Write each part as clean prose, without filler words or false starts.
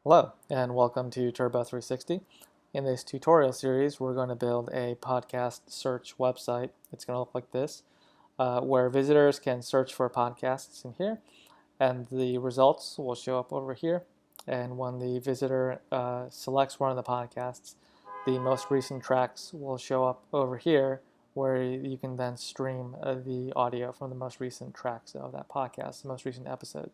Hello and welcome to Turbo 360. In this tutorial series, we're going to build a podcast search website. It's going to look like this, where visitors can search for podcasts in here, and the results will show up over here. And when the visitor selects one of the podcasts, the most recent tracks will show up over here, where you can then stream the audio from the most recent tracks of that podcast, the most recent episode.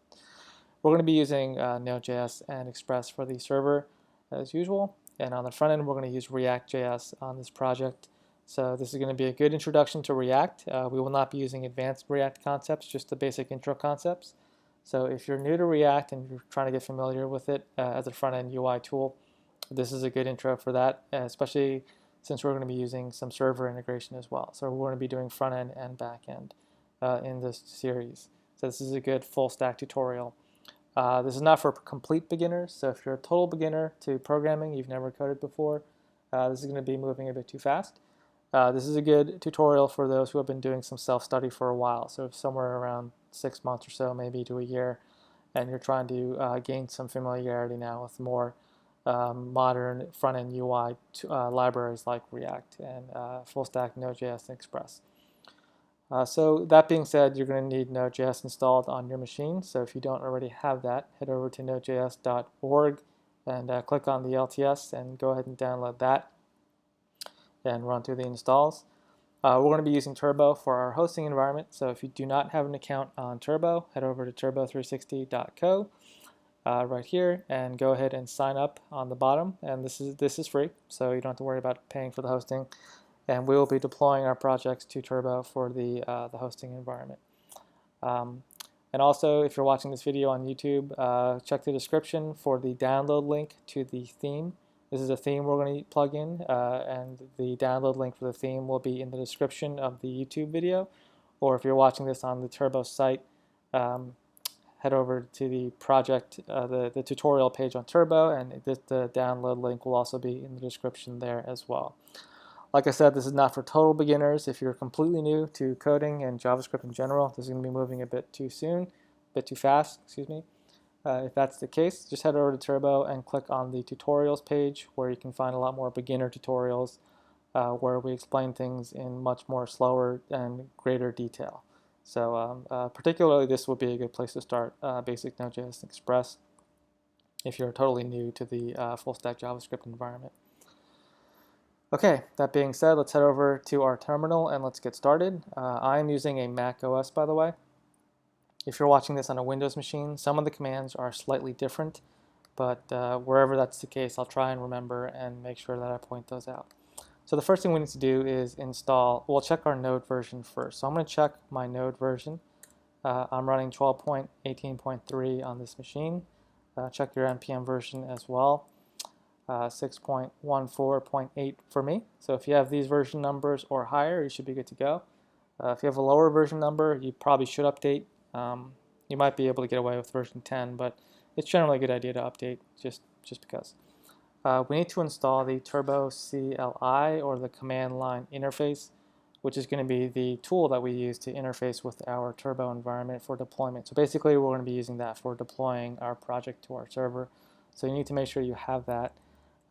We're going to be using Node.js and Express for the server as usual. And on the front end, we're going to use React.js on this project. So this is going to be a good introduction to React. We will not be using advanced React concepts, just the basic intro concepts. So if you're new to React and you're trying to get familiar with it as a front-end UI tool, this is a good intro for that, especially since we're going to be using some server integration as well. So we're going to be doing front-end and back-end in this series. So this is a good full-stack tutorial. This is not for complete beginners, so if you're a total beginner to programming, you've never coded before, this is going to be moving a bit too fast. This is a good tutorial for those who have been doing some self-study for a while, so somewhere around 6 months or so, maybe to a year, and you're trying to gain some familiarity now with more modern front-end UI libraries like React and full-stack Node.js and Express. So that being said, you're going to need Node.js installed on your machine. So if you don't already have that, head over to nodejs.org and click on the LTS and go ahead and download that and run through the installs. We're going to be using Turbo for our hosting environment. So if you do not have an account on Turbo, head over to turbo360.co right here and go ahead and sign up on the bottom. And this is free, so you don't have to worry about paying for the hosting. And we will be deploying our projects to Turbo for the hosting environment. And also, if you're watching this video on YouTube, check the description for the download link to the theme. This is a theme we're going to plug in, and the download link for the theme will be in the description of the YouTube video. Or if you're watching this on the Turbo site, head over to the project, the tutorial page on Turbo, and the download link will also be in the description there as well. Like I said, this is not for total beginners. If you're completely new to coding and JavaScript in general, this is going to be moving a bit too fast, excuse me. If that's the case, just head over to Turbo and click on the tutorials page where you can find a lot more beginner tutorials where we explain things in much more slower and greater detail. So particularly this would be a good place to start, basic Node.js and Express, if you're totally new to the full stack JavaScript environment. Okay, that being said, let's head over to our terminal and let's get started. I'm using a Mac OS, by the way. If you're watching this on a Windows machine, some of the commands are slightly different, but wherever that's the case, I'll try and remember and make sure that I point those out. So the first thing we need to do is install, we'll check our Node version first. So I'm going to check my Node version. I'm running 12.18.3 on this machine. Check your NPM version as well. 6.14.8 for me. So if you have these version numbers or higher, you should be good to go. If you have a lower version number, you probably should update. You might be able to get away with version 10, but it's generally a good idea to update just because. We need to install the Turbo CLI, or the command line interface, which is going to be the tool that we use to interface with our Turbo environment for deployment. So basically, we're going to be using that for deploying our project to our server. So you need to make sure you have that.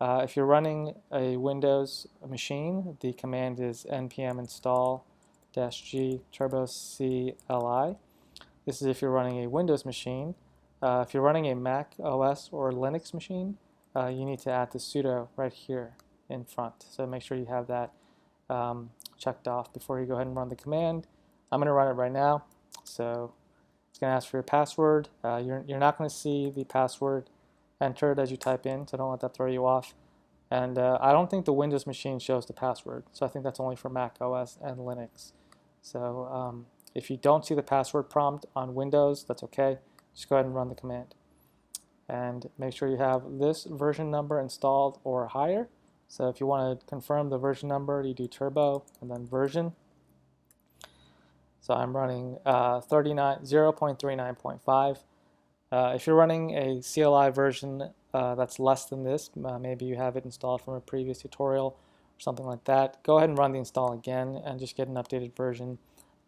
If you're running a Windows machine, the command is npm install -g turbo CLI. This is if you're running a Windows machine. If you're running a Mac OS or Linux machine, you need to add the sudo right here in front. So make sure you have that checked off before you go ahead and run the command. I'm going to run it right now. So it's going to ask for your password. You're not going to see the password entered as you type in, so don't let that throw you off. And I don't think the Windows machine shows the password, so I think that's only for Mac OS and Linux. So if you don't see the password prompt on Windows, that's okay. Just go ahead and run the command. And make sure you have this version number installed or higher. So if you want to confirm the version number, you do Turbo and then version. So I'm running 0.39.5. If you're running a CLI version that's less than this, maybe you have it installed from a previous tutorial or something like that, go ahead and run the install again and just get an updated version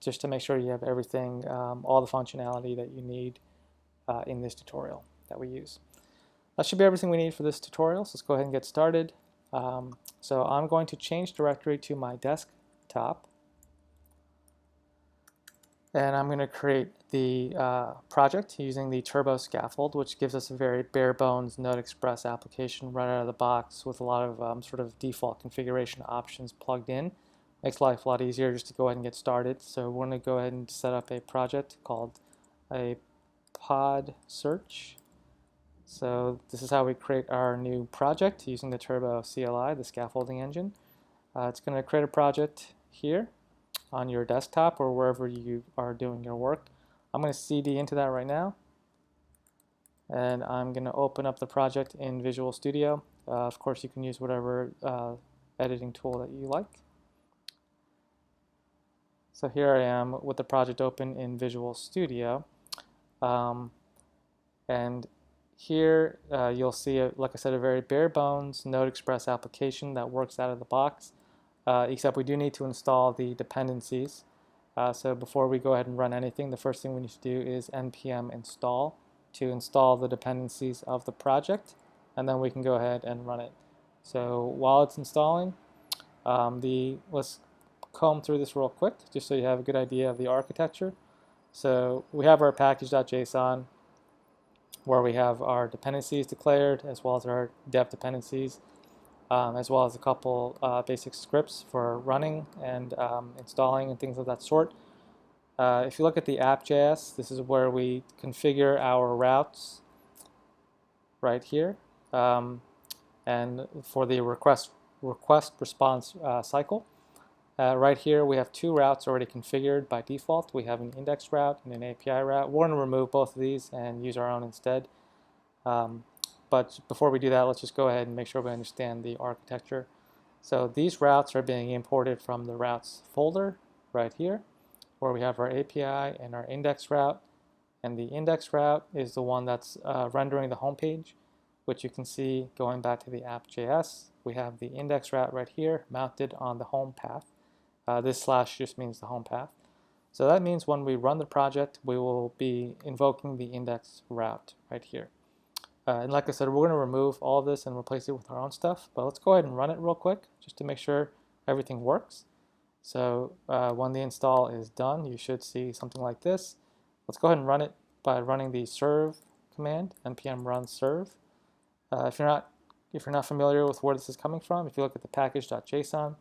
just to make sure you have everything, all the functionality that you need in this tutorial that we use. That should be everything we need for this tutorial, so let's go ahead and get started. So I'm going to change directory to my desktop, and I'm going to create the project using the Turbo scaffold, which gives us a very bare bones Node Express application right out of the box with a lot of sort of default configuration options plugged in. Makes life a lot easier just to go ahead and get started. So we're going to go ahead and set up a project called a pod search. So this is how we create our new project using the Turbo CLI, the scaffolding engine. It's going to create a project here on your desktop or wherever you are doing your work. I'm going to CD into that right now, and I'm going to open up the project in Visual Studio. Of course, you can use whatever editing tool that you like. So here I am with the project open in Visual Studio, and here you'll see, like I said, a very bare bones Node Express application that works out of the box, except we do need to install the dependencies. So before we go ahead and run anything, the first thing we need to do is npm install to install the dependencies of the project, and then we can go ahead and run it. So while it's installing, let's comb through this real quick just so you have a good idea of the architecture. So we have our package.json, where we have our dependencies declared, as well as our dev dependencies, as well as a couple basic scripts for running and installing and things of that sort. If you look at the app.js, this is where we configure our routes right here. And for the request response cycle, right here we have two routes already configured by default. We have an index route and an API route. We're going to remove both of these and use our own instead. But before we do that, let's just go ahead and make sure we understand the architecture. So these routes are being imported from the routes folder right here, where we have our API and our index route. And the index route is the one that's rendering the home page, which you can see going back to the app.js. We have the index route right here mounted on the home path. This slash just means the home path. So that means when we run the project, we will be invoking the index route right here. And like I said, we're going to remove all of this and replace it with our own stuff. But let's go ahead and run it real quick just to make sure everything works. So when the install is done, you should see something like this. Let's go ahead and run it by running the serve command, npm run serve. If you're not familiar with where this is coming from, if you look at the package.json,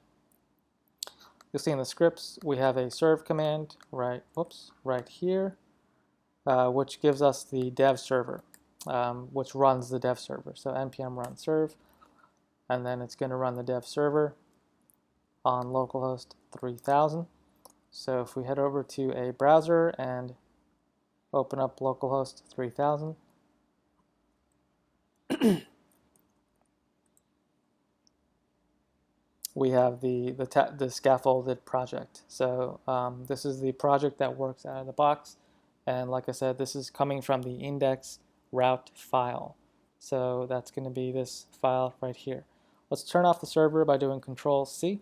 you'll see in the scripts we have a serve command right here, which gives us the dev server, which runs the dev server. So npm run serve, and then it's going to run the dev server on localhost 3000. So if we head over to a browser and open up localhost 3000, we have the scaffolded project. So this is the project that works out of the box, and like I said, this is coming from the index route file. So that's going to be this file right here. Let's turn off the server by doing Control-C.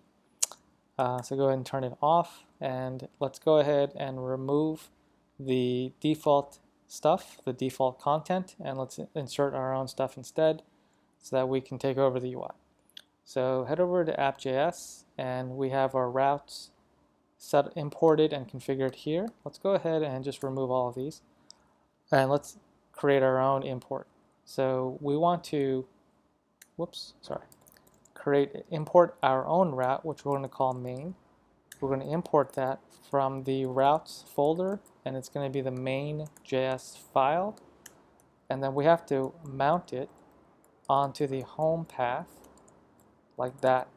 So go ahead and turn it off, and let's go ahead and remove the default stuff, the default content, and let's insert our own stuff instead so that we can take over the UI. So head over to app.js, and we have our routes imported and configured here. Let's go ahead and just remove all of these, and let's create our own import. So we want to, import our own route, which we're going to call main. We're going to import that from the routes folder, and it's going to be the main.js file. And then we have to mount it onto the home path like that.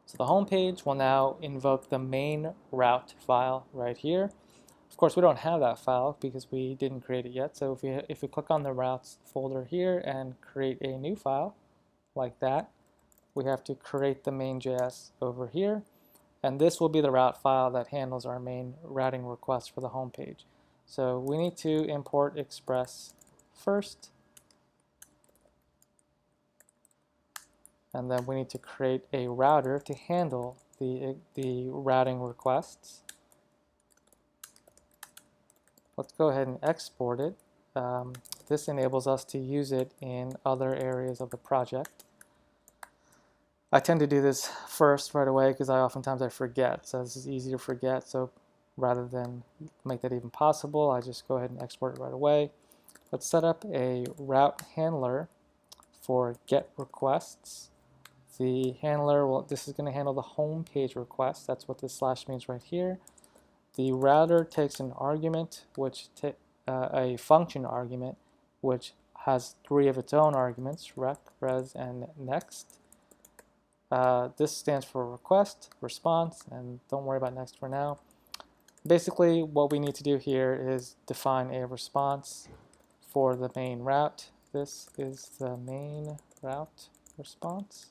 So the home page will now invoke the main route file right here. Of course, we don't have that file because we didn't create it yet. So if we click on the routes folder here and create a new file like that, we have to create the main.js over here. And this will be the route file that handles our main routing request for the home page. So we need to import Express first. And then we need to create a router to handle the routing requests. Let's go ahead and export it. this enables us to use it in other areas of the project. I tend to do this first right away because oftentimes I forget, so this is easy to forget. So rather than make that even possible, I just go ahead and export it right away. Let's set up a route handler for get requests. The handler, well, this is going to handle the home page request. That's what this slash means right here. The router takes an argument, a function argument, which has 3 of its own arguments: rec, res, and next. This stands for request, response, and don't worry about next for now. Basically, what we need to do here is define a response for the main route. This is the main route response.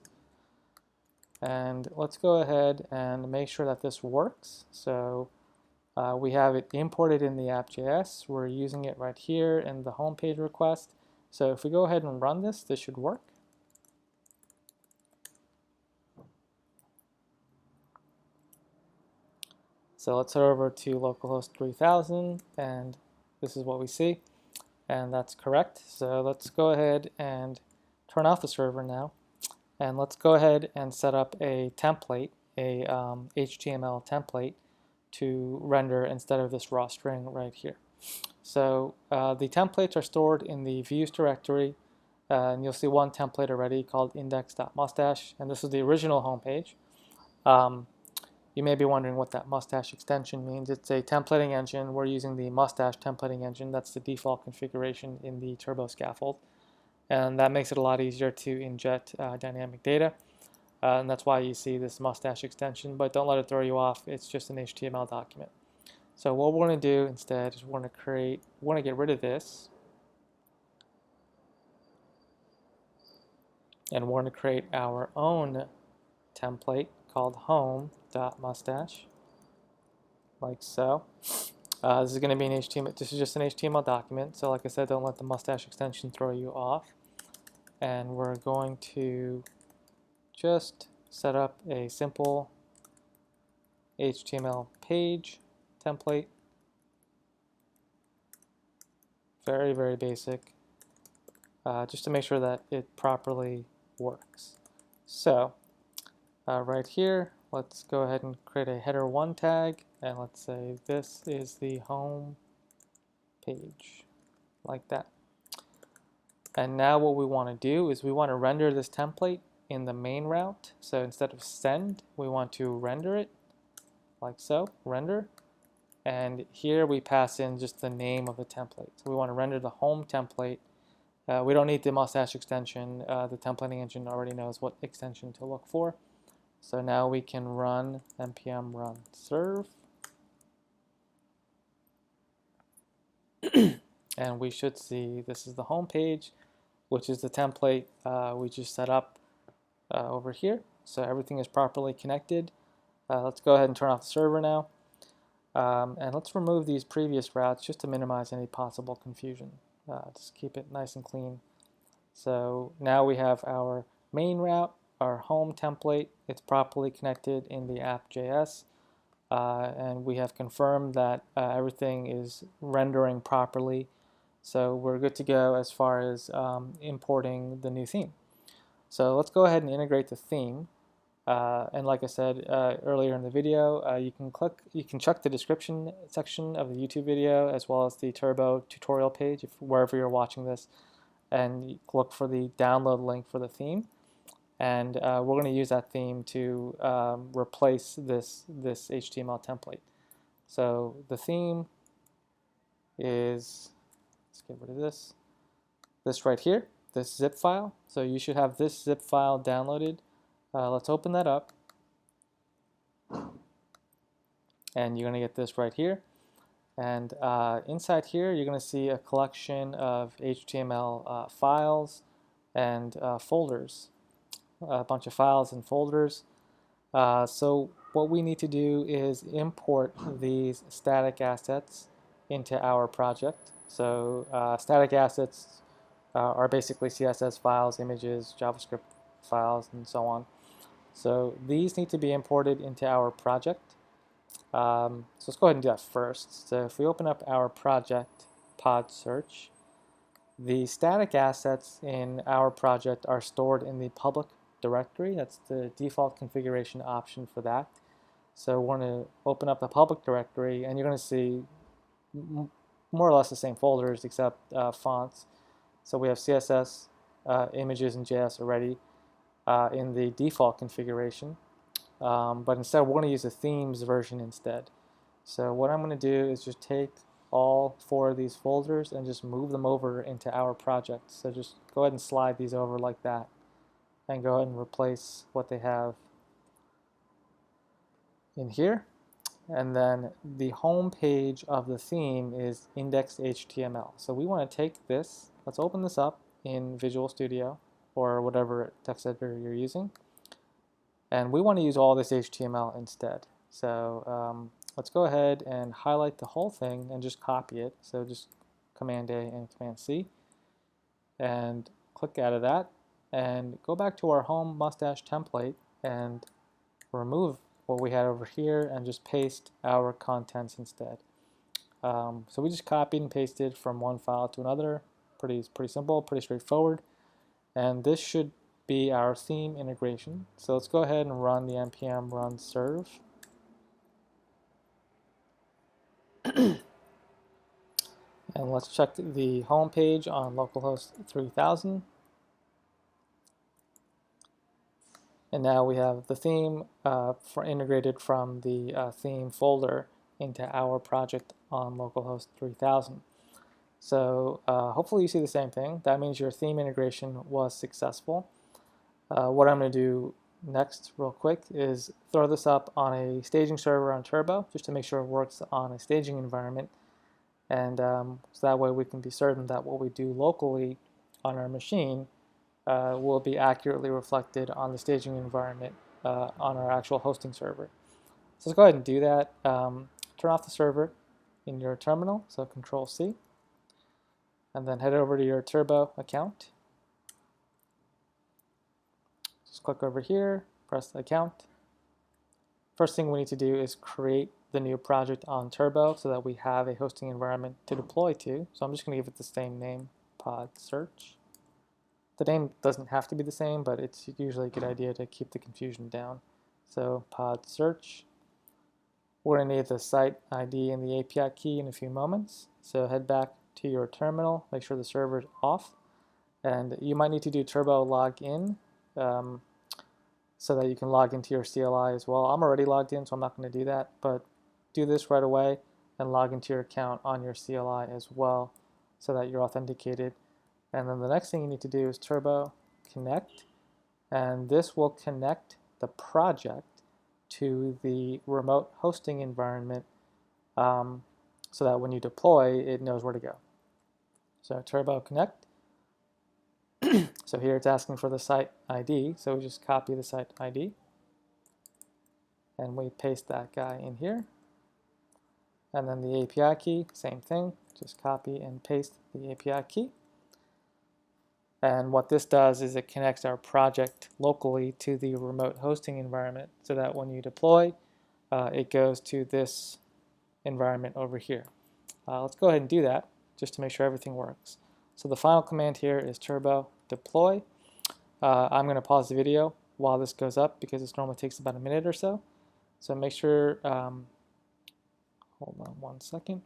And let's go ahead and make sure that this works. So we have it imported in the app.js. We're using it right here in the home page request. So if we go ahead and run this, this should work. So let's head over to localhost 3000, and this is what we see, and that's correct. So let's go ahead and turn off the server now, and let's go ahead and set up a template, a HTML template to render instead of this raw string right here. So the templates are stored in the views directory, and you'll see one template already called index.mustache, and this is the original homepage. You may be wondering what that mustache extension means. It's a templating engine. We're using the mustache templating engine. That's the default configuration in the Turbo scaffold. And that makes it a lot easier to inject dynamic data. And that's why you see this mustache extension, but don't let it throw you off. It's just an HTML document. So what we're going to do instead is we're going to get rid of this. And we're going to create our own template called home.mustache, like so. This is going to be an HTML. This is just an HTML document. So like I said, don't let the mustache extension throw you off. And we're going to just set up a simple HTML page template. Very, very basic. Just to make sure that it properly works. So right here, let's go ahead and create a header 1 tag, and let's say this is the home page, like that. And now what we want to do is we want to render this template in the main route. So instead of send, we want to render it, like so, render. And here we pass in just the name of the template. So we want to render the home template. We don't need the mustache extension. The templating engine already knows what extension to look for. So now we can run npm run serve. And we should see this is the home page, which is the template we just set up over here. So everything is properly connected. Let's go ahead and turn off the server now. And let's remove these previous routes just to minimize any possible confusion. Just keep it nice and clean. So now we have our main route, our home template. It's properly connected in the app.js. And we have confirmed that everything is rendering properly. So we're good to go as far as importing the new theme. So let's go ahead and integrate the theme. And like I said earlier in the video, you can check the description section of the YouTube video as well as the Turbo tutorial page wherever you're watching this, and look for the download link for the theme. And we're going to use that theme to replace this HTML template. So the theme is, let's get rid of this right here, this zip file. So you should have this zip file downloaded. Let's open that up, and you're going to get this right here. And inside here, you're going to see a collection of HTML files and folders, a bunch of files and folders. So what we need to do is import these static assets into our project. So static assets are basically CSS files, images, JavaScript files, and so on. So these need to be imported into our project. So let's go ahead and do that first. So if we open up our project pod search, The static assets in our project are stored in the public directory. That's the default configuration option for that. So we're going to open up the public directory, and you're going to see more or less the same folders except fonts. So we have CSS, images, and JS already in the default configuration. But instead, we're going to use the themes version instead. So what I'm going to do is just take all 4 of these folders and just move them over into our project. So just go ahead and slide these over like that, and go ahead and replace what they have in here. And then the home page of the theme is index.html. So we want to take this, let's open this up in Visual Studio or whatever text editor you're using. And we want to use all this HTML instead. So let's go ahead and highlight the whole thing and just copy it. So just Command A and Command C. And click out of that. And go back to our home mustache template and remove what we had over here and just paste our contents instead. So we just copied and pasted from one file to another. Pretty simple, pretty straightforward. And this should be our theme integration. So let's go ahead and run the npm run serve. And let's check the home page on localhost 3000. And now we have the theme integrated from the theme folder into our project on localhost 3000. So hopefully you see the same thing. That means your theme integration was successful. What I'm going to do next real quick is throw this up on a staging server on Turbo just to make sure it works on a staging environment. And so that way we can be certain that what we do locally on our machine will be accurately reflected on the staging environment on our actual hosting server. So let's go ahead and do that. Turn off the server in your terminal, so Control C, and then head over to your Turbo account. Just click over here, press the account. First thing we need to do is create the new project on Turbo so that we have a hosting environment to deploy to. So I'm just going to give it the same name, pod search. The name doesn't have to be the same, but it's usually a good idea to keep the confusion down. So pod search. We're going to need the site ID and the API key in a few moments. So head back to your terminal, make sure the server is off. And you might need to do Turbo login so that you can log into your CLI as well. I'm already logged in, so I'm not going to do that, but do this right away and log into your account on your CLI as well so that you're authenticated. And then the next thing you need to do is Turbo connect, and this will connect the project to the remote hosting environment so that when you deploy, it knows where to go. So Turbo connect. So here it's asking for the site ID, so we just copy the site ID and we paste that guy in here. And then the API key, same thing, just copy and paste the API key. And what this does is it connects our project locally to the remote hosting environment so that when you deploy, it goes to this environment over here. Let's go ahead and do that just to make sure everything works. So the final command here is turbo deploy. I'm going to pause the video while this goes up because this normally takes about a minute or so. So make sure, hold on one second.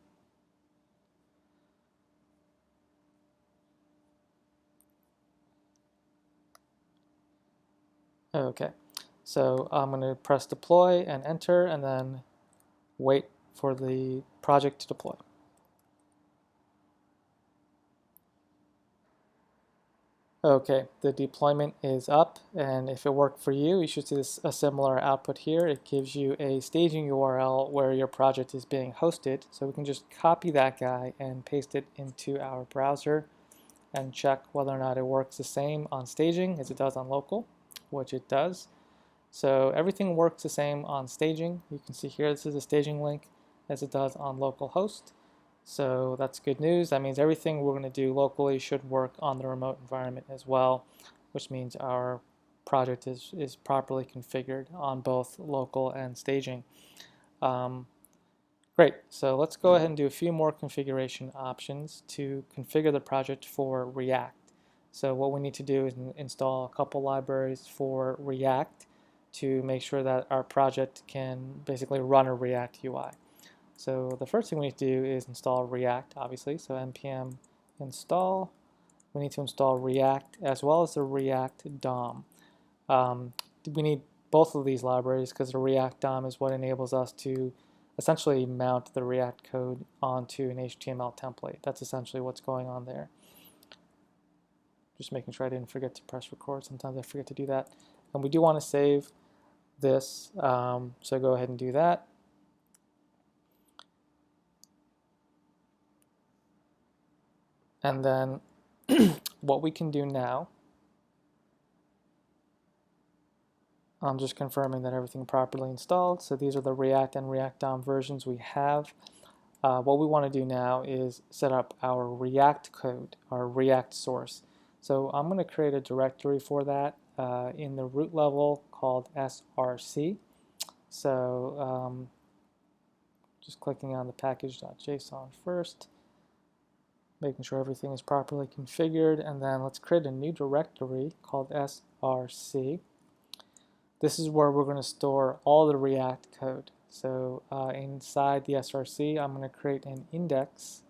Okay, so I'm going to press deploy and enter and then wait for the project to deploy. Okay, the deployment is up, and if it worked for you, you should see a similar output here. It gives you a staging URL where your project is being hosted, so we can just copy that guy and paste it into our browser and check whether or not it works the same on staging as it does on local, which it does. So everything works the same on staging. You can see here this is a staging link as it does on localhost. So that's good news. That means everything we're going to do locally should work on the remote environment as well, which means our project is properly configured on both local and staging. Great Great, so let's go ahead and do a few more configuration options to configure the project for React. So what we need to do is install a couple libraries for React to make sure that our project can basically run a React UI. So the first thing we need to do is install React, obviously. So npm install. We need to install React as well as the React DOM. We need both of these libraries because the React DOM is what enables us to essentially mount the React code onto an HTML template. That's essentially what's going on there. Just making sure I didn't forget to press record. Sometimes I forget to do that. And we do want to save this, so go ahead and do that. And then what we can do now, I'm just confirming that everything properly installed. So these are the React and React DOM versions we have. What we want to do now is set up our React code, our React source. So I'm going to create a directory for that in the root level called src. So just clicking on the package.json first, making sure everything is properly configured, and then let's create a new directory called src. This is where we're going to store all the React code. So inside the src, I'm going to create an index.js,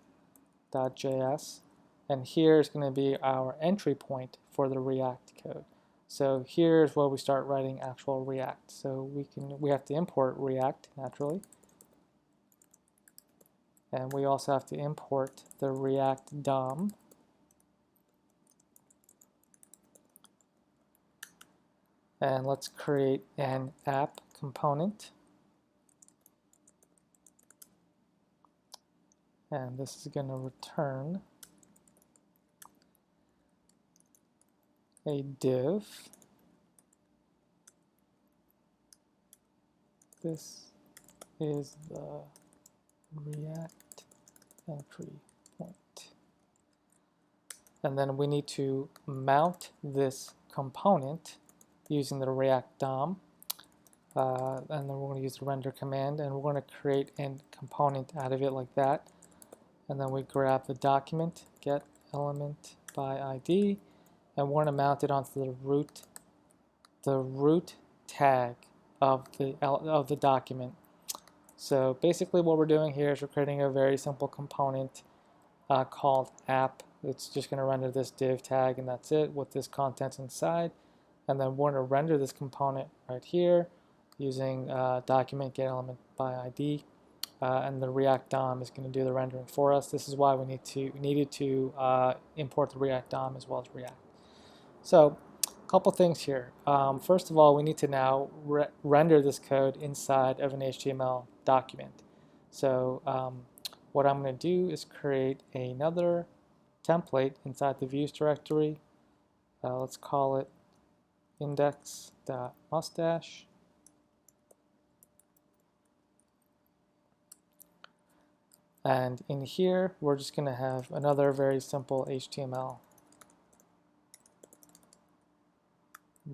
and here is going to be our entry point for the React code. So here's where we start writing actual React. So we have to import React naturally, and we also have to import the React DOM. And let's create an app component. And this is going to return a div. This is the React entry point. And then we need to mount this component using the React DOM. And then we're going to use the render command, and we're going to create a component out of it like that. And then we grab the document, get element by ID, and we're going to mount it onto the root tag of the document. So basically what we're doing here is we're creating a very simple component called app. It's just going to render this div tag, and that's it with this contents inside. And then we're going to render this component right here using document get element by ID. And the React DOM is going to do the rendering for us. This is why we needed to import the React DOM as well as React. So a couple things here. First of all, we need to now render this code inside of an HTML document. So what I'm going to do is create another template inside the views directory. Let's call it index.mustache. And in here, we're just going to have another very simple HTML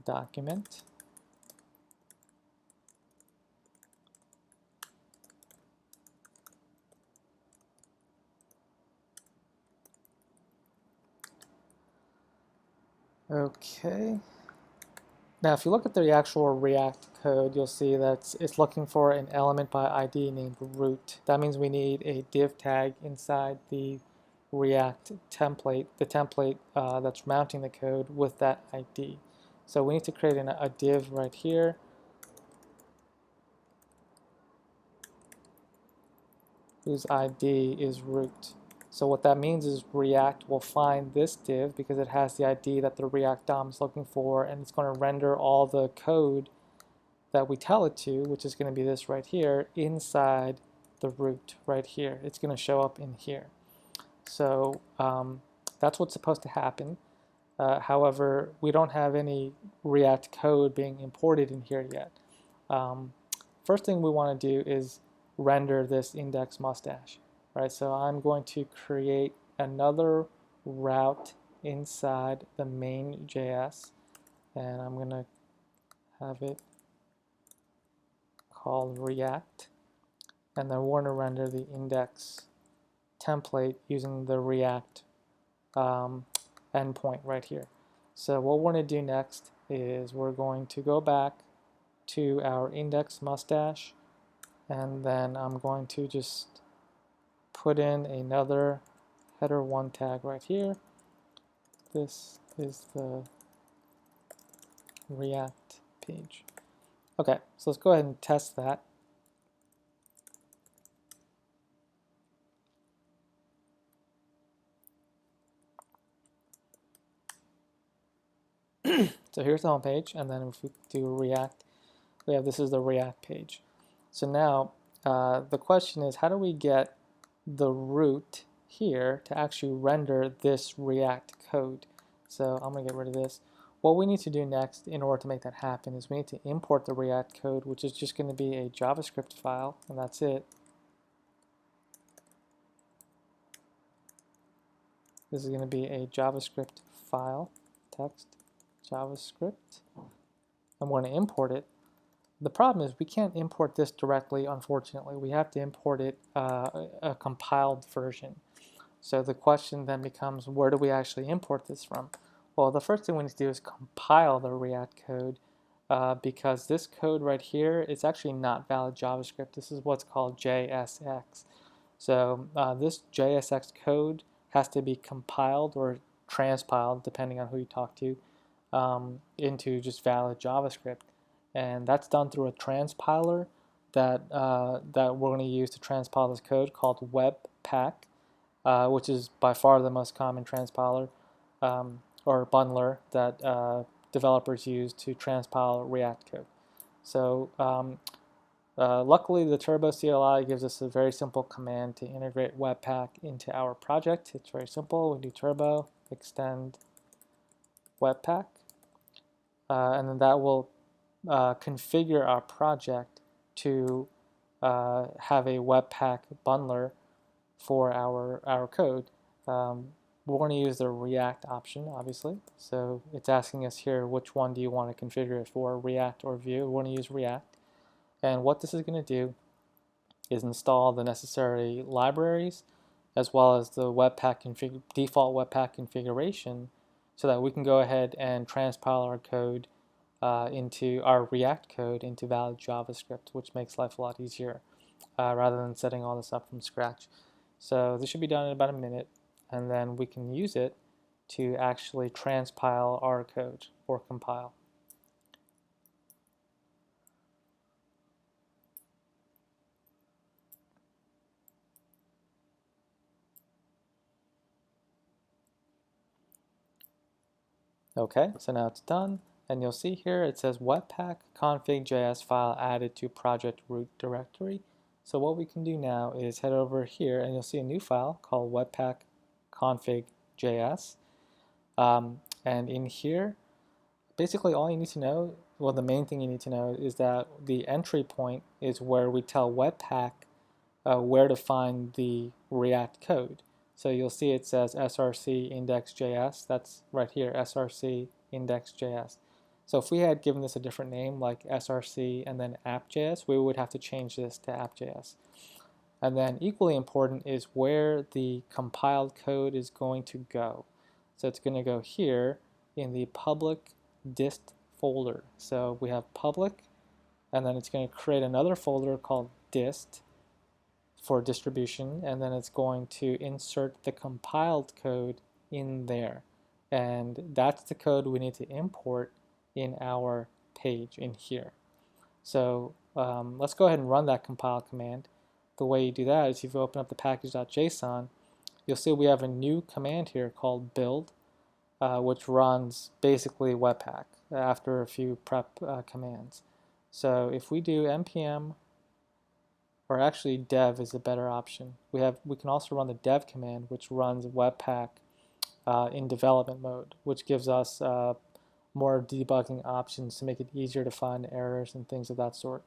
document. Okay. Now, if you look at the actual React code, you'll see that it's looking for an element by ID named root. That means we need a div tag inside the React template, the template that's mounting the code with that ID. So we need to create a div right here whose ID is root. So what that means is React will find this div because it has the ID that the React DOM is looking for, and it's going to render all the code that we tell it to, which is going to be this right here, inside the root right here. It's going to show up in here. So that's what's supposed to happen. However, we don't have any React code being imported in here yet. First thing we want to do is render this index mustache. Right, so I'm going to create another route inside the main.js, and I'm going to have it called React. and then we're going to render the index template using the React endpoint right here. So what we're going to do next is we're going to go back to our index mustache, and then I'm going to just put in another header 1 tag right here. This is the React page. Okay, so let's go ahead and test that. So here's the home page, and then if we do React, we have this is the React page. So now the question is, how do we get the root here to actually render this React code? So I'm going to get rid of this. What we need to do next in order to make that happen is we need to import the React code, which is just going to be a JavaScript file, and that's it. This is going to be a JavaScript file, text, JavaScript. I'm going to import it. The problem is we can't import this directly, unfortunately. We have to import it a compiled version. So the question then becomes, where do we actually import this from? Well, the first thing we need to do is compile the React code because this code right here is actually not valid JavaScript. This is what's called JSX. So this JSX code has to be compiled or transpiled, depending on who you talk to, into just valid JavaScript. And that's done through a transpiler that we're going to use to transpile this code called Webpack, which is by far the most common transpiler or bundler that developers use to transpile React code. So luckily, the Turbo CLI gives us a very simple command to integrate Webpack into our project. It's very simple. We do turbo extend Webpack, and then that will configure our project to have a Webpack bundler for our code. We're going to use the React option, obviously. So it's asking us here, which one do you want to configure it for, React or Vue? We're going to use React. And what this is going to do is install the necessary libraries as well as the Webpack default Webpack configuration so that we can go ahead and transpile our code into our React code into valid JavaScript, which makes life a lot easier rather than setting all this up from scratch. So this should be done in about a minute, and then we can use it to actually transpile our code or compile. Okay, so now it's done, and you'll see here it says Webpack Config Js file added to project root directory. So what we can do now is head over here, and you'll see a new file called Webpack Config Js. And in here, basically all you need to know, well, the main thing you need to know is that the entry point is where we tell Webpack where to find the React code. So you'll see it says src index.js. That's right here, src index.js. So if we had given this a different name like src and then app.js, we would have to change this to app.js. And then equally important is where the compiled code is going to go. So it's going to go here in the public dist folder. So we have public, and then it's going to create another folder called dist for distribution, and then it's going to insert the compiled code in there. And that's the code we need to import in our page in here. So let's go ahead and run that compile command. The way you do that is if you open up the package.json, you'll see we have a new command here called build, which runs basically Webpack after a few prep commands. So if we do npm, or actually dev is a better option. We can also run the dev command, which runs Webpack in development mode, which gives us more debugging options to make it easier to find errors and things of that sort.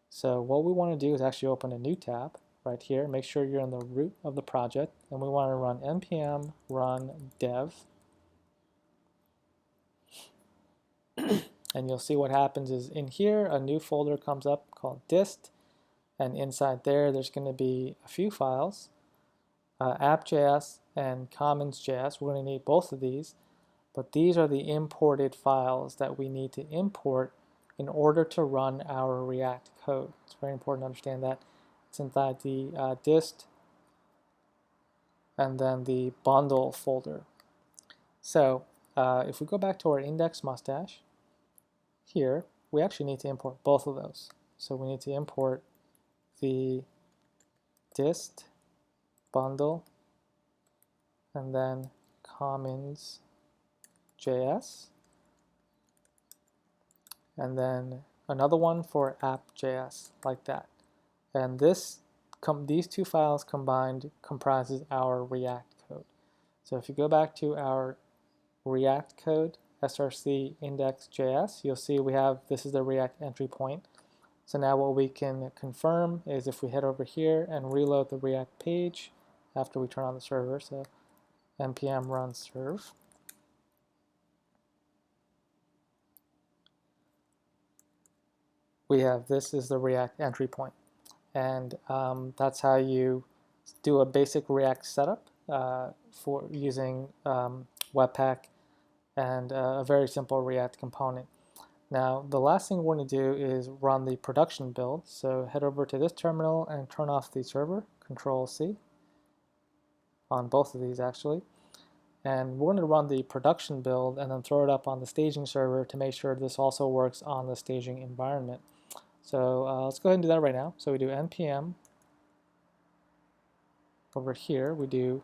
So what we want to do is actually open a new tab right here. Make sure you're in the root of the project, and we want to run npm run dev. And you'll see what happens is in here a new folder comes up called dist, and inside there's going to be a few files, app.js and commons.js. We're going to need both of these, but these are the imported files that we need to import in order to run our React code. It's very important to understand that. It's inside the dist and then the bundle folder. So if we go back to our index mustache, here we actually need to import both of those. So we need to import the dist bundle and then commons.js, and then another one for app.js, like that. And these two files combined comprises our React code. So if you go back to our React code, src index.js, you'll see this is the React entry point. So now what we can confirm is if we head over here and reload the React page after we turn on the server, so npm run serve, we have this is the React entry point. And that's how you do a basic React setup for using Webpack and a very simple React component. Now, the last thing we're going to do is run the production build. So head over to this terminal and turn off the server, Control-C, on both of these actually. And we're going to run the production build and then throw it up on the staging server to make sure this also works on the staging environment. So let's go ahead and do that right now. So we do npm. Over here we do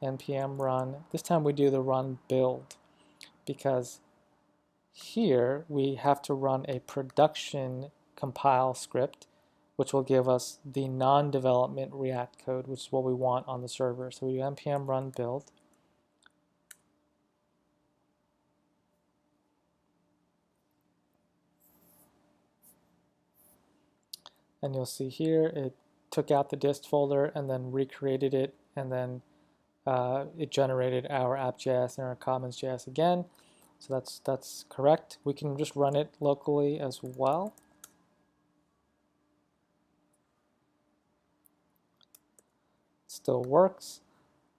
npm run. This time we do the run build, because here we have to run a production compile script, which will give us the non-development React code, which is what we want on the server. So we do npm run build. And you'll see here it took out the dist folder and then recreated it, and then it generated our app.js and our commons.js again. So that's correct. We can just run it locally as well. It still works.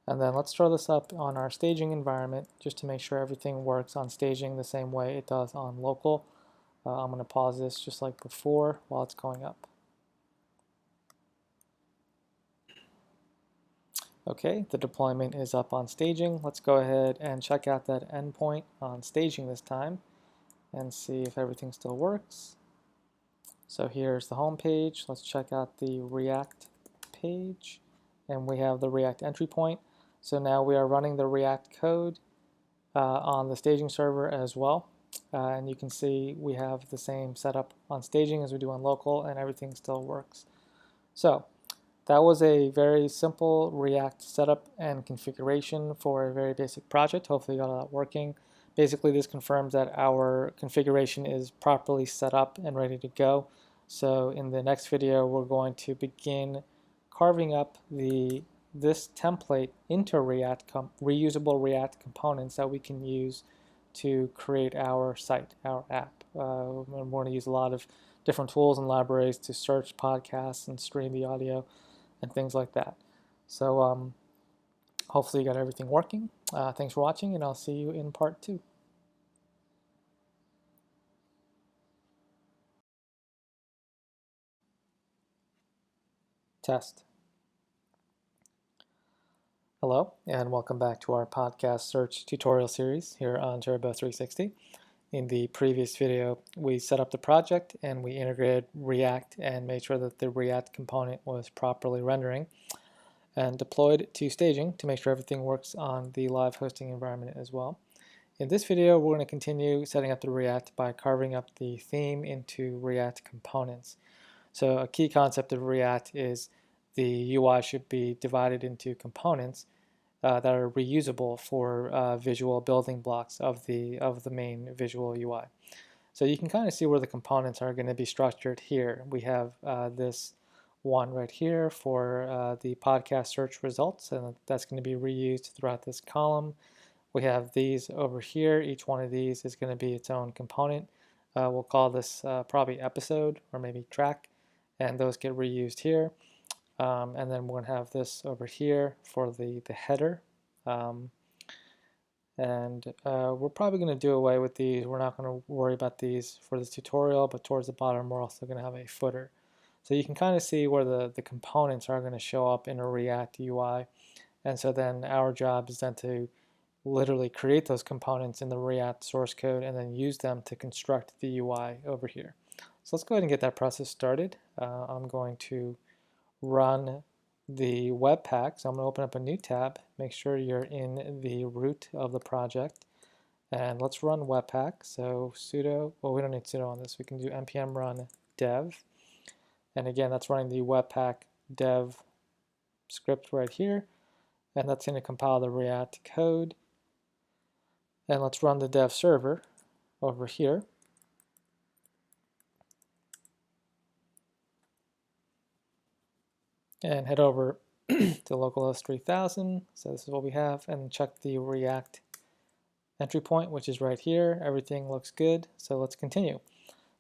And then let's throw this up on our staging environment just to make sure everything works on staging the same way it does on local. I'm going to pause this just like before while it's going up. Okay, the deployment is up on staging. Let's go ahead and check out that endpoint on staging this time and see if everything still works. So here's the home page. Let's check out the React page, and we have the React entry point. So now we are running the React code on the staging server as well. And you can see we have the same setup on staging as we do on local, and everything still works. So that was a very simple React setup and configuration for a very basic project. Hopefully you got that working. Basically, this confirms that our configuration is properly set up and ready to go. So in the next video, we're going to begin carving up this template into reusable React components that we can use to create our site, our app. We're going to use a lot of different tools and libraries to search podcasts and stream the audio and things like that. So hopefully you got everything working. Thanks for watching, and I'll see you in part 2. Test. Hello, and welcome back to our podcast search tutorial series here on Turbo 360. In the previous video, we set up the project and we integrated React and made sure that the React component was properly rendering, and deployed to staging to make sure everything works on the live hosting environment as well. In this video, we're going to continue setting up the React by carving up the theme into React components. So a key concept of React is the UI should be divided into components that are reusable for visual building blocks of the main visual UI. So you can kind of see where the components are going to be structured here. We have this one right here for the podcast search results, and that's going to be reused throughout this column. We have these over here. Each one of these is going to be its own component. We'll call this probably episode or maybe track. and those get reused here. And then we're going to have this over here for the header. We're probably going to do away with these. We're not going to worry about these for this tutorial, but towards the bottom we're also going to have a footer. So you can kind of see where the components are going to show up in a React UI. And so then our job is then to literally create those components in the React source code and then use them to construct the UI over here. So let's go ahead and get that process started. I'm going to run the Webpack. So I'm going to open up a new tab. Make sure you're in the root of the project. And let's run Webpack. So sudo, well, we don't need sudo on this. We can do npm run dev. And again, that's running the Webpack dev script right here. And that's going to compile the React code. And let's run the dev server over here. And head over to localhost 3000. So this is what we have. And check the React entry point, which is right here. Everything looks good. So let's continue.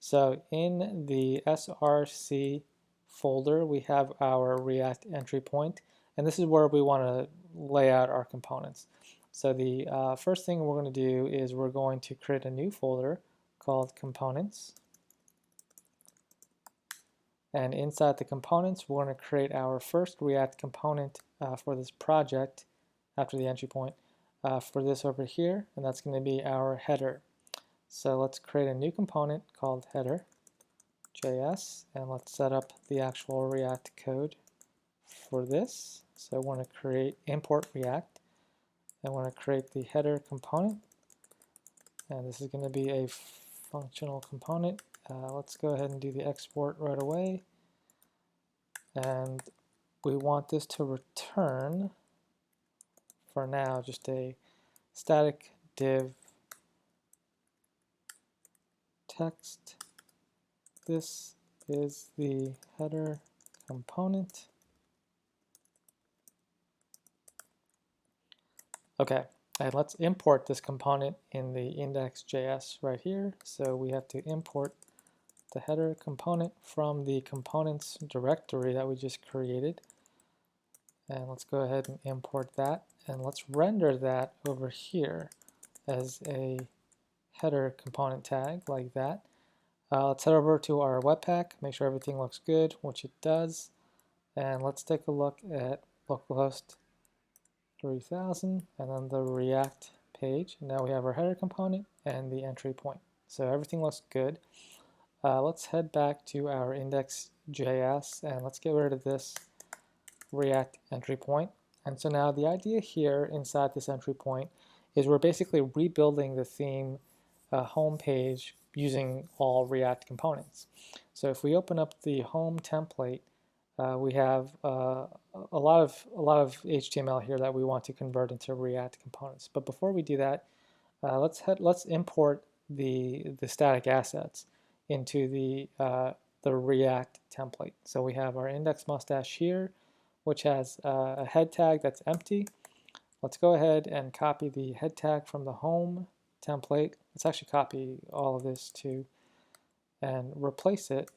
So in the src folder, we have our React entry point. And this is where we want to lay out our components. So the first thing we're going to do is we're going to create a new folder called components. And inside the components, we're going to create our first React component for this project after the entry point for this over here, and that's going to be our header. So let's create a new component called header.js, and let's set up the actual React code for this. So I want to create import React. I want to create the header component, and this is going to be a functional component. Let's go ahead and do the export right away. And we want this to return, for now, just a static div text. This is the header component. Okay, and let's import this component in the index.js right here. So we have to import the header component from the components directory that we just created. And let's go ahead and import that. And let's render that over here as a header component tag like that. Let's head over to our Webpack, make sure everything looks good, which it does. And let's take a look at localhost 3000 and then the React page. Now we have our header component and the entry point. So everything looks good. Let's head back to our index.js and let's get rid of this React entry point. And so now the idea here inside this entry point is we're basically rebuilding the theme home page using all React components. So if we open up the home template, we have a lot of HTML here that we want to convert into React components. But before we do that, let's import the static assets into the React template. So we have our index mustache here, which has a head tag that's empty. Let's go ahead and copy the head tag from the home template. Let's actually copy all of this too and replace it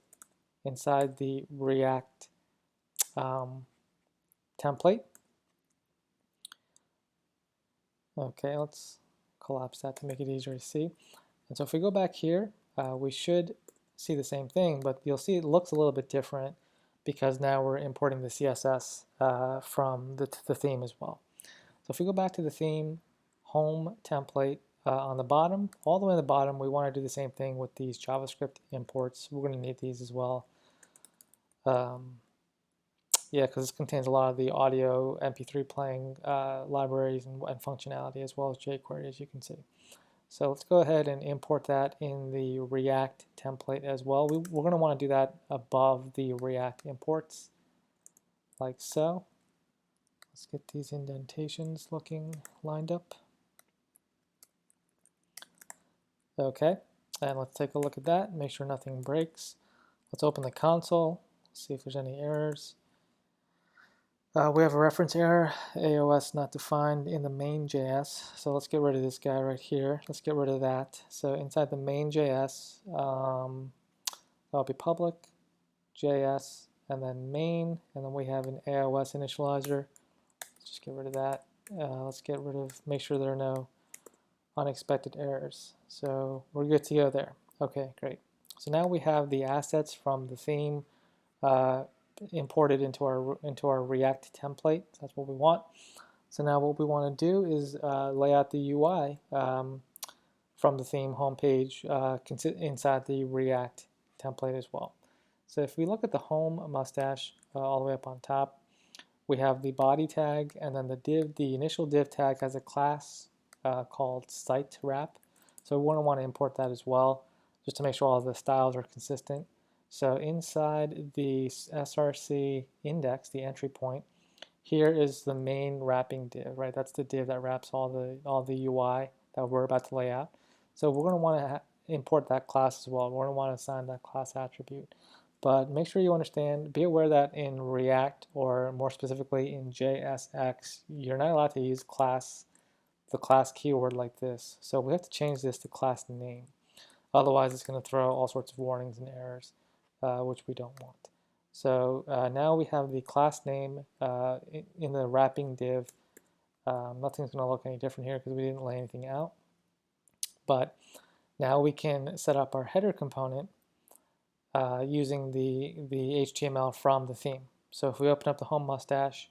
inside the React template. Okay, let's collapse that to make it easier to see. And so if we go back here, we should see the same thing, but you'll see it looks a little bit different because now we're importing the CSS from the theme as well. So if we go back to the theme, home template on the bottom, all the way on the bottom, we want to do the same thing with these JavaScript imports. We're going to need these as well. Yeah, because this contains a lot of the audio MP3 playing libraries and functionality as well as jQuery, as you can see. So let's go ahead and import that in the React template as well. We're going to want to do that above the React imports, like so. Let's get these indentations looking lined up. Okay, and let's take a look at that, make sure nothing breaks. Let's open the console, see if there's any errors. We have a reference error, AOS not defined in the main.js. So let's get rid of this guy right here. Let's get rid of that. So inside the main.js, that'll be public JS, and then main, and then we have an AOS initializer. Let's just get rid of that. Let's get rid of, make sure there are no unexpected errors. So we're good to go there. Okay, great. So now we have the assets from the theme imported into our React template. That's what we want. So now what we want to do is lay out the UI from the theme homepage inside the React template as well. So if we look at the home mustache all the way up on top, we have the body tag, and then the div, the initial div tag has a class called site wrap. So we want to import that as well, just to make sure all the styles are consistent. So inside the src index, the entry point, here is the main wrapping div, right? That's the div that wraps all the UI that we're about to lay out. So we're going to want to import that class as well. We're going to want to assign that class attribute. But make sure you understand, be aware that in React, or more specifically in JSX, you're not allowed to use the class keyword like this. So we have to change this to class name. Otherwise, it's going to throw all sorts of warnings and errors, which we don't want. So now we have the class name in the wrapping div. Nothing's going to look any different here because we didn't lay anything out. But now we can set up our header component using the HTML from the theme. So if we open up the home mustache,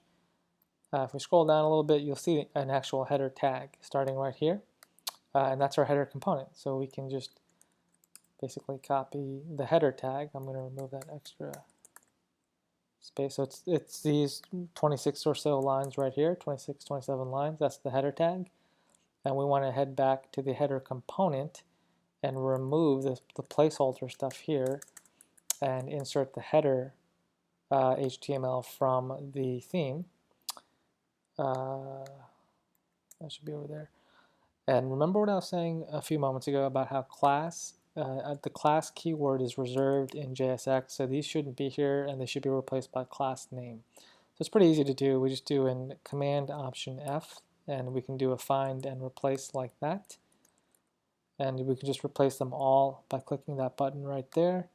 if we scroll down a little bit, you'll see an actual header tag starting right here. And that's our header component. So we can just basically copy the header tag. I'm going to remove that extra space. So it's these 26 or so lines right here, 26, 27 lines. That's the header tag. And we want to head back to the header component and remove the placeholder stuff here and insert the header HTML from the theme. That should be over there. And remember what I was saying a few moments ago about how the class keyword is reserved in JSX, so these shouldn't be here and they should be replaced by class name. So it's pretty easy to do. We just do in Command Option F, and we can do a find and replace like that. And we can just replace them all by clicking that button right there.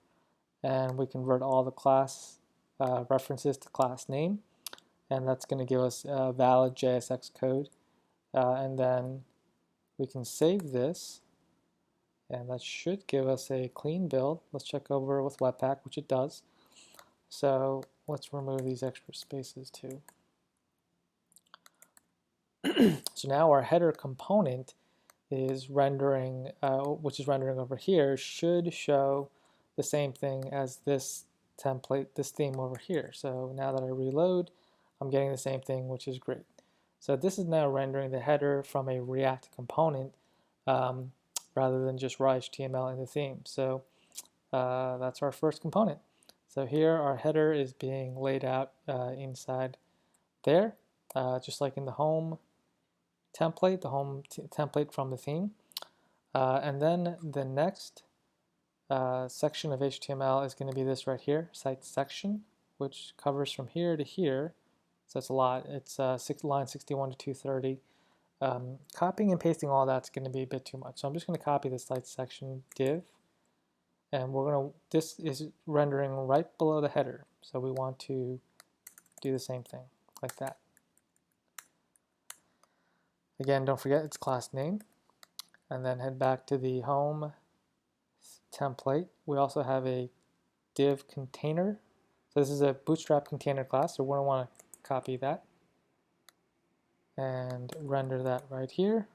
And we convert all the class references to class name. And that's going to give us valid JSX code. And then we can save this. And that should give us a clean build. Let's check over with Webpack, which it does. So let's remove these extra spaces too. So now our header component is rendering, which is rendering over here, should show the same thing as this template, this theme over here. So now that I reload, I'm getting the same thing, which is great. So this is now rendering the header from a React component rather than just raw HTML in the theme. So that's our first component. So here our header is being laid out inside there, just like in the home template, template from the theme. And then the next section of HTML is going to be this right here, site section, which covers from here to here. So it's a lot. It's line 61 to 230. Copying and pasting all that's going to be a bit too much. So I'm just going to copy the site section div, and this is rendering right below the header. So we want to do the same thing like that. Again, don't forget it's class name. And then head back to the home template. We also have a div container. So this is a bootstrap container class, so we're going to want to copy that and render that right here.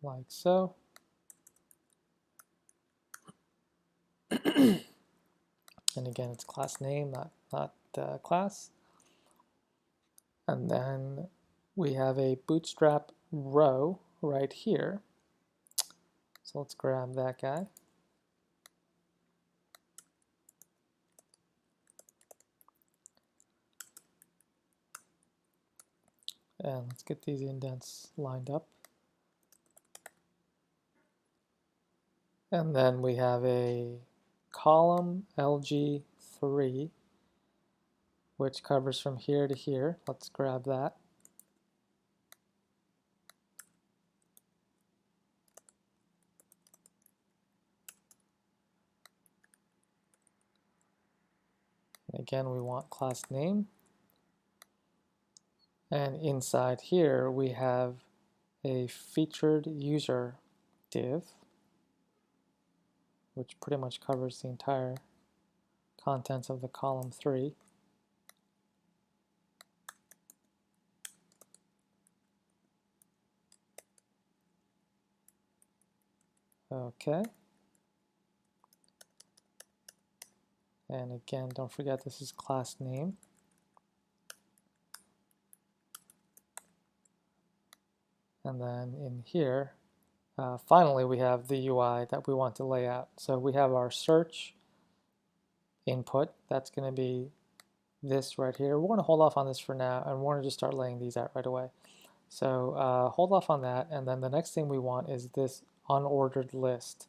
Like so. And again, it's class name, not class. And then we have a bootstrap row right here. So let's grab that guy. And let's get these indents lined up. And then we have a column LG3, which covers from here to here. Let's grab that. And again, we want class name. And inside here, we have a featured user div, which pretty much covers the entire contents of the column 3. Okay. And again, don't forget this is class name. And then in here, finally, we have the UI that we want to lay out. So we have our search input. That's going to be this right here. We're going to hold off on this for now, and we're going to just start laying these out right away. So hold off on that, and then the next thing we want is this unordered list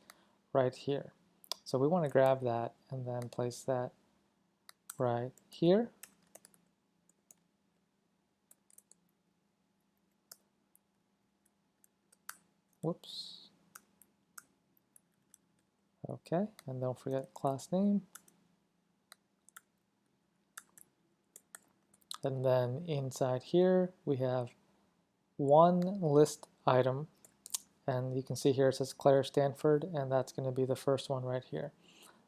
right here. So we want to grab that and then place that right here. Whoops. Okay, and don't forget class name. And then inside here, we have one list item. And you can see here it says Claire Stanford, and that's going to be the first one right here.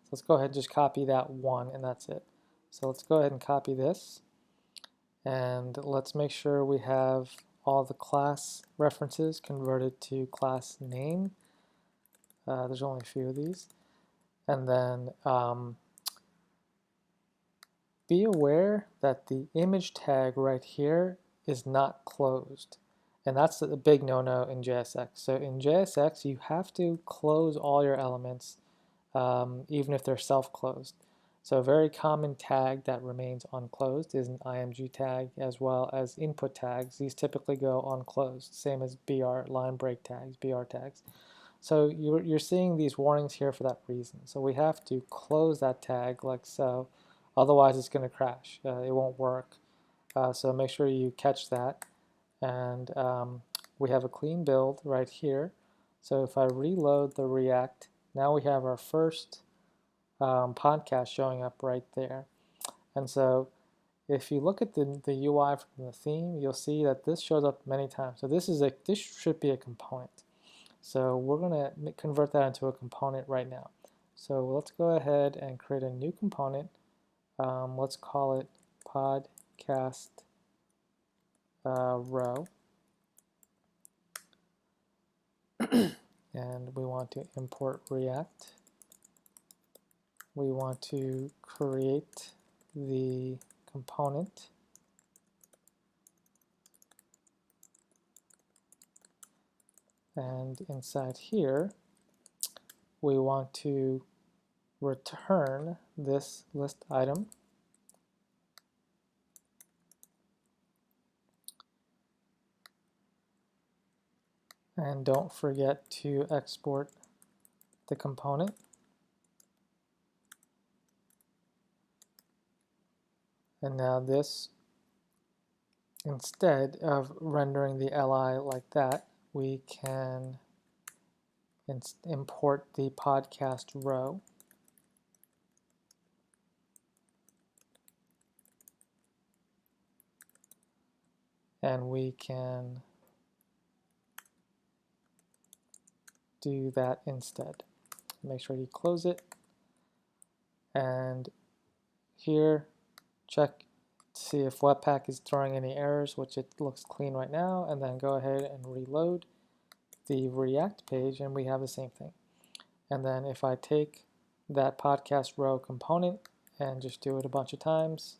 So let's go ahead and just copy that one, and that's it. So let's go ahead and copy this. And let's make sure we have all the class references converted to class name. There's only a few of these. And then be aware that the image tag right here is not closed. And that's a big no-no in JSX. So in JSX, you have to close all your elements, even if they're self-closed. So a very common tag that remains unclosed is an IMG tag, as well as input tags. These typically go unclosed, same as BR, line break tags, BR tags. So you're seeing these warnings here for that reason. So we have to close that tag like so, otherwise it's going to crash. It won't work. So make sure you catch that. And we have a clean build right here. So if I reload the React, now we have our first podcast showing up right there. And so if you look at the UI from the theme, you'll see that this shows up many times. So this should be a component. So we're going to convert that into a component right now. So let's go ahead and create a new component. Let's call it podcast row. And we want to import React. We want to create the component. And inside here, we want to return this list item. And don't forget to export the component. And now this, instead of rendering the li like that, we can import the podcast row. And we can do that instead. Make sure you close it. And here, check to see if Webpack is throwing any errors, which it looks clean right now, and then go ahead and reload the React page, and we have the same thing. And then if I take that podcast row component and just do it a bunch of times,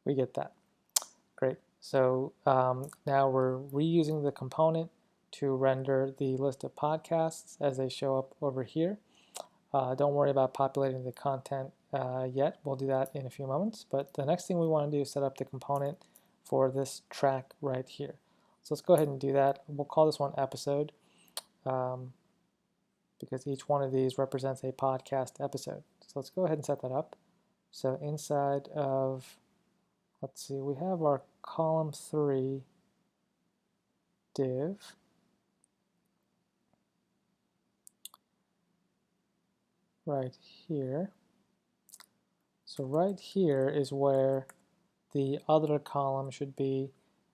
we get that. Great. So now we're reusing the component to render the list of podcasts as they show up over here. Don't worry about populating the content yet. We'll do that in a few moments. But the next thing we want to do is set up the component for this track right here. So let's go ahead and do that. We'll call this one episode because each one of these represents a podcast episode. So let's go ahead and set that up. So inside of, let's see, we have our column 3 div. right here. So right here is where the other column should be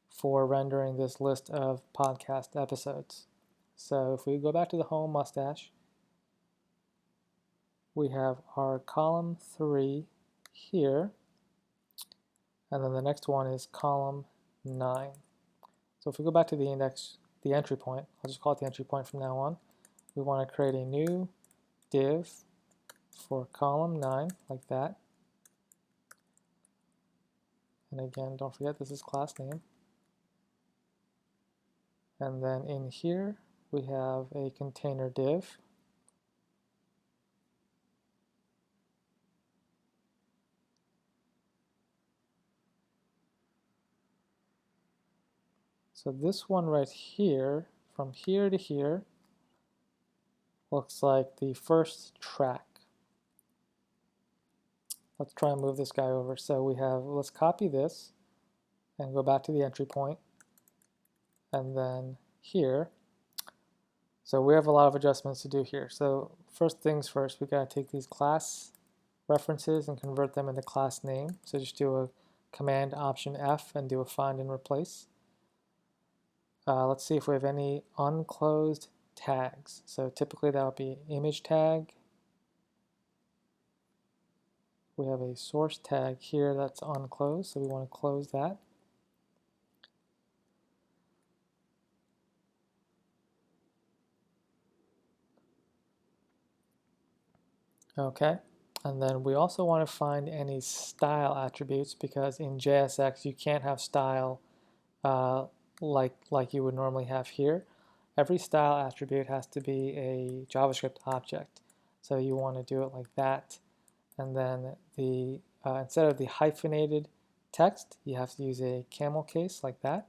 for rendering this list of podcast episodes. So if we go back to the home mustache, we have our column 3 here, and then the next one is column 9. So if we go back to the index, the entry point, I'll just call it the entry point from now on. We want to create a new div for column 9, like that. And again, don't forget this is class name. And then in here, we have a container div. So this one right here, from here to here, looks like the first track. Let's try and move this guy over. So we have, let's copy this and go back to the entry point, and then here. So we have a lot of adjustments to do here. So first things first, we gotta take these class references and convert them into class name. So just do a Command Option F and do a find and replace. Let's see if we have any unclosed tags. So typically that would be image tag. We have a source tag here that's unclosed, so we want to close that. Okay, and then we also want to find any style attributes, because in JSX you can't have style like you would normally have here. Every style attribute has to be a JavaScript object. So you want to do it like that. And then the instead of the hyphenated text, you have to use a camel case like that.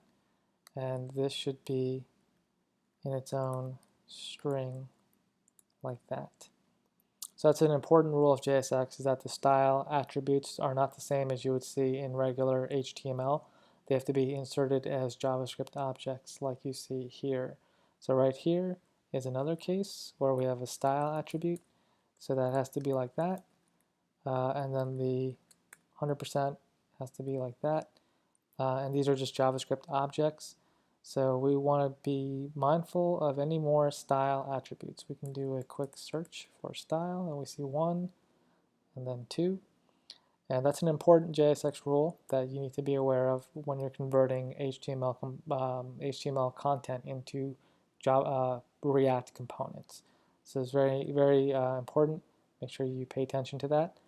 And this should be in its own string like that. So that's an important rule of JSX, is that the style attributes are not the same as you would see in regular HTML. They have to be inserted as JavaScript objects like you see here. So right here is another case where we have a style attribute. So that has to be like that. And then the 100% has to be like that. And these are just JavaScript objects. So we want to be mindful of any more style attributes. We can do a quick search for style, and we see 1 and then 2. And that's an important JSX rule that you need to be aware of when you're converting HTML content into React components. So it's very, very important. Make sure you pay attention to that.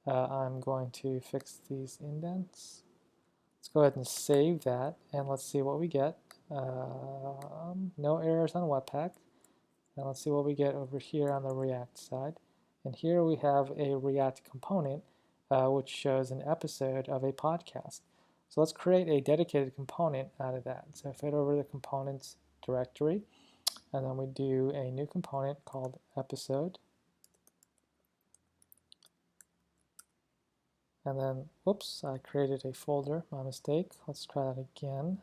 I'm going to fix these indents. Let's go ahead and save that, and let's see what we get. No errors on Webpack. And let's see what we get over here on the React side. And here we have a React component which shows an episode of a podcast. So let's create a dedicated component out of that. So if I head over the components directory, and then we do a new component called episode. And then, whoops, I created a folder, my mistake. Let's try that again.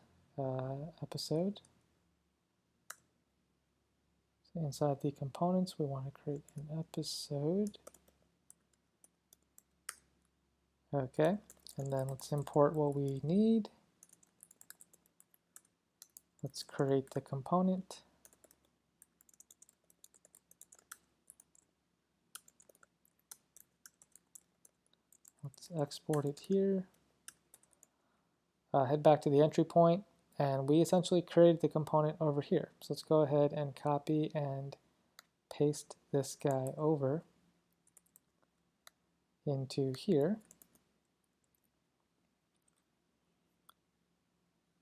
Episode. So inside the components, we want to create an episode. Okay, and then let's import what we need. Let's create the component. Let's export it here. Head back to the entry point, and we essentially created the component over here. So let's go ahead and copy and paste this guy over into here.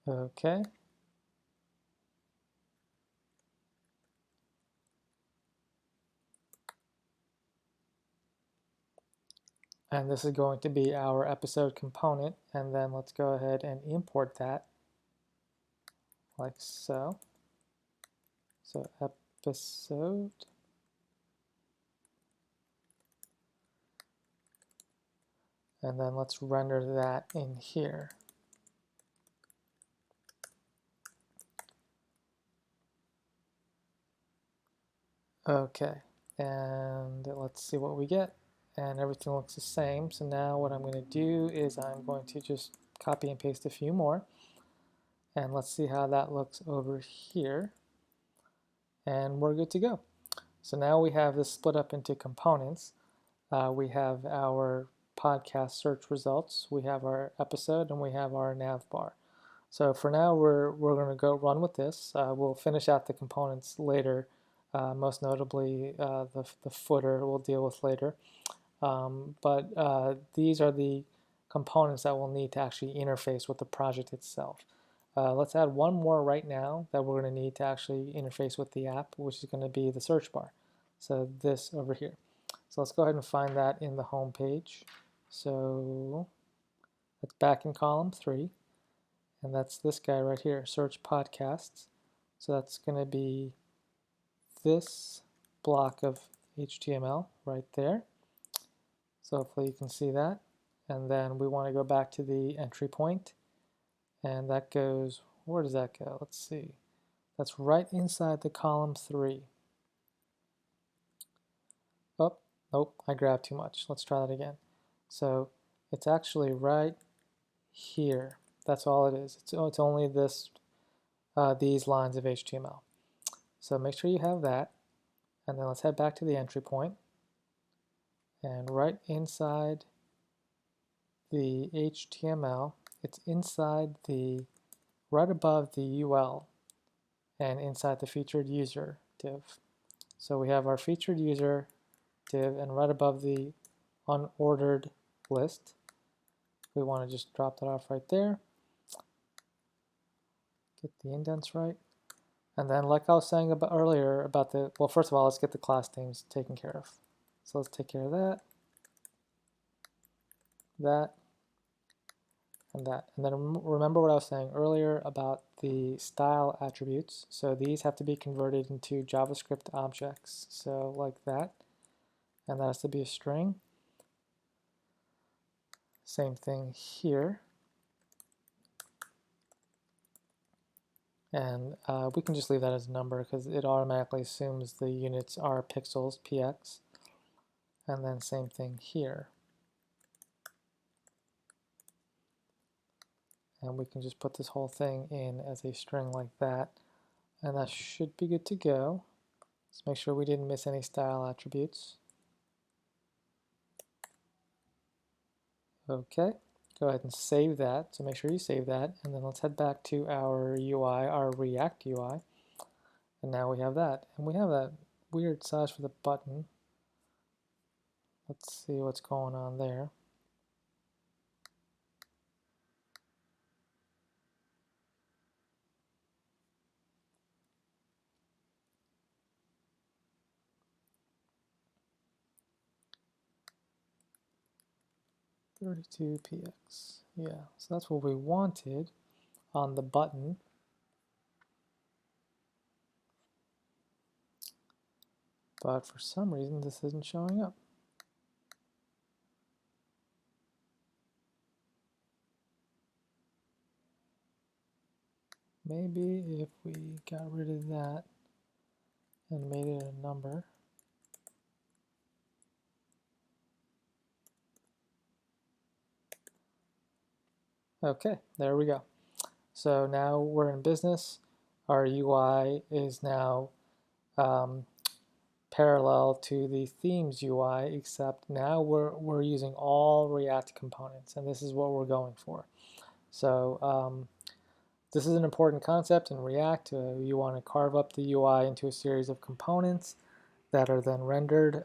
Okay. And this is going to be our episode component, and then let's go ahead and import that like so. So episode. And then let's render that in here. Okay, and let's see what we get. And everything looks the same. So now what I'm going to do is I'm going to just copy and paste a few more. And let's see how that looks over here. And we're good to go. So now we have this split up into components. We have our podcast search results, we have our episode, and we have our nav bar. So for now, we're going to go run with this. We'll finish out the components later. Most notably, the footer we'll deal with later. But these are the components that we'll need to actually interface with the project itself. Let's add one more right now that we're going to need to actually interface with the app, which is going to be the search bar. So this over here. So let's go ahead and find that in the home page. So it's back in column 3. And that's this guy right here, search podcasts. So that's going to be this block of HTML right there. So hopefully you can see that. And then we want to go back to the entry point. And that goes, where does that go? Let's see. That's right inside the column 3. Oh, nope, I grabbed too much. Let's try that again. So it's actually right here. That's all it is. It's only this these lines of HTML. So make sure you have that. And then let's head back to the entry point. And right inside the HTML, it's inside the, right above the UL and inside the featured user div. So we have our featured user div, and right above the unordered list, we want to just drop that off right there. Get the indents right. And then like I was saying about earlier about the, well, first of all, let's get the class names taken care of. So let's take care of that, that, and that. And then remember what I was saying earlier about the style attributes. So these have to be converted into JavaScript objects. So like that. And that has to be a string. Same thing here. And we can just leave that as a number because it automatically assumes the units are pixels, px. And then same thing here. And we can just put this whole thing in as a string like that. And that should be good to go. Let's make sure we didn't miss any style attributes. Okay, go ahead and save that. So make sure you save that. And then let's head back to our UI, our React UI. And now we have that. And we have that weird size for the button. Let's see what's going on there. $32px. Yeah, so that's what we wanted on the button. But for some reason, this isn't showing up. Maybe if we got rid of that and made it a number. Okay, there we go. So now we're in business. Our UI is now parallel to the themes UI, except now we're using all React components, and this is what we're going for. So this is an important concept in React. You want to carve up the UI into a series of components that are then rendered.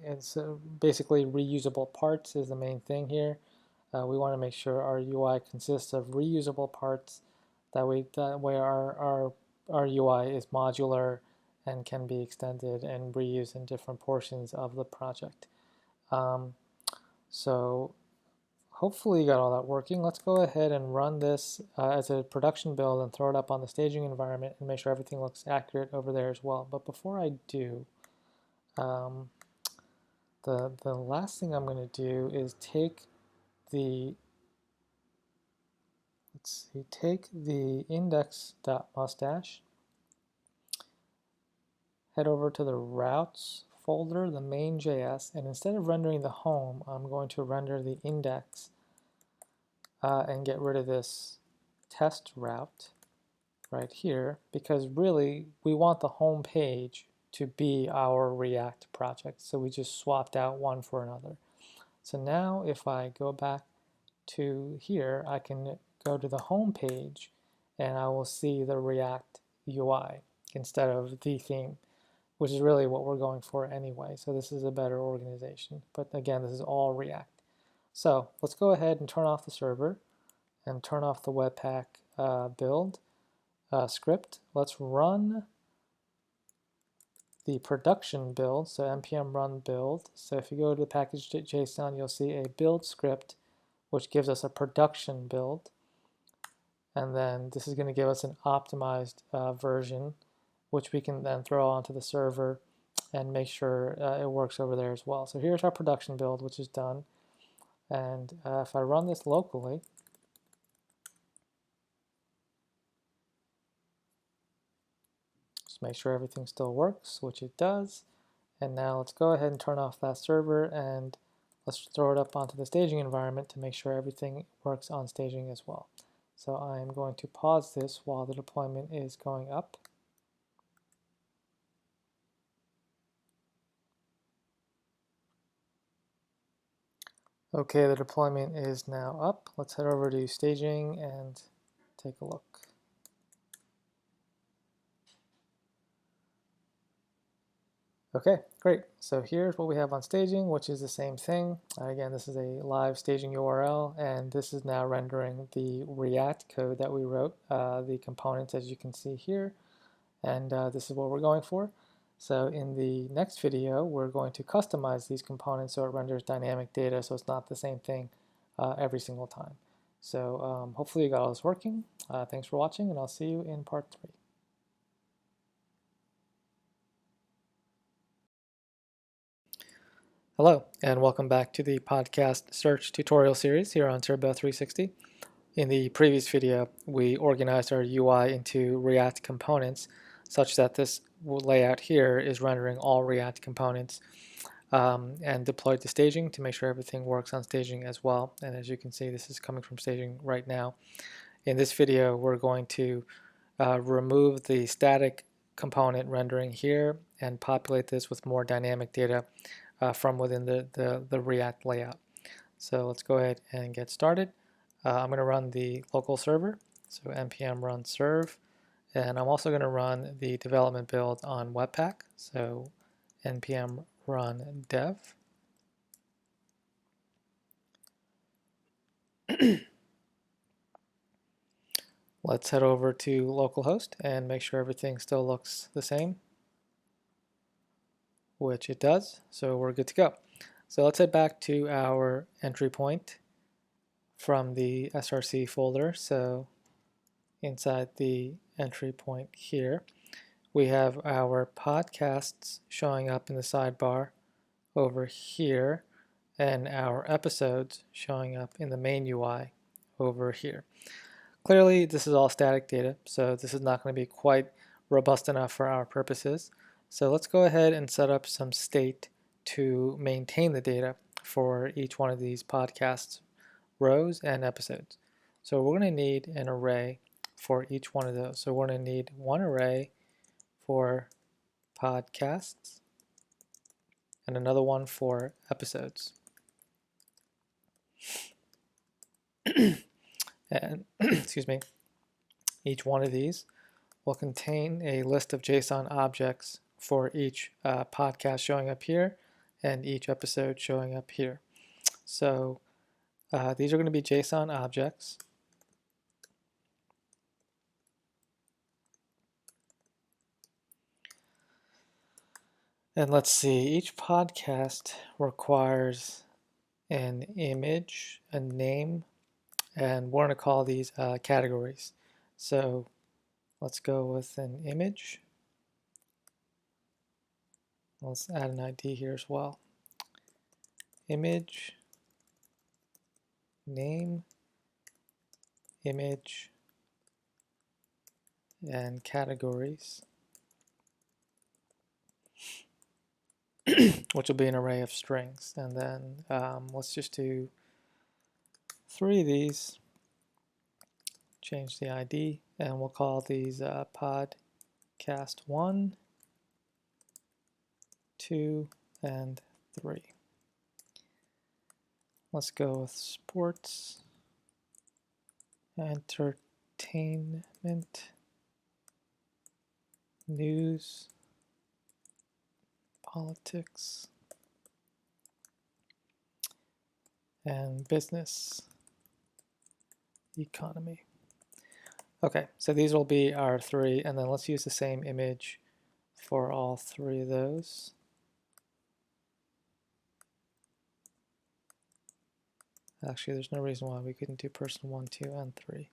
It's basically reusable parts is the main thing here. We want to make sure our UI consists of reusable parts. That way our UI is modular and can be extended and reused in different portions of the project. So hopefully you got all that working. Let's go ahead and run this as a production build and throw it up on the staging environment and make sure everything looks accurate over there as well. But before I do, the last thing I'm going to do is take the index.mustache, head over to the routes folder, the main.js, and instead of rendering the home, I'm going to render the index and get rid of this test route right here, because really we want the home page to be our React project. So we just swapped out one for another. So now if I go back to here, I can go to the home page and I will see the React UI instead of the theme, which is really what we're going for anyway. So this is a better organization. But again, this is all React. So let's go ahead and turn off the server and turn off the Webpack build script. Let's run the production build, so npm run build. So if you go to the package.json, you'll see a build script, which gives us a production build. And then this is going to give us an optimized version, which we can then throw onto the server and make sure it works over there as well. So here's our production build, which is done. And if I run this locally, just make sure everything still works, which it does. And now let's go ahead and turn off that server and let's throw it up onto the staging environment to make sure everything works on staging as well. So I'm going to pause this while the deployment is going up. Okay, the deployment is now up. Let's head over to staging and take a look. Okay, great. So here's what we have on staging, which is the same thing. Again, this is a live staging URL, and this is now rendering the React code that we wrote, the components as you can see here, and this is what we're going for. So in the next video, we're going to customize these components so it renders dynamic data, so it's not the same thing every single time. So hopefully you got all this working. Thanks for watching, and I'll see you in part 3. Hello, and welcome back to the podcast search tutorial series here on Turbo 360. In the previous video, we organized our UI into React components such that this layout here is rendering all React components and deployed to staging to make sure everything works on staging as well. And as you can see, this is coming from staging right now. In this video, we're going to remove the static component rendering here and populate this with more dynamic data from within the React layout. So let's go ahead and get started. I'm going to run the local server, so npm run serve, and I'm also going to run the development build on Webpack, so npm run dev. Let's head over to localhost and make sure everything still looks the same, which it does, so we're good to go. So let's head back to our entry point from the src folder. So inside the entry point here, we have our podcasts showing up in the sidebar over here, and our episodes showing up in the main UI over here. Clearly, this is all static data, so this is not going to be quite robust enough for our purposes. So let's go ahead and set up some state to maintain the data for each one of these podcasts rows and episodes. So we're going to need an array for each one of those. So we're going to need one array for podcasts and another one for episodes. And excuse me, each one of these will contain a list of JSON objects for each podcast showing up here and each episode showing up here. So these are going to be JSON objects. And let's see, each podcast requires an image, a name, and we're going to call these categories. So let's go with an image. Let's add an ID here as well. Image, name, image, and categories. which will be an array of strings. And then let's just do 3 of these, change the ID, and we'll call these podcast 1, 2, and 3. Let's go with sports, entertainment, news, politics, and business, economy. Okay, so these will be our 3, and then let's use the same image for all 3 of those. Actually, there's no reason why we couldn't do person 1, 2, and 3.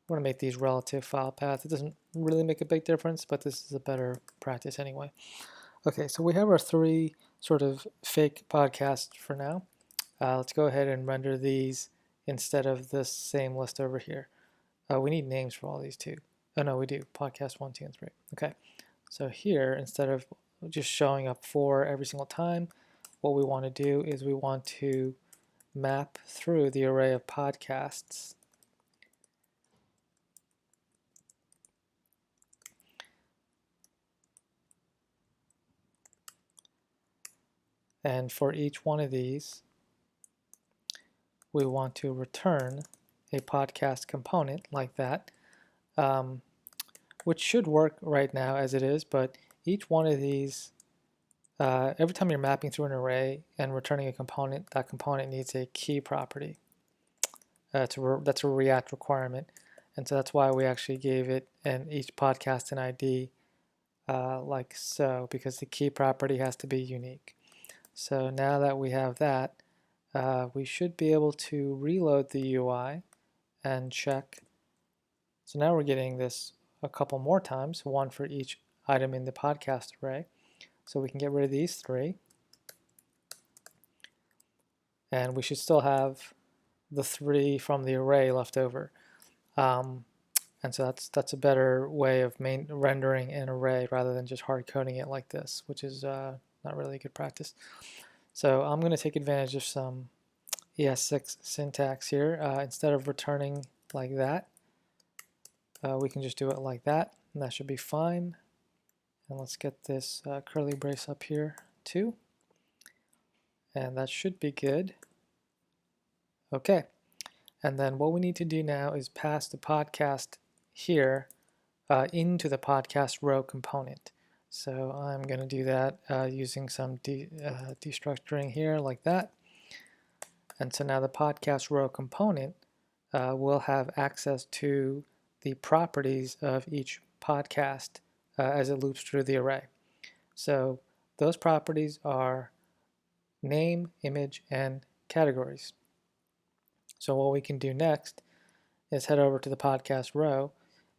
We're going to make these relative file paths. It doesn't really make a big difference, but this is a better practice anyway. Okay, so we have our 3 sort of fake podcasts for now. Let's go ahead and render these instead of this same list over here. We need names for all these too. Oh no, we do. Podcast 1, 2, and 3. Okay, so here, instead of just showing up 4 every single time, what we want to do is we want to map through the array of podcasts. And for each one of these, we want to return a podcast component like that, which should work right now as it is, but each one of these, every time you're mapping through an array and returning a component, that component needs a key property. That's a React requirement, and so that's why we actually gave it and each podcast an ID like so, because the key property has to be unique. So now that we have that, we should be able to reload the UI and check. So now we're getting this a couple more times, 1 for each item in the podcast array. So we can get rid of these 3. And we should still have the 3 from the array left over. And so that's a better way of rendering an array rather than just hard coding it like this, which is not really a good practice. So I'm going to take advantage of some ES6 syntax here. Instead of returning like that, we can just do it like that, and that should be fine. And let's get this curly brace up here too. And that should be good. Okay. And then what we need to do now is pass the podcast here into the podcast row component. So I'm going to do that using some destructuring here like that. And so now the podcast row component will have access to the properties of each podcast as it loops through the array. So those properties are name, image, and categories. So what we can do next is head over to the podcast row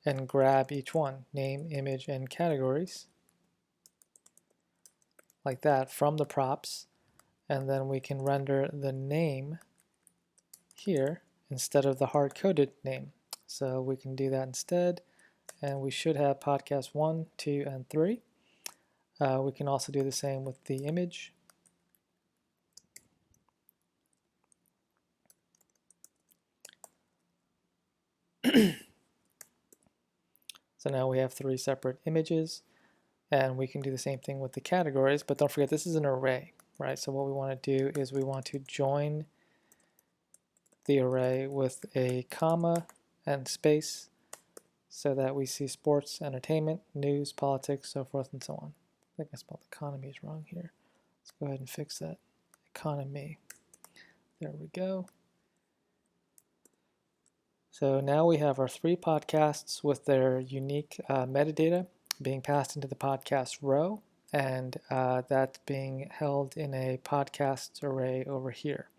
and grab each one, name, image, and categories, like that from the props, and then we can render the name here instead of the hard-coded name. So we can do that instead, and we should have podcast 1, 2, and 3. We can also do the same with the image. So now we have 3 separate images, and we can do the same thing with the categories, but don't forget this is an array, right? So what we want to do is we want to join the array with a comma and space so that we see sports, entertainment, news, politics, so forth and so on. I think I spelled economy wrong here. Let's go ahead and fix that. Economy. There we go. So now we have our 3 podcasts with their unique metadata being passed into the podcast row, and that's being held in a podcast array over here.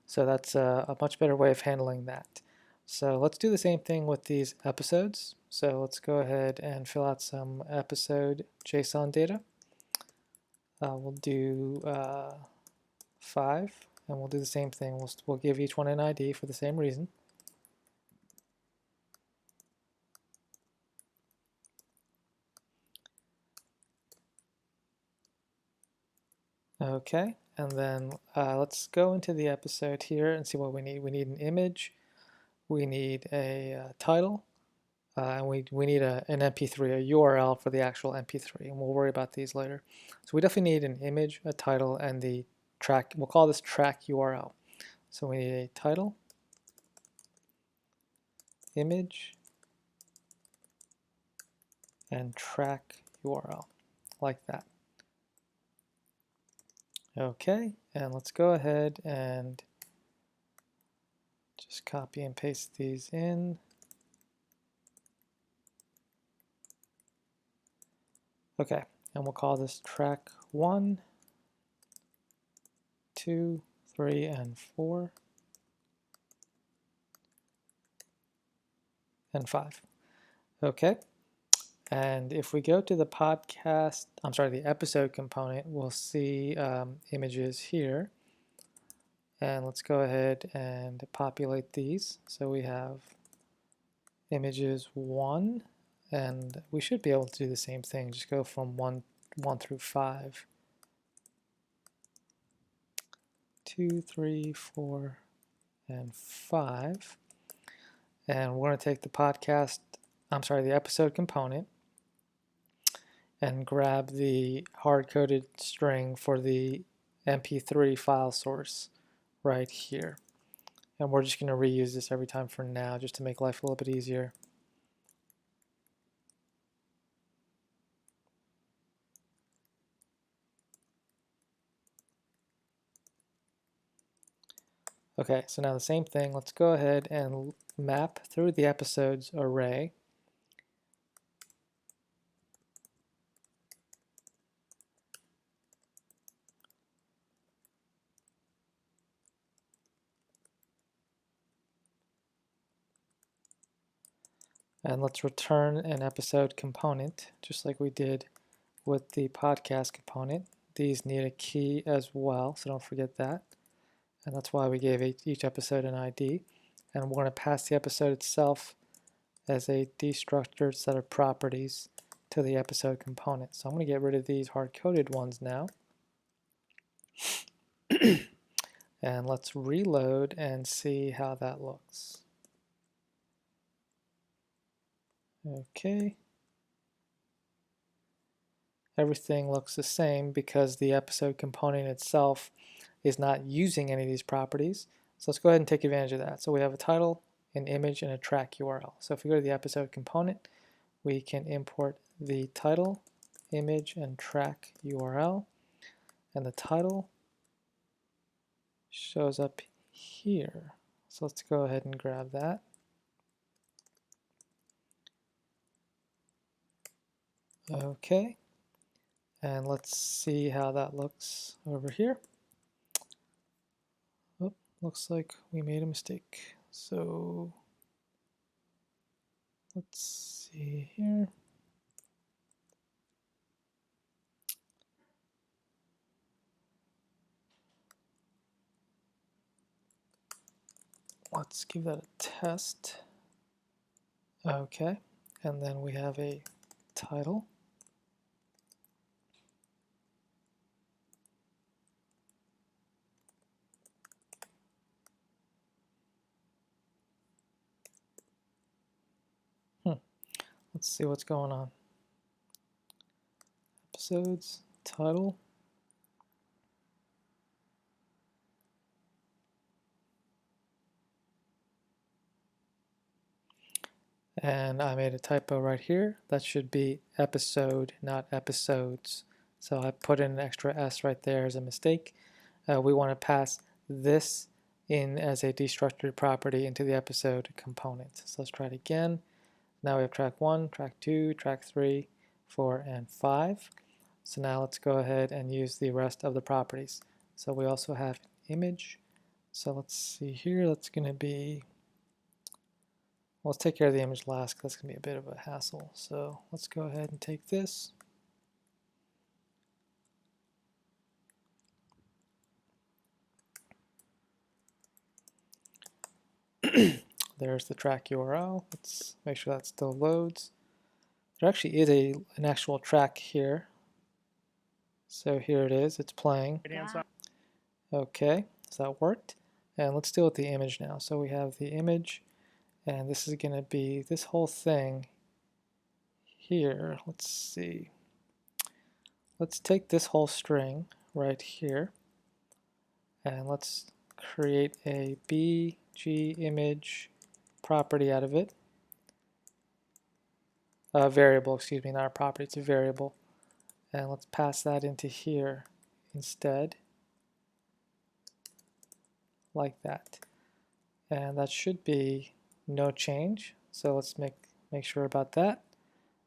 So that's a much better way of handling that. So let's do the same thing with these episodes. So let's go ahead and fill out some episode JSON data. We'll do 5, and we'll do the same thing. We'll give each one an ID for the same reason. Okay, and then let's go into the episode here and see what we need. We need an image, we need a title, and we need an MP3, a URL for the actual MP3, and we'll worry about these later. So we definitely need an image, a title, and the track. We'll call this track URL. So we need a title, image, and track URL, like that. Okay, and let's go ahead and just copy and paste these in. Okay, and we'll call this track 1, 2, 3, and 4, and 5. Okay, and if we go to the the episode component, we'll see images here. And let's go ahead and populate these. So we have images 1, and we should be able to do the same thing, just go from 1 through 5. 2, 3, 4, and 5. And we're going to take the episode component and grab the hard-coded string for the MP3 file source right here. And we're just going to reuse this every time for now, just to make life a little bit easier. Okay, so now the same thing. Let's go ahead and map through the episodes array. And let's return an episode component, just like we did with the podcast component. These need a key as well, so don't forget that. And that's why we gave each episode an ID. And we're going to pass the episode itself as a destructured set of properties to the episode component. So I'm going to get rid of these hard-coded ones now. And let's reload and see how that looks. Okay. Everything looks the same because the episode component itself is not using any of these properties. So let's go ahead and take advantage of that. So we have a title, an image, and a track URL. So if we go to the episode component, we can import the title, image, and track URL. And the title shows up here. So let's go ahead and grab that. Okay. And let's see how that looks over here. Oh, looks like we made a mistake. So let's see here. Let's give that a test. Okay, and then we have a title. Let's see what's going on. Episodes, title. And I made a typo right here. That should be episode, not episodes. So I put in an extra S right there as a mistake. We want to pass this in as a destructured property into the episode component. So let's try it again. Now we have track 1, track 2, track 3, 4, and 5. So now let's go ahead and use the rest of the properties. So we also have image. So let's see here, that's going to be, well, let's take care of the image last because that's going to be a bit of a hassle. So let's go ahead and take this. There's the track URL. Let's make sure that still loads. There actually is an actual track here. So here it is, it's playing. Okay, so that worked. And let's deal with the image now. So we have the image, and this is going to be this whole thing here. Let's see. Let's take this whole string right here, and let's create a bg image property out of it. A variable, excuse me, not a property, it's a variable. And let's pass that into here instead, like that. And that should be no change. So let's make sure about that,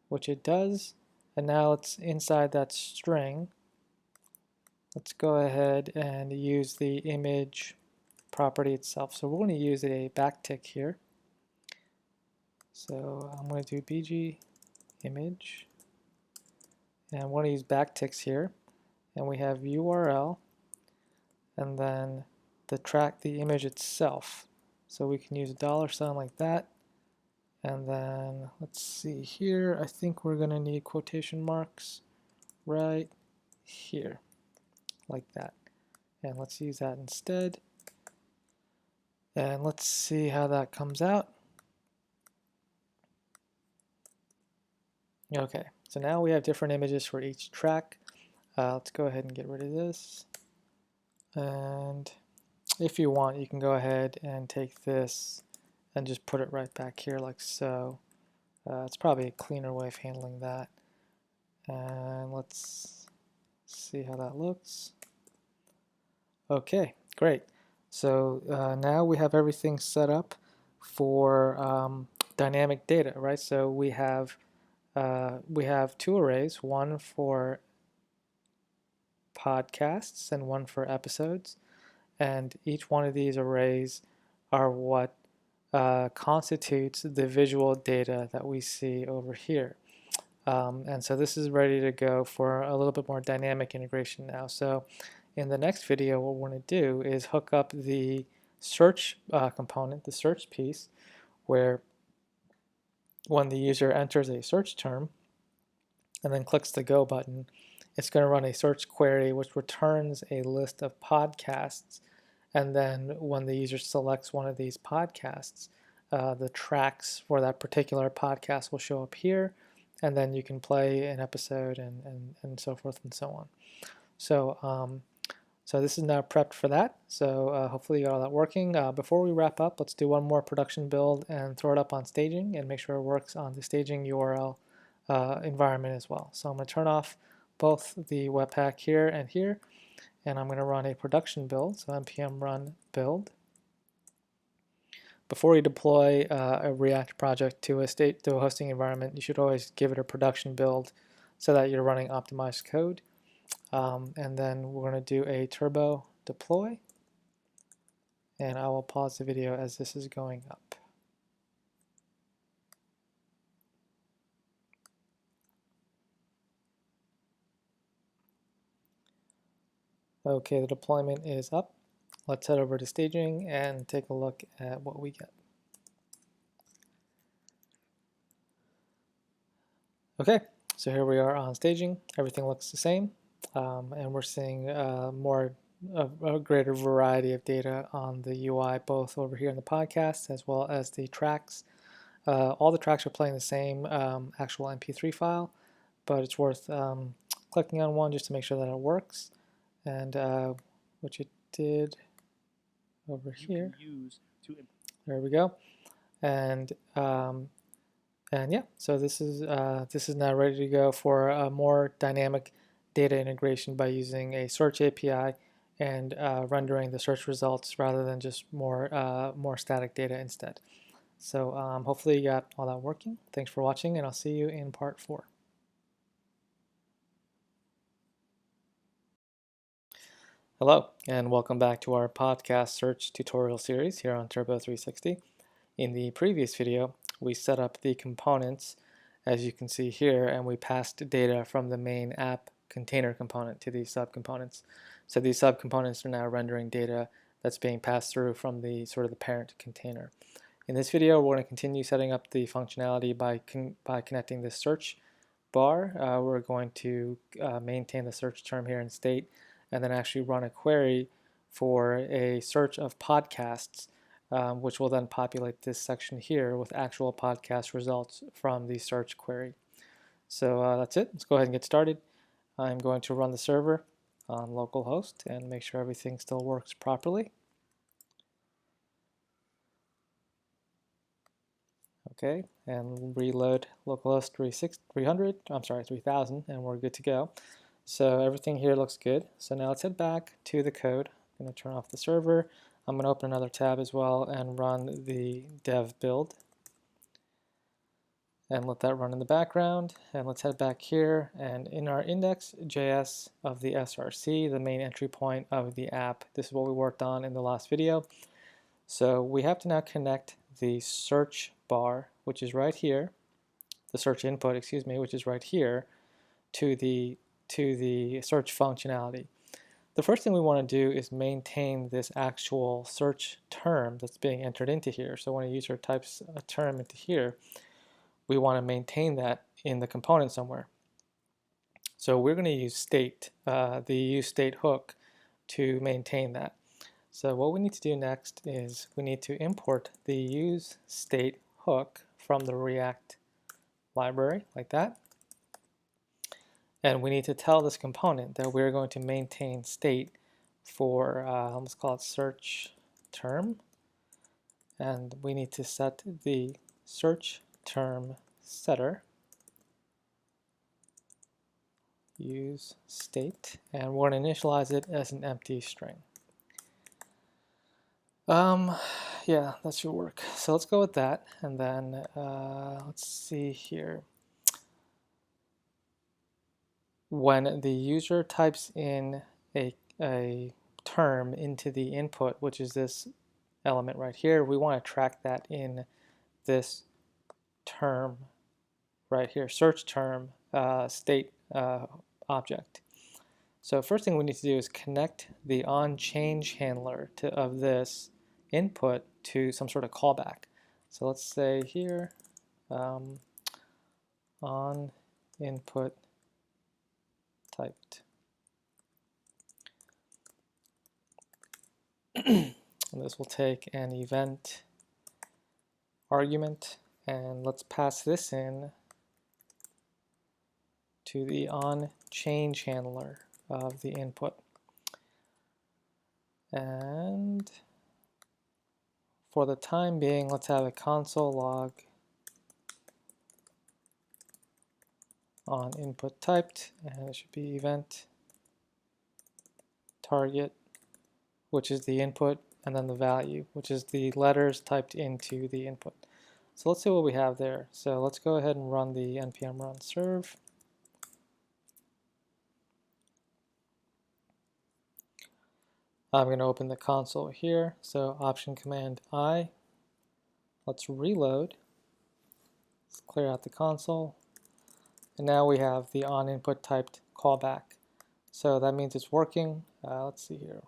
which it does. And now it's inside that string. Let's go ahead and use the image property itself. So we're going to use a backtick here. So I'm going to do bg image, and I want to use backticks here, and we have URL, and then the image itself. So we can use a $sign like that, and then let's see here. I think we're going to need quotation marks right here, like that. And let's use that instead. And let's see how that comes out. Okay, so now we have different images for each track. Let's go ahead and get rid of this. And if you want, you can go ahead and take this and just put it right back here like so. It's probably a cleaner way of handling that. And let's see how that looks. Okay, great. So now we have everything set up for dynamic data, right? So we have two arrays, one for podcasts and one for episodes, and each one of these arrays are what constitutes the visual data that we see over here. And so this is ready to go for a little bit more dynamic integration now. So in the next video, what we're going to do is hook up the search component, the search piece, where when the user enters a search term and then clicks the go button, it's going to run a search query which returns a list of podcasts. And then when the user selects one of these podcasts, the tracks for that particular podcast will show up here, and then you can play an episode and so forth and so on. So so this is now prepped for that. So hopefully you got all that working. Before we wrap up, let's do one more production build and throw it up on staging and make sure it works on the staging URL environment as well. So I'm going to turn off both the Webpack here, and I'm going to run a production build, so npm run build. Before you deploy a React project to a hosting environment, you should always give it a production build so that you're running optimized code. And then we're going to do a turbo deploy, and I will pause the video as this is going up. Okay, the deployment is up. Let's head over to staging and take a look at what we get. Okay, so here we are on staging. Everything looks the same, and we're seeing a greater variety of data on the UI, both over here in the podcast as well as the tracks. All the tracks are playing the same actual MP3 file, but it's worth clicking on one just to make sure that it works. And which it did over here. There we go. And yeah, so this is now ready to go for a more dynamic data integration by using a search API and rendering the search results rather than just more static data instead. So hopefully you got all that working. Thanks for watching, and I'll see you in part 4. Hello, and welcome back to our podcast search tutorial series here on Turbo 360. In the previous video, we set up the components, as you can see here, and we passed data from the main app container component to these subcomponents. So these subcomponents are now rendering data that's being passed through from the sort of the parent container. In this video, we're going to continue setting up the functionality by connecting the search bar, we're going to maintain the search term here in state, and then actually run a query for a search of podcasts, which will then populate this section here with actual podcast results from the search query. So that's it. Let's go ahead and get started. I'm going to run the server on localhost and make sure everything still works properly. Okay, and reload localhost 3000, and we're good to go. So everything here looks good. So now let's head back to the code. I'm going to turn off the server. I'm going to open another tab as well and run the dev build. And let that run in the background. And let's head back here, and in our index.js of the SRC, the main entry point of the app, this is what we worked on in the last video. So we have to now connect the search bar, which is right here, the search input, excuse me, which is right here, to the search functionality. The first thing we want to do is maintain this actual search term that's being entered into here. So when a user types a term into here, we want to maintain that in the component somewhere. So we're going to use state, the useState hook, to maintain that. So what we need to do next is we need to import the useState hook from the React library, like that. And we need to tell this component that we're going to maintain state for, let's call it search term. And we need to set the search term setter, use state, and we're going to initialize it as an empty string. Yeah, that should work. So let's go with that, and then let's see here. When the user types in a term into the input, which is this element right here, we want to track that in this term right here, search term state object. So first thing we need to do is connect the onChange handler of this input to some sort of callback. So let's say here on input typed. And this will take an event argument, and let's pass this in to the onChange handler of the input. And for the time being, let's have a console log on input typed, and it should be event target, which is the input, and then the value, which is the letters typed into the input. So let's see what we have there. So let's go ahead and run the npm run serve. I'm going to open the console here. So option command I. Let's reload. Let's clear out the console. And now we have the onInput typed callback. So that means it's working. Let's see here.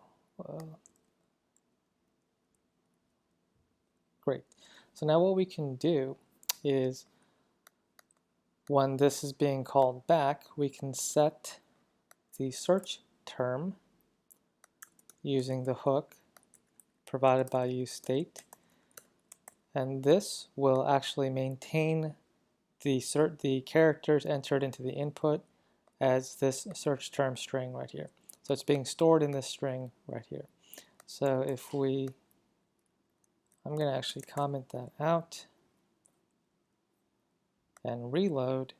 Great. So now what we can do is when this is being called back, we can set the search term using the hook provided by useState, and this will actually maintain the characters entered into the input as this search term string right here. So it's being stored in this string right here. So if I'm going to actually comment that out and reload.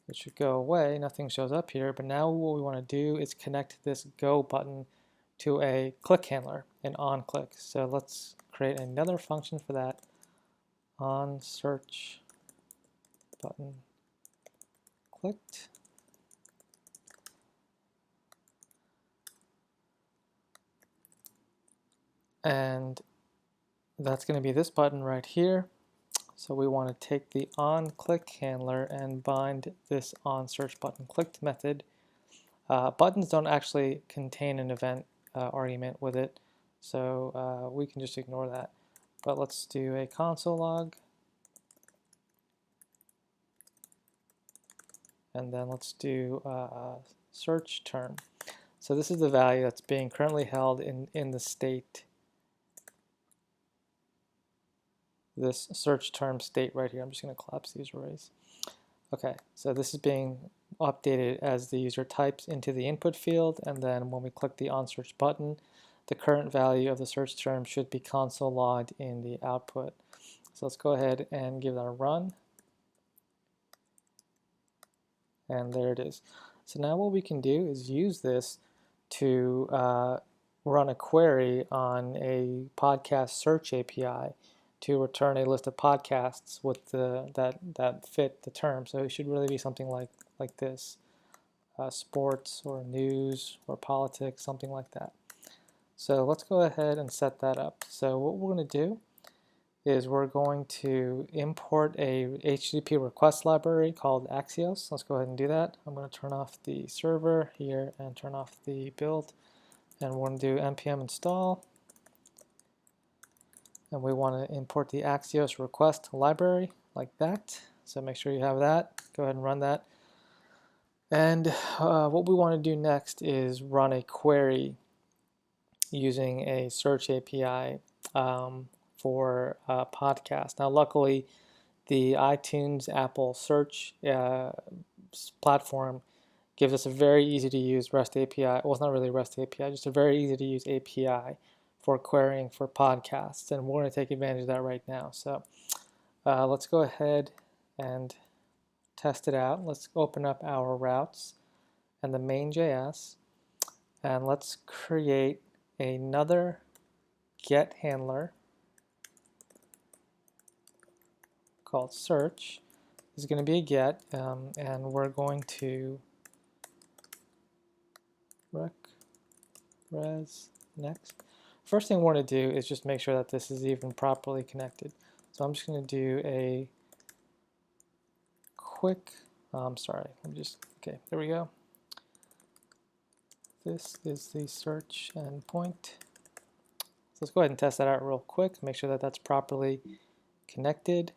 It should go away, nothing shows up here, but now what we want to do is connect this go button to a click handler, an on click. So let's create another function for that, on search button clicked. And that's going to be this button right here. So we want to take the onClick handler and bind this onSearchButtonClicked method. Buttons don't actually contain an event argument with it, so we can just ignore that. But let's do a console log and then let's do search term. So this is the value that's being currently held in the state, this search term state right here. I'm just going to collapse these arrays. Okay, so this is being updated as the user types into the input field, and then when we click the onSearch button, the current value of the search term should be console logged in the output. So let's go ahead and give that a run. And there it is. So now what we can do is use this to run a query on a podcast search API to return a list of podcasts with that fit the term. So it should really be something like this, sports or news or politics, something like that. So let's go ahead and set that up. So what we're going to do is we're going to import a HTTP request library called Axios. Let's go ahead and do that. I'm going to turn off the server here and turn off the build. And we're going to do npm install. And we want to import the Axios request library like that. So make sure you have that. Go ahead and run that. And what we want to do next is run a query using a search API for podcasts. Now, luckily, the iTunes Apple search platform gives us a very easy to use REST API. Well, it's not really REST API, just a very easy to use API for querying for podcasts, and we're going to take advantage of that right now. So let's go ahead and test it out. Let's open up our routes and the main.js, and let's create another get handler called search. This is going to be a get, and we're going to res next. First thing we want to do is just make sure that this is even properly connected. So I'm just going to do a quick, sorry, okay, there we go. This is the search endpoint. So let's go ahead and test that out real quick, make sure that that's properly connected.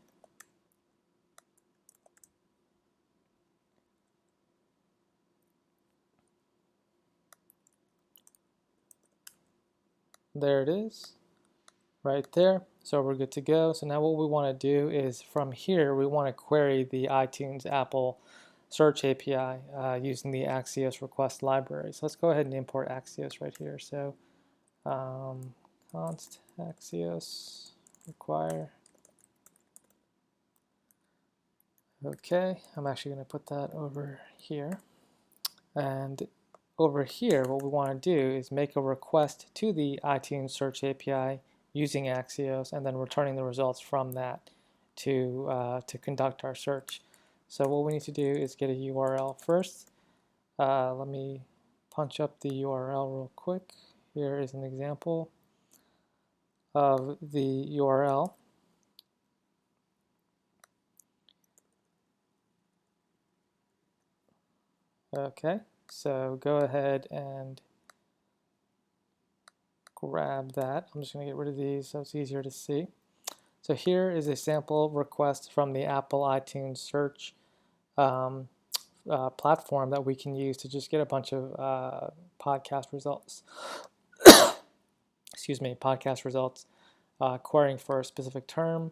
There it is, right there. So we're good to go. So now what we want to do is from here, we want to query the iTunes Apple search API using the Axios request library. So let's go ahead and import Axios right here. So const Axios require. Okay, I'm actually going to put that over here. And over here, what we want to do is make a request to the iTunes Search API using Axios, and then returning the results from that to conduct our search. So what we need to do is get a URL first. Let me punch up the URL real quick. Here is an example of the URL. Okay, so go ahead and grab that. I'm just going to get rid of these so it's easier to see. So here is a sample request from the Apple iTunes search platform that we can use to just get a bunch of podcast results. Excuse me, podcast results, querying for a specific term.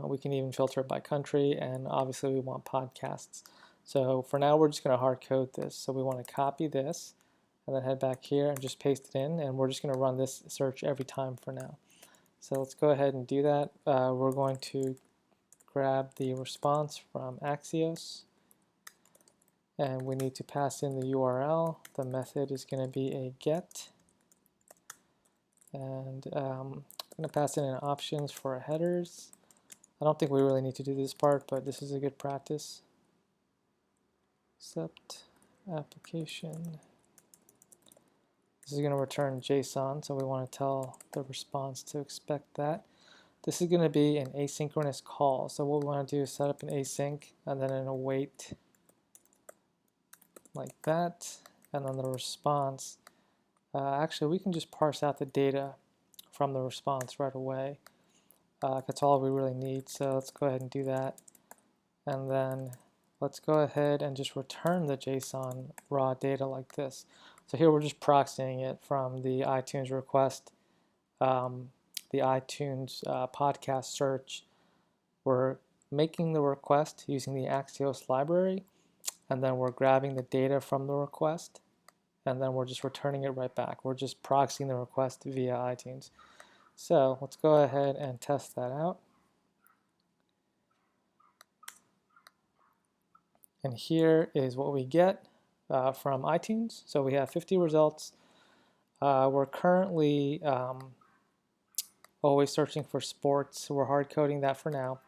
We can even filter it by country, and obviously we want podcasts. So for now, we're just going to hard code this. So we want to copy this and then head back here and just paste it in, and we're just going to run this search every time for now. So let's go ahead and do that. We're going to grab the response from Axios, and we need to pass in the URL. The method is going to be a get, and I'm going to pass in an options for a headers. I don't think we really need to do this part, but this is a good practice. Accept application. This is going to return JSON, so we want to tell the response to expect that. This is going to be an asynchronous call. So what we want to do is set up an async and then an await like that. And then the response. Actually, we can just parse out the data from the response right away. That's all we really need. So let's go ahead and do that. And then let's go ahead and just return the JSON raw data like this. So here we're just proxying it from the iTunes request, the iTunes podcast search. We're making the request using the Axios library, and then we're grabbing the data from the request, and then we're just returning it right back. We're just proxying the request via iTunes. So let's go ahead and test that out. And here is what we get from iTunes. So we have 50 results. We're currently always searching for sports. So we're hard coding that for now.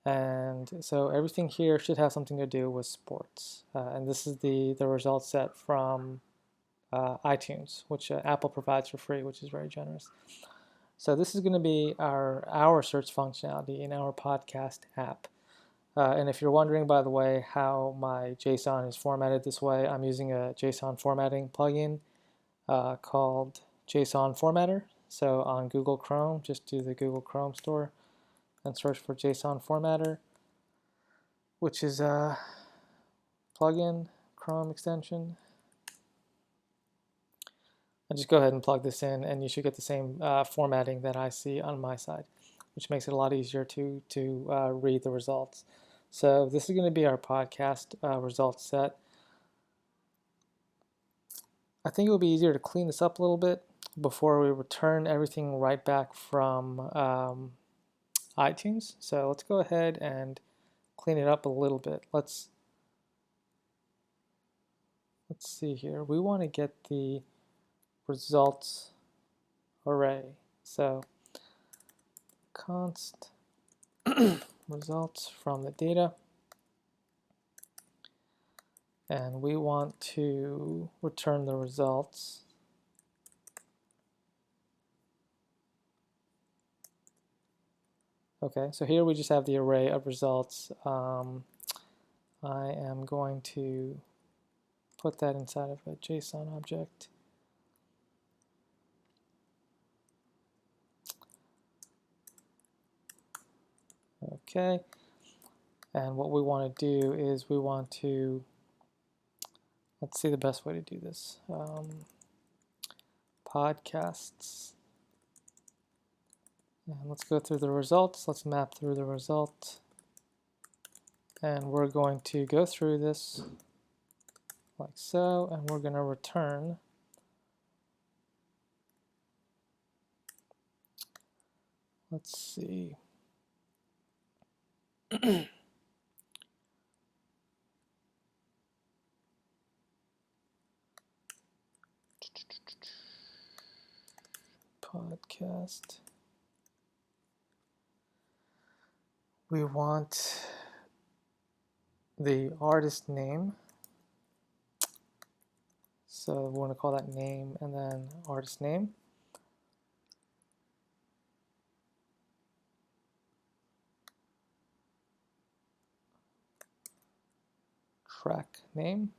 And so everything here should have something to do with sports. And this is the result set from iTunes, which Apple provides for free, which is very generous. So this is going to be our search functionality in our podcast app. And if you're wondering, by the way, how my JSON is formatted this way, I'm using a Json Formatting plugin called Json Formatter. So on Google Chrome, just do the Google Chrome store and search for Json Formatter, which is a plugin, Chrome extension. And just go ahead and plug this in, and you should get the same formatting that I see on my side, which makes it a lot easier to read the results. So this is going to be our podcast results set. I think it would be easier to clean this up a little bit before we return everything right back from iTunes. So let's go ahead and clean it up a little bit. Let's see here. We want to get the results array. So const results from the data, and we want to return the results. Okay, so here we just have the array of results. I am going to put that inside of a JSON object. Okay, and what we want to do is we want to, let's see the best way to do this. Podcasts. And let's go through the results. Let's map through the result. And we're going to go through this like so, and we're going to return let's see. Podcast. We want the artist name. So we want to call that name and then artist name. Track name.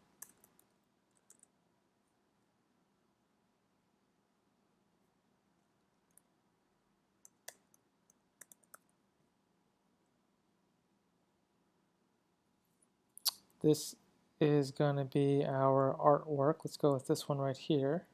This is going to be our artwork. Let's go with this one right here.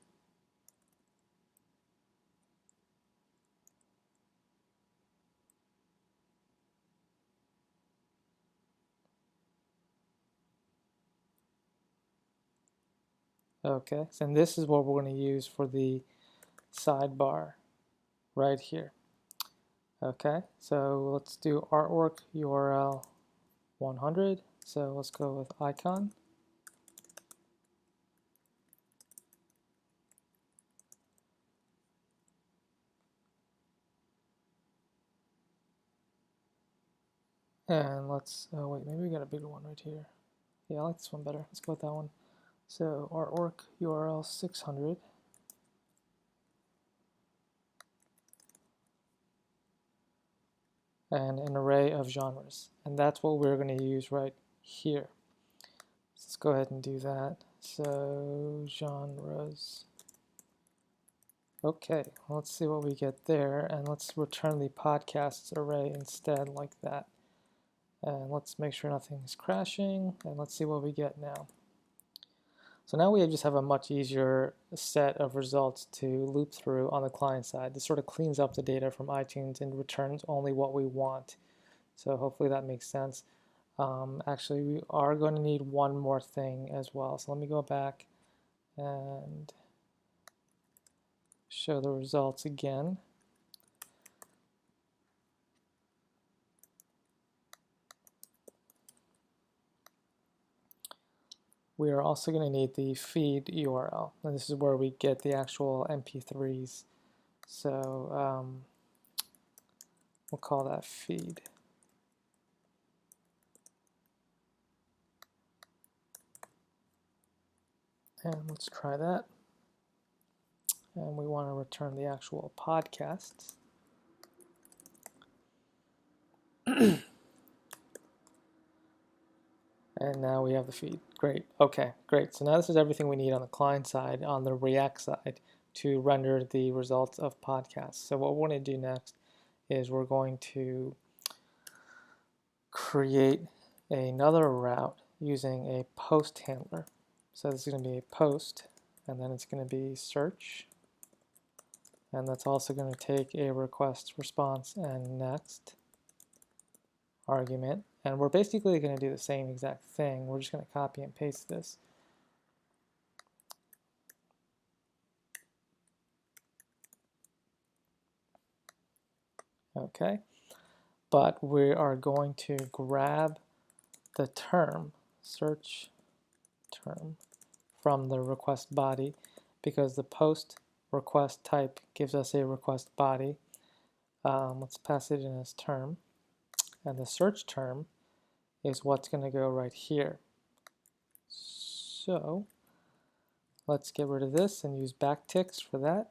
Okay, so this is what we're going to use for the sidebar right here. Okay, so let's do artwork URL 100. So let's go with icon. And let's, oh wait, maybe we got a bigger one right here. Yeah, I like this one better. Let's go with that one. So artwork URL 600. And an array of genres. And that's what we're going to use right here. So let's go ahead and do that. So genres. Okay, let's see what we get there. And let's return the podcasts array instead like that. And let's make sure nothing is crashing, and let's see what we get now. So now we just have a much easier set of results to loop through on the client side. This sort of cleans up the data from iTunes and returns only what we want. So hopefully that makes sense. Actually, we are going to need one more thing as well. So let me go back and show the results again. We are also going to need the feed URL, and this is where we get the actual MP3s. So we'll call that feed. And let's try that. And we want to return the actual podcasts. And now we have the feed. Great. Okay, great. So now this is everything we need on the client side, on the React side, to render the results of podcasts. So what we're going to do next is we're going to create another route using a post handler. So this is going to be a post, and then it's going to be search. And that's also going to take a request response and next argument. And we're basically going to do the same exact thing. We're just going to copy and paste this. Okay, but we are going to grab the term, search term, from the request body, because the post request type gives us a request body. Let's pass it in as term, and the search term is what's going to go right here. So let's get rid of this and use backticks for that.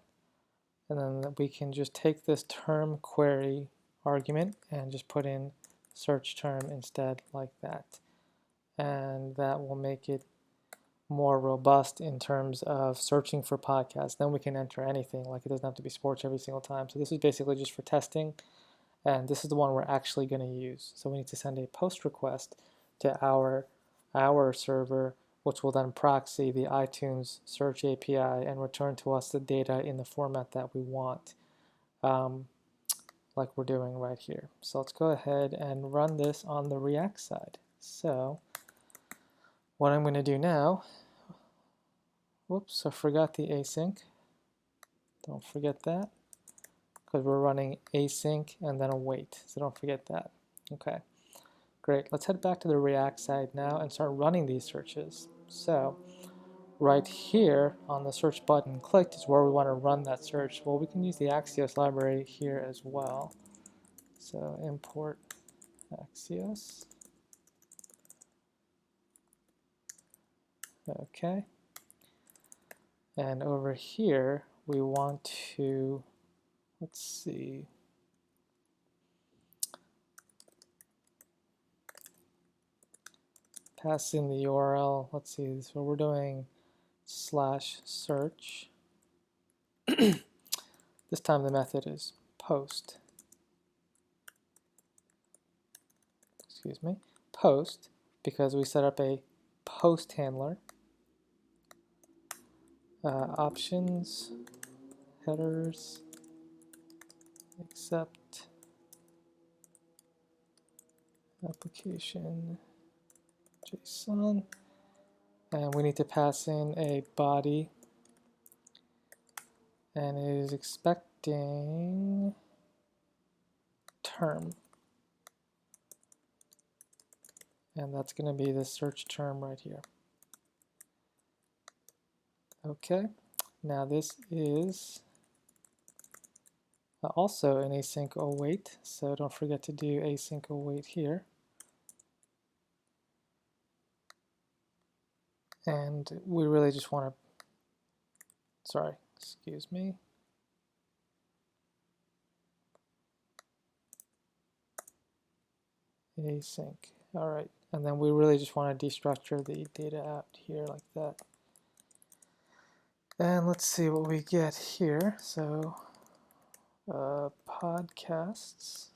And then we can just take this term query argument and just put in search term instead, like that. And that will make it more robust in terms of searching for podcasts. Then we can enter anything, like it doesn't have to be sports every single time. So this is basically just for testing, and this is the one we're actually going to use. So we need to send a post request to our server, which will then proxy the iTunes search API and return to us the data in the format that we want, like we're doing right here. So let's go ahead and run this on the React side. So what I'm going to do now, whoops, I forgot the async. Don't forget that, because we're running async and then await, so don't forget that. Okay, great. Let's head back to the React side now and start running these searches. So right here on the search button clicked is where we want to run that search. Well, we can use the Axios library here as well. So import Axios. Okay. And over here, we want to, let's see, pass in the URL. Let's see, so we're doing /search. This time the method is post. Excuse me, post, because we set up a post handler. Options, headers, accept, application, JSON, and we need to pass in a body, and it is expecting term, and that's going to be the search term right here. Okay, now this is also an async await, so don't forget to do async await here. And we really just want to, sorry, excuse me. Async, all right. And then we really just want to destructure the data out here like that. And let's see what we get here. So podcasts.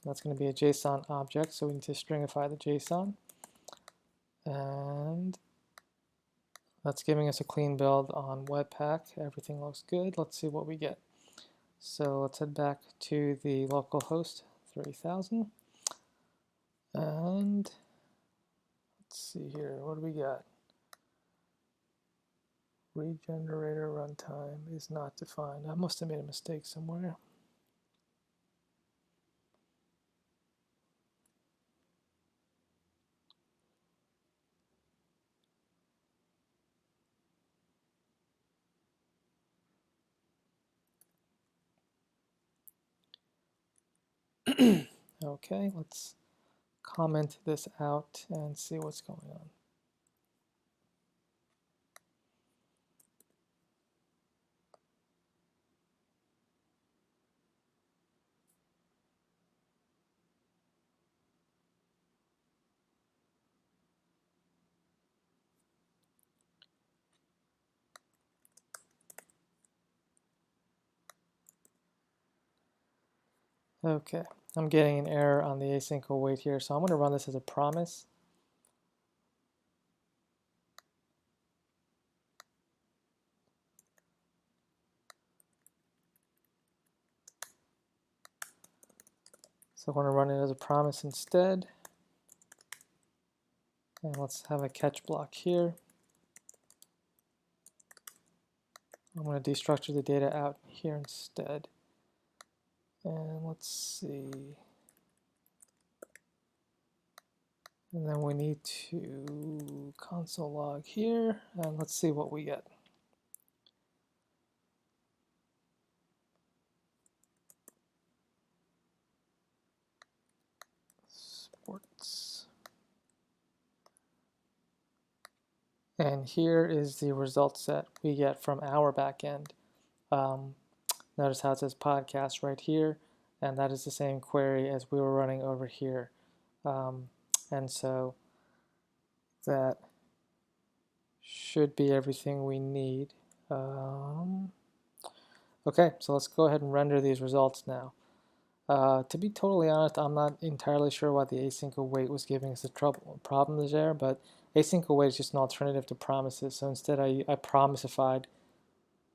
That's going to be a JSON object, so we need to stringify the JSON. And that's giving us a clean build on Webpack. Everything looks good. Let's see what we get. So let's head back to the localhost 3000. And let's see here, what do we got? Regenerator runtime is not defined. I must have made a mistake somewhere. Okay, let's comment this out and see what's going on. Okay, I'm getting an error on the async await here, so I'm going to run this as a promise. So I'm going to run it as a promise instead. And let's have a catch block here. I'm going to destructure the data out here instead. And let's see. And then we need to console log here, and let's see what we get. Sports. And here is the result set we get from our backend. Notice how it says podcast right here, and that is the same query as we were running over here. And so that should be everything we need. Okay, so let's go ahead and render these results now. To be totally honest, I'm not entirely sure why the async await was giving us the problem there, but async await is just an alternative to promises. So instead, I promisified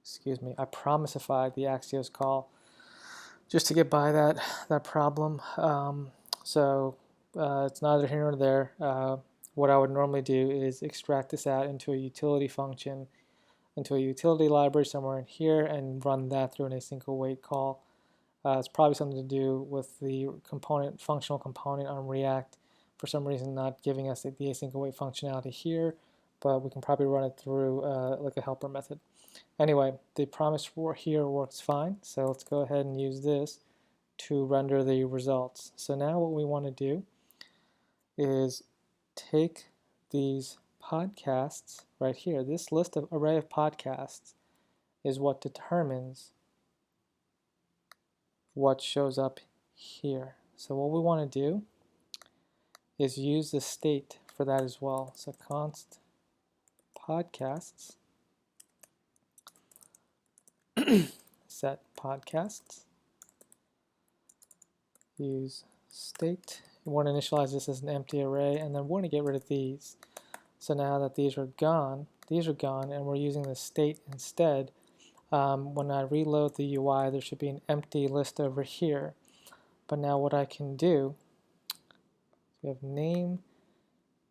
the Axios call just to get by that problem. It's neither here nor there. What I would normally do is extract this out into a utility function, into a utility library somewhere in here, and run that through an async await call. It's probably something to do with the functional component on React, for some reason not giving us the async await functionality here, but we can probably run it through like a helper method. Anyway, the promise here works fine, so let's go ahead and use this to render the results. So now what we want to do is take these podcasts right here. This array of podcasts is what determines what shows up here. So what we want to do is use the state for that as well. So const podcasts set podcasts, use state. We want to initialize this as an empty array, and then we're going to get rid of these. So now that these are gone, and we're using the state instead. When I reload the UI, there should be an empty list over here. But now what I can do, we have name,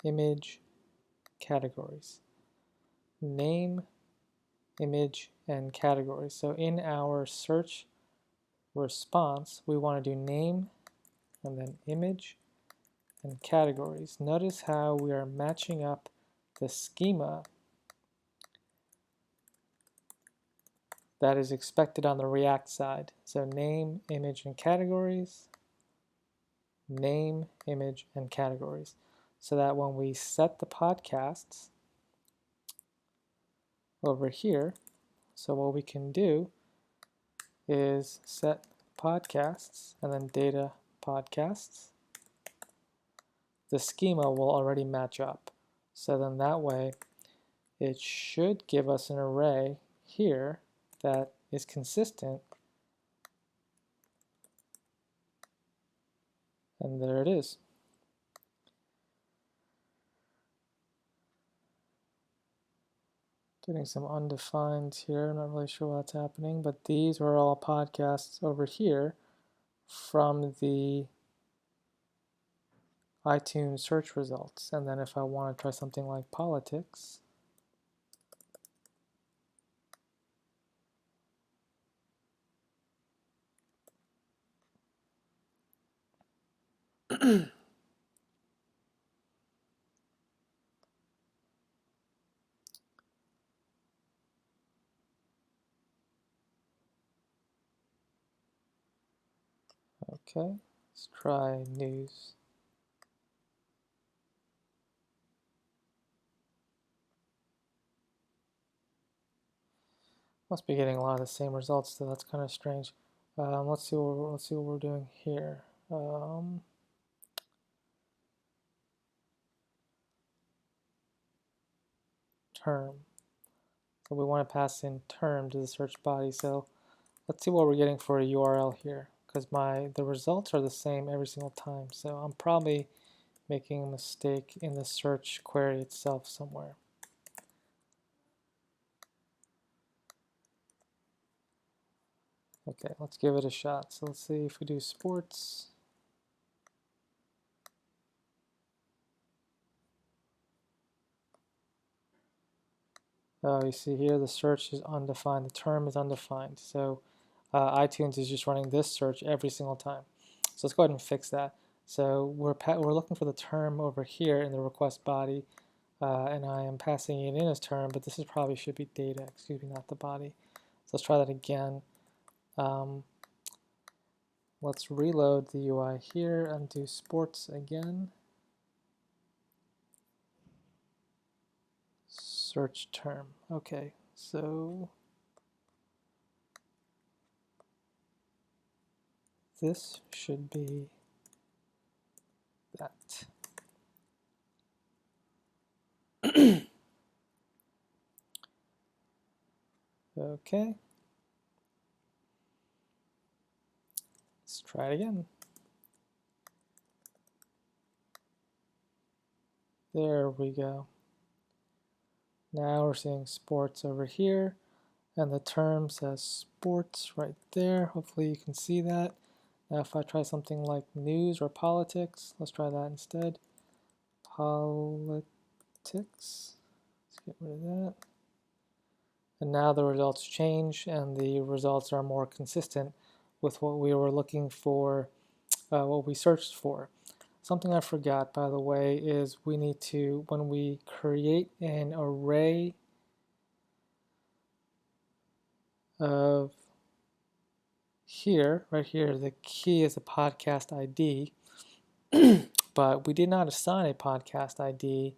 image, categories. Name, image, and categories. So in our search response, we want to do name, and then image, and categories. Notice how we are matching up the schema that is expected on the React side. So name, image, and categories, name, image, and categories. So that when we set the podcasts over here, so what we can do is set podcasts and then data podcasts. The schema will already match up. So then that way it should give us an array here that is consistent And there it is. Getting some undefined here, I'm not really sure what's happening, but these were all podcasts over here from the iTunes search results. And then if I want to try something like politics, okay, let's try news. Must be getting a lot of the same results, so that's kind of strange. Let's see what we're doing here. Term. So we want to pass in term to the search body. So let's see what we're getting for a URL here, because the results are the same every single time. So I'm probably making a mistake in the search query itself somewhere. Okay, let's give it a shot. So let's see if we do sports. Oh, you see here the search is undefined, the term is undefined. So iTunes is just running this search every single time. So let's go ahead and fix that. So we're looking for the term over here in the request body, and I am passing it in as term, but this is probably should be data, excuse me, not the body. So let's try that again. Let's reload the UI here and do sports again. Search term. Okay, so this should be that. Okay. Let's try it again. There we go. Now we're seeing sports over here, and the term says sports right there. Hopefully you can see that. Now if I try something like news or politics, let's try that instead. Politics. Let's get rid of that. And now the results change, and the results are more consistent with what we were looking for, what we searched for. Something I forgot, by the way, is we need to, when we create an array of here, right here, the key is a podcast ID, but we did not assign a podcast ID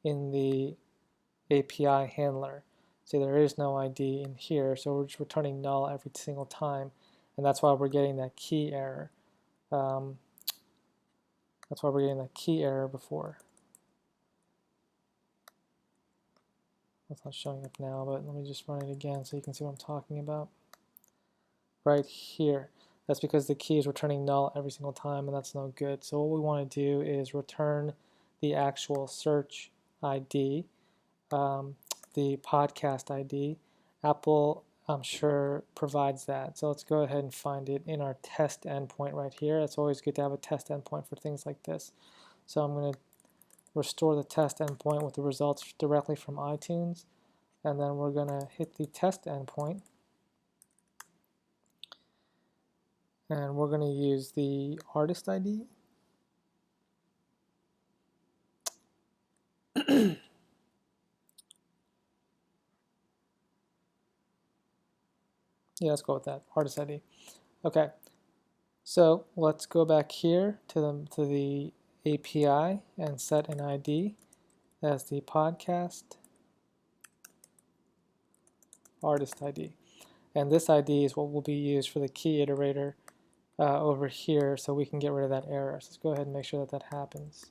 in the API handler. So there is no ID in here, so we're just returning null every single time, and that's why we're getting that key error. That's why we're getting that key error before. That's not showing up now, but let me just run it again so you can see what I'm talking about. Right here. That's because the key is returning null every single time, and that's no good. So what we want to do is return the actual search ID, the podcast ID. Apple, I'm sure, provides that. So let's go ahead and find it in our test endpoint right here. It's always good to have a test endpoint for things like this. So I'm going to restore the test endpoint with the results directly from iTunes, and then we're going to hit the test endpoint, and we're going to use the artist ID. Yeah, let's go with that, artist ID. Okay, so let's go back here to the API and set an ID as the podcast artist ID. And this ID is what will be used for the key iterator over here, so we can get rid of that error. So let's go ahead and make sure that that happens.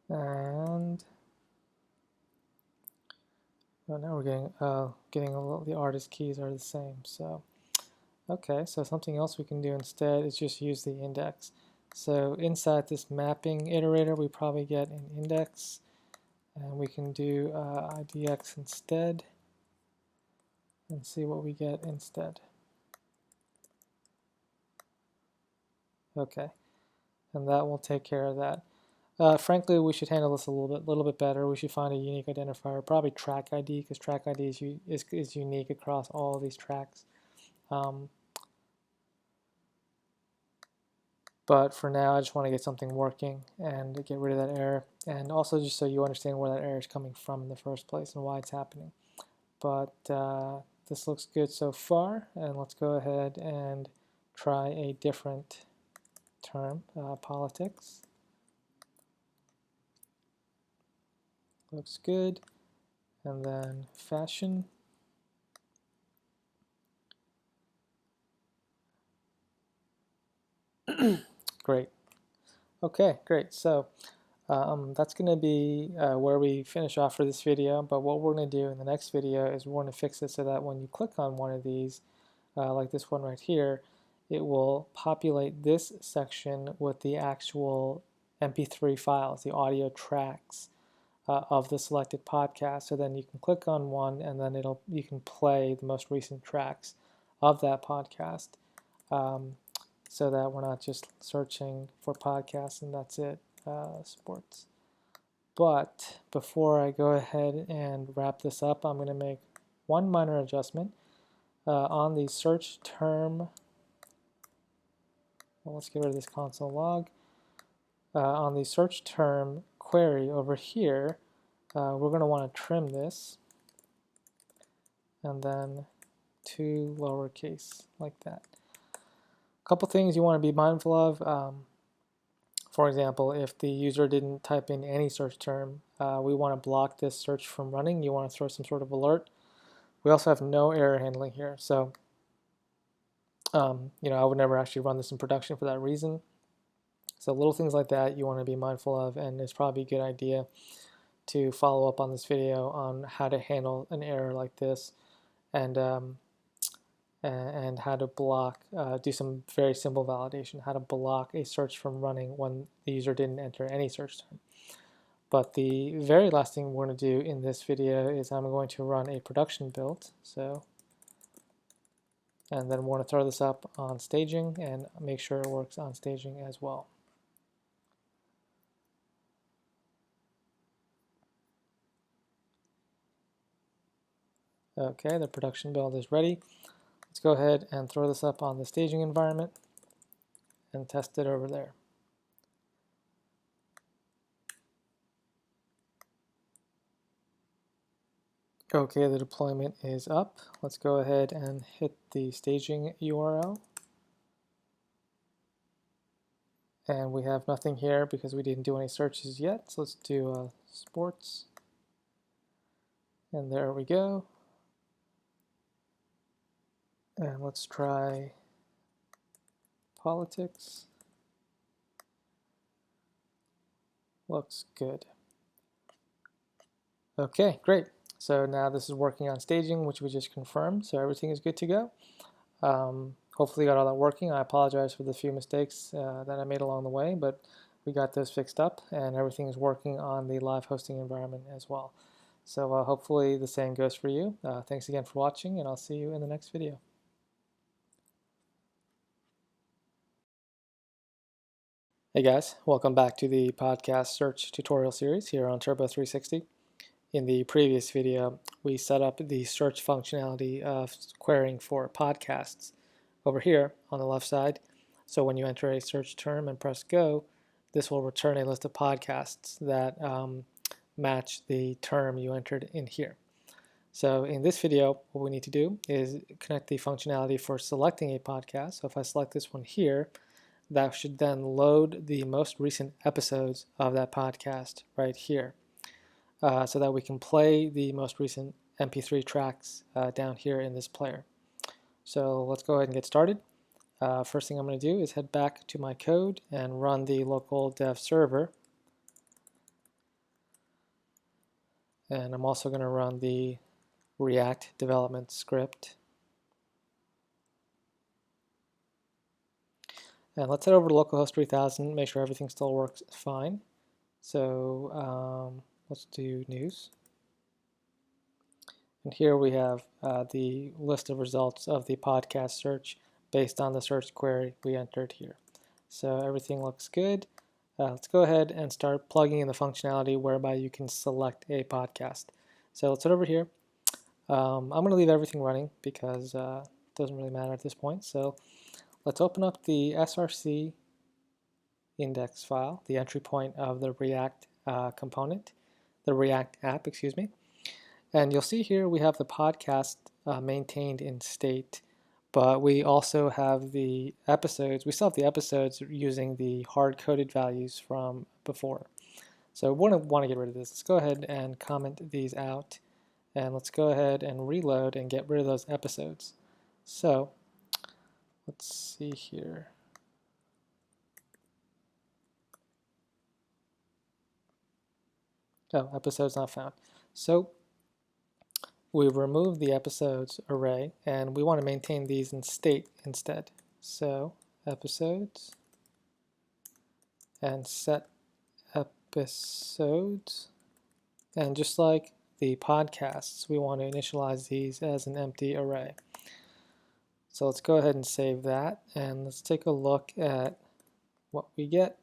And now we're getting the artist keys are the same. So Okay, so something else we can do instead is just use the index. So inside this mapping iterator, we probably get an index, and we can do IDX instead and see what we get instead. Okay, and that will take care of that. Frankly, we should handle this a little bit better. We should find a unique identifier, probably track ID, because track ID is unique across all of these tracks. But for now, I just want to get something working and get rid of that error. And also just so you understand where that error is coming from in the first place and why it's happening. But this looks good so far. And let's go ahead and try a different term, politics. Looks good. And then fashion. Great. Okay, great. So that's going to be where we finish off for this video, but what we're going to do in the next video is we're going to fix it so that when you click on one of these, like this one right here, it will populate this section with the actual MP3 files, the audio tracks of the selected podcast. So then you can click on one and then you can play the most recent tracks of that podcast. So that we're not just searching for podcasts and that's it, sports. But before I go ahead and wrap this up, I'm going to make one minor adjustment on the search term. Well, let's get rid of this console log. On the search term query over here, we're going to want to trim this and then to lowercase like that. A couple things you want to be mindful of. For example, if the user didn't type in any search term, we want to block this search from running. You want to throw some sort of alert. We also have no error handling here, so I would never actually run this in production for that reason. So little things like that you want to be mindful of, and it's probably a good idea to follow up on this video on how to handle an error like this, and how to block, do some very simple validation, how to block a search from running when the user didn't enter any search term. But the very last thing we're going to do in this video is I'm going to run a production build. And then we're going to throw this up on staging and make sure it works on staging as well. Okay, the production build is ready. Let's go ahead and throw this up on the staging environment and test it over there. Okay, the deployment is up. Let's go ahead and hit the staging URL. And we have nothing here because we didn't do any searches yet. So let's do sports. And there we go. And let's try politics. Looks good. Okay, great. So now this is working on staging, which we just confirmed. So everything is good to go. Hopefully got all that working. I apologize for the few mistakes that I made along the way, but we got those fixed up and everything is working on the live hosting environment as well. So hopefully the same goes for you. Thanks again for watching, and I'll see you in the next video. Hey guys, welcome back to the podcast search tutorial series here on Turbo 360. In the previous video, we set up the search functionality of querying for podcasts over here on the left side. So when you enter a search term and press go, this will return a list of podcasts that match the term you entered in here. So in this video, what we need to do is connect the functionality for selecting a podcast. So if I select this one here, that should then load the most recent episodes of that podcast right here, so that we can play the most recent MP3 tracks down here in this player. So let's go ahead and get started. First thing I'm going to do is head back to my code and run the local dev server. And I'm also going to run the React development script. And let's head over to localhost 3000, make sure everything still works fine. So let's do news. And here we have the list of results of the podcast search based on the search query we entered here. So everything looks good. Let's go ahead and start plugging in the functionality whereby you can select a podcast. So let's head over here. I'm going to leave everything running because it doesn't really matter at this point. So let's open up the src index file, the entry point of the React component, the React app, excuse me. And you'll see here we have the podcast maintained in state, but we also have the episodes. We still have the episodes using the hard-coded values from before. So we want to get rid of this. Let's go ahead and comment these out, and let's go ahead and reload and get rid of those episodes. So let's see here. Oh, episodes not found. So we remove the episodes array and we want to maintain these in state instead. So episodes and set episodes, and just like the podcasts, we want to initialize these as an empty array. So let's go ahead and save that, and let's take a look at what we get.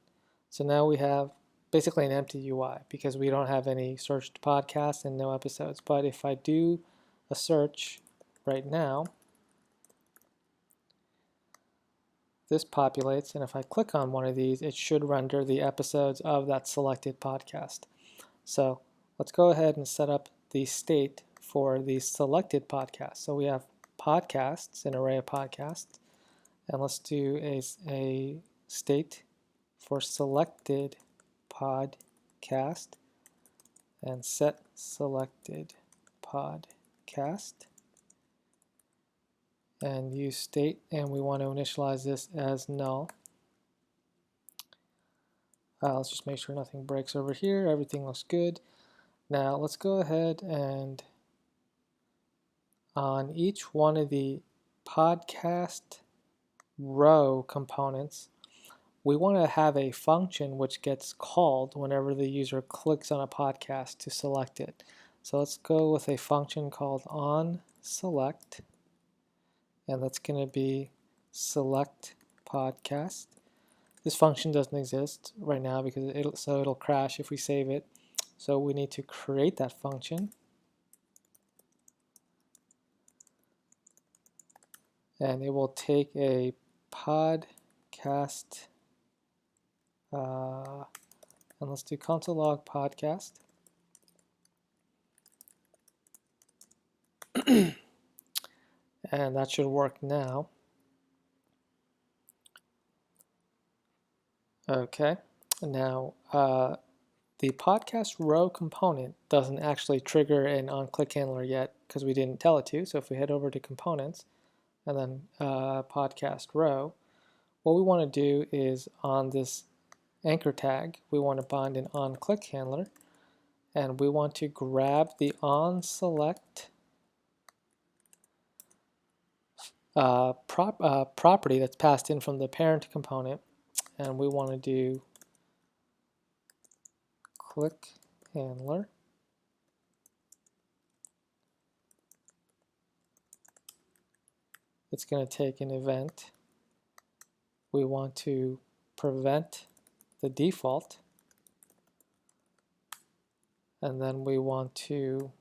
So now we have basically an empty UI because we don't have any searched podcasts and no episodes. But if I do a search right now, this populates, and if I click on one of these, it should render the episodes of that selected podcast. So let's go ahead and set up the state for the selected podcast. So we have podcasts, an array of podcasts, and let's do a state for selected podcast and set selected podcast and use state, and we want to initialize this as null. Let's just make sure nothing breaks over here. Everything looks good. Now let's go ahead and on each one of the podcast row components, we want to have a function which gets called whenever the user clicks on a podcast to select it. So let's go with a function called onSelect, and that's going to be select podcast. This function doesn't exist right now because it'll crash if we save it. So we need to create that function. And it will take a podcast, and let's do console log podcast. And that should work now. Okay, now the podcast row component doesn't actually trigger an onClick handler yet because we didn't tell it to. So if we head over to components and then podcast row, what we want to do is on this anchor tag, we want to bind an onClick handler, and we want to grab the onSelect property that's passed in from the parent component, and we want to do click handler. It's going to take an event. We want to prevent the default, and then we want to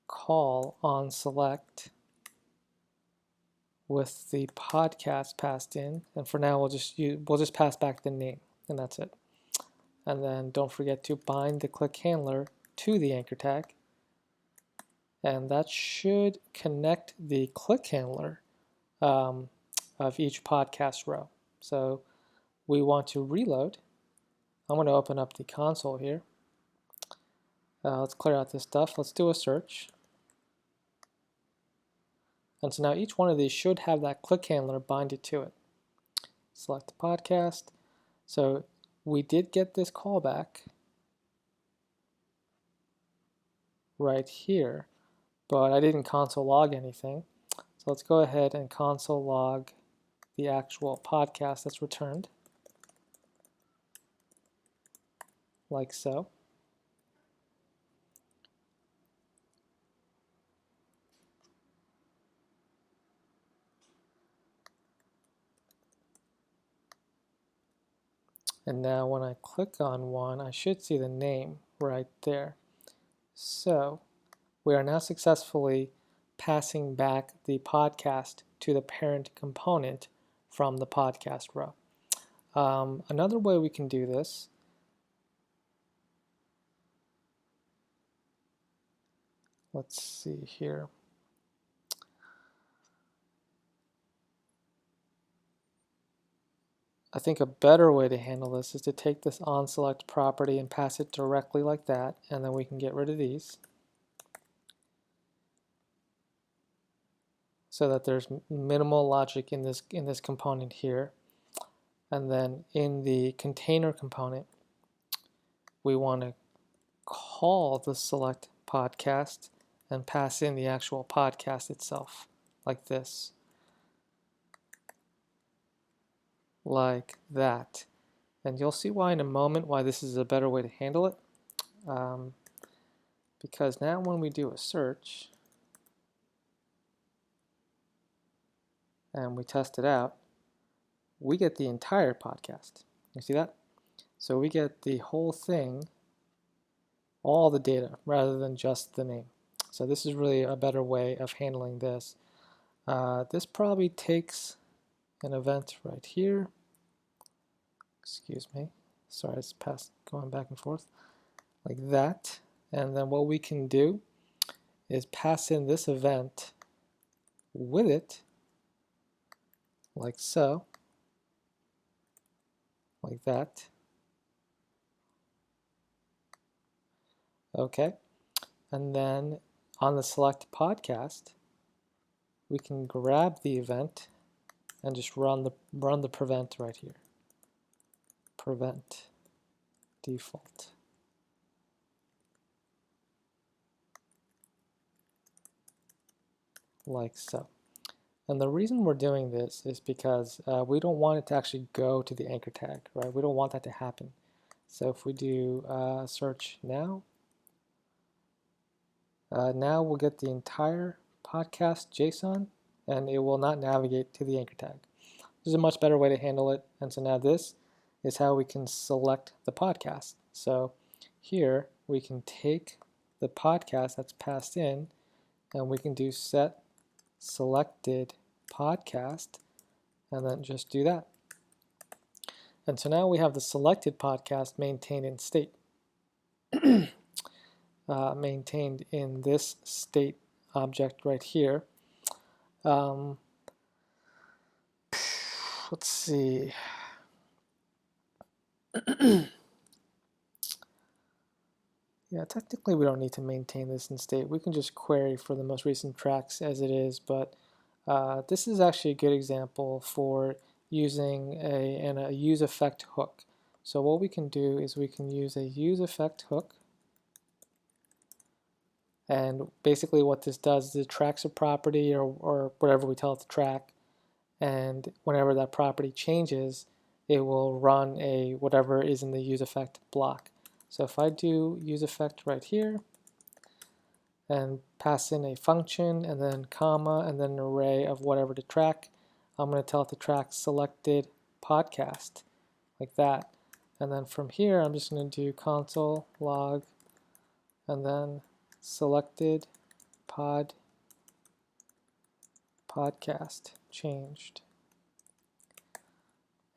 call onSelect with the podcast passed in, and for now we'll just pass back the name, and that's it. And then don't forget to bind the click handler to the anchor tag, and that should connect the click handler of each podcast row. So we want to reload. I'm going to open up the console here. Let's clear out this stuff. Let's do a search. And so now each one of these should have that click handler binded to it. Select the podcast. So we did get this callback right here, but I didn't console log anything. So let's go ahead and console log the actual podcast that's returned, like so. And now when I click on one, I should see the name right there. So we are now successfully passing back the podcast to the parent component from the podcast row. Another way we can do this let's see here. I think a better way to handle this is to take this onSelect property and pass it directly like that, and then we can get rid of these so that there's minimal logic in this component here. And then in the container component, we want to call the select podcast and pass in the actual podcast itself, like this, like that. And you'll see why in a moment why this is a better way to handle it. Because now when we do a search and we test it out, we get the entire podcast. You see that? So we get the whole thing, all the data, rather than just the name. So this is really a better way of handling this. This probably takes an event right here. Excuse me. Sorry, it's going back and forth. Like that. And then what we can do is pass in this event with it, like so, like that. Okay. And then on the select podcast, we can grab the event and just run the prevent right here. Prevent default. Like so. And the reason we're doing this is because we don't want it to actually go to the anchor tag, right? We don't want that to happen. So if we do search now, now we'll get the entire podcast JSON, and it will not navigate to the anchor tag. This is a much better way to handle it. And so now this is how we can select the podcast. So here we can take the podcast that's passed in, and we can do set selected podcast, and then just do that. And so now we have the selected podcast maintained in state. Maintained in this state object right here. Let's see. Yeah, technically we don't need to maintain this in state. We can just query for the most recent tracks as it is, but this is actually a good example for using a use effect hook. So what we can do is we can use a use effect hook, and basically what this does is it tracks a property or whatever we tell it to track, and whenever that property changes, it will run a whatever is in the use effect block. So if I do use effect right here and pass in a function and then comma and then an array of whatever to track, I'm going to tell it to track selected podcast, like that. And then from here, I'm just going to do console log and then selected podcast changed.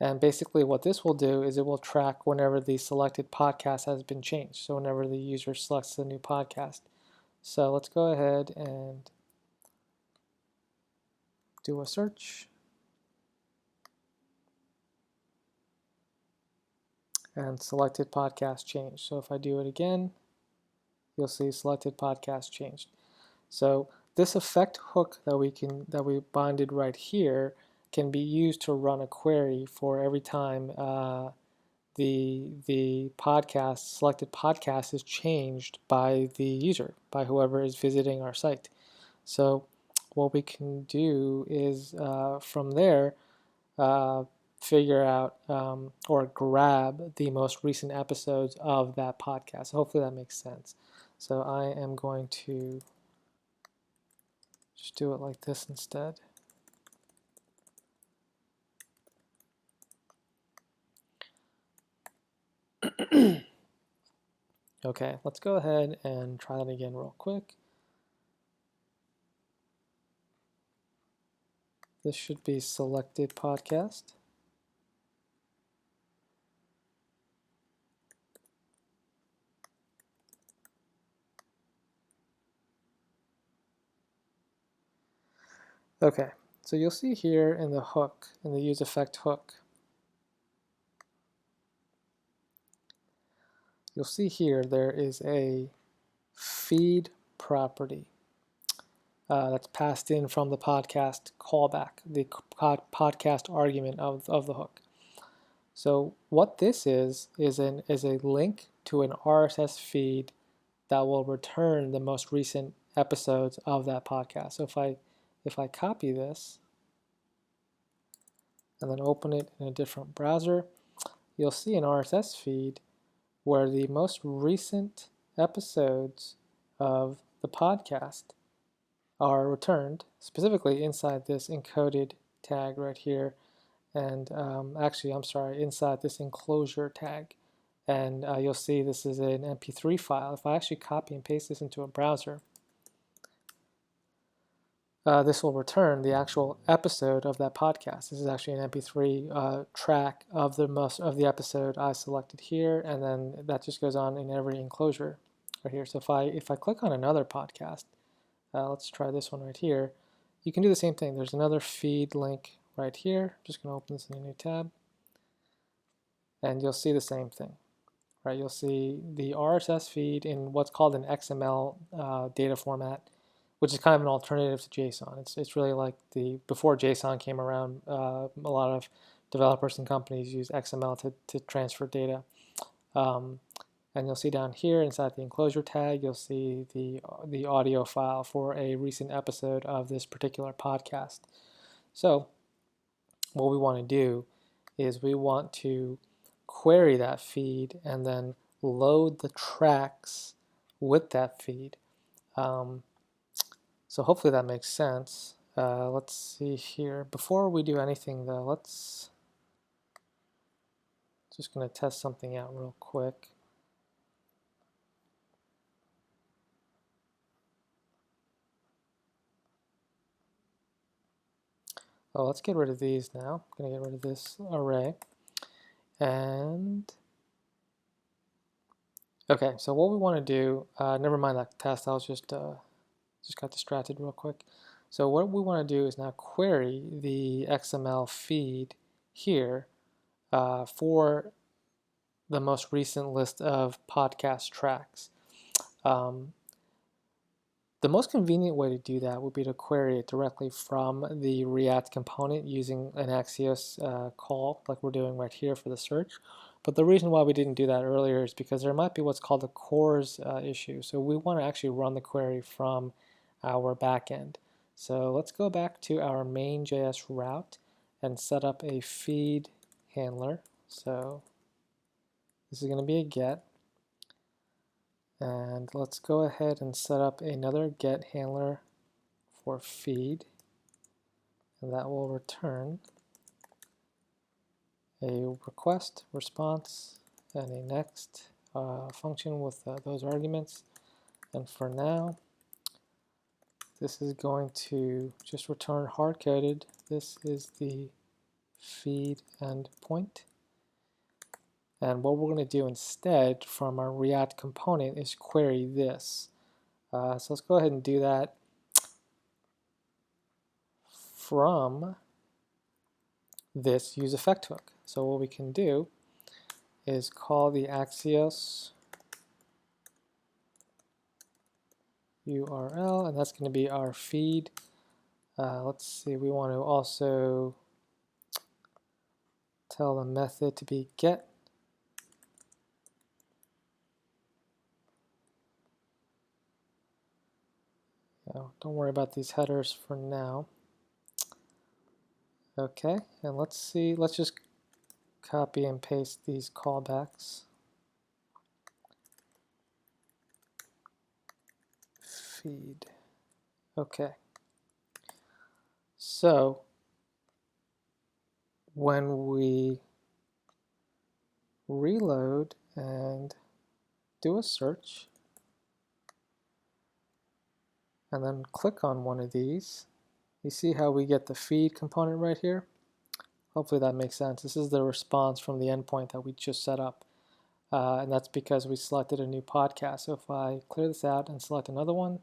And basically what this will do is it will track whenever the selected podcast has been changed. So whenever the user selects the new podcast. So let's go ahead and do a search. And selected podcast changed. So if I do it again, you'll see selected podcast changed. So this effect hook that we binded right here can be used to run a query for every time the podcast, selected podcast, is changed by the user, by whoever is visiting our site. So what we can do is from there, figure out or grab the most recent episodes of that podcast. Hopefully that makes sense. So I am going to just do it like this instead. Okay, let's go ahead and try that again real quick. This should be selected podcast. Okay, so you'll see here in the hook, in the use effect hook, you'll see here there is a feed property that's passed in from the podcast callback, the podcast argument of the hook. So what this is a link to an RSS feed that will return the most recent episodes of that podcast. So if I copy this and then open it in a different browser, you'll see an RSS feed where the most recent episodes of the podcast are returned, specifically inside this encoded tag right here, and actually, I'm sorry, inside this enclosure tag. And you'll see this is an MP3 file. If I actually copy and paste this into a browser, this will return the actual episode of that podcast. This is actually an MP3 track of the episode I selected here, and then that just goes on in every enclosure right here. So if I click on another podcast, let's try this one right here. You can do the same thing. There's another feed link right here. I'm just going to open this in a new tab, and you'll see the same thing. Right, you'll see the RSS feed in what's called an XML data format, which is kind of an alternative to JSON. It's really like before JSON came around, a lot of developers and companies use XML to transfer data. And you'll see down here inside the enclosure tag, you'll see the audio file for a recent episode of this particular podcast. So what we want to do is we want to query that feed and then load the tracks with that feed. So hopefully that makes sense. Let's see here. Before we do anything though, let's just going to test something out real quick. Oh, let's get rid of these now. I'm going to get rid of this array. And okay, so what we want to do, never mind that test, I was just got distracted real quick. So what we want to do is now query the XML feed here for the most recent list of podcast tracks. The most convenient way to do that would be to query it directly from the React component using an Axios call like we're doing right here for the search. But the reason why we didn't do that earlier is because there might be what's called a CORS issue. So we want to actually run the query from our backend. So let's go back to our main.js route and set up a feed handler. So this is going to be a get. And let's go ahead and set up another get handler for feed, and that will return a request, response, and a next function with those arguments. And for now, this is going to just return hard-coded. This is the feed endpoint. And what we're going to do instead from our React component is query this. So let's go ahead and do that from this use effect hook. So what we can do is call the Axios URL, and that's going to be our feed. Let's see, we want to also tell the method to be get. Don't worry about these headers for now. Okay, and let's see, let's just copy and paste these callbacks. Feed. Okay. So when we reload and do a search, and then click on one of these, you see how we get the feed component right here? Hopefully that makes sense. This is the response from the endpoint that we just set up. And that's because we selected a new podcast. So if I clear this out and select another one,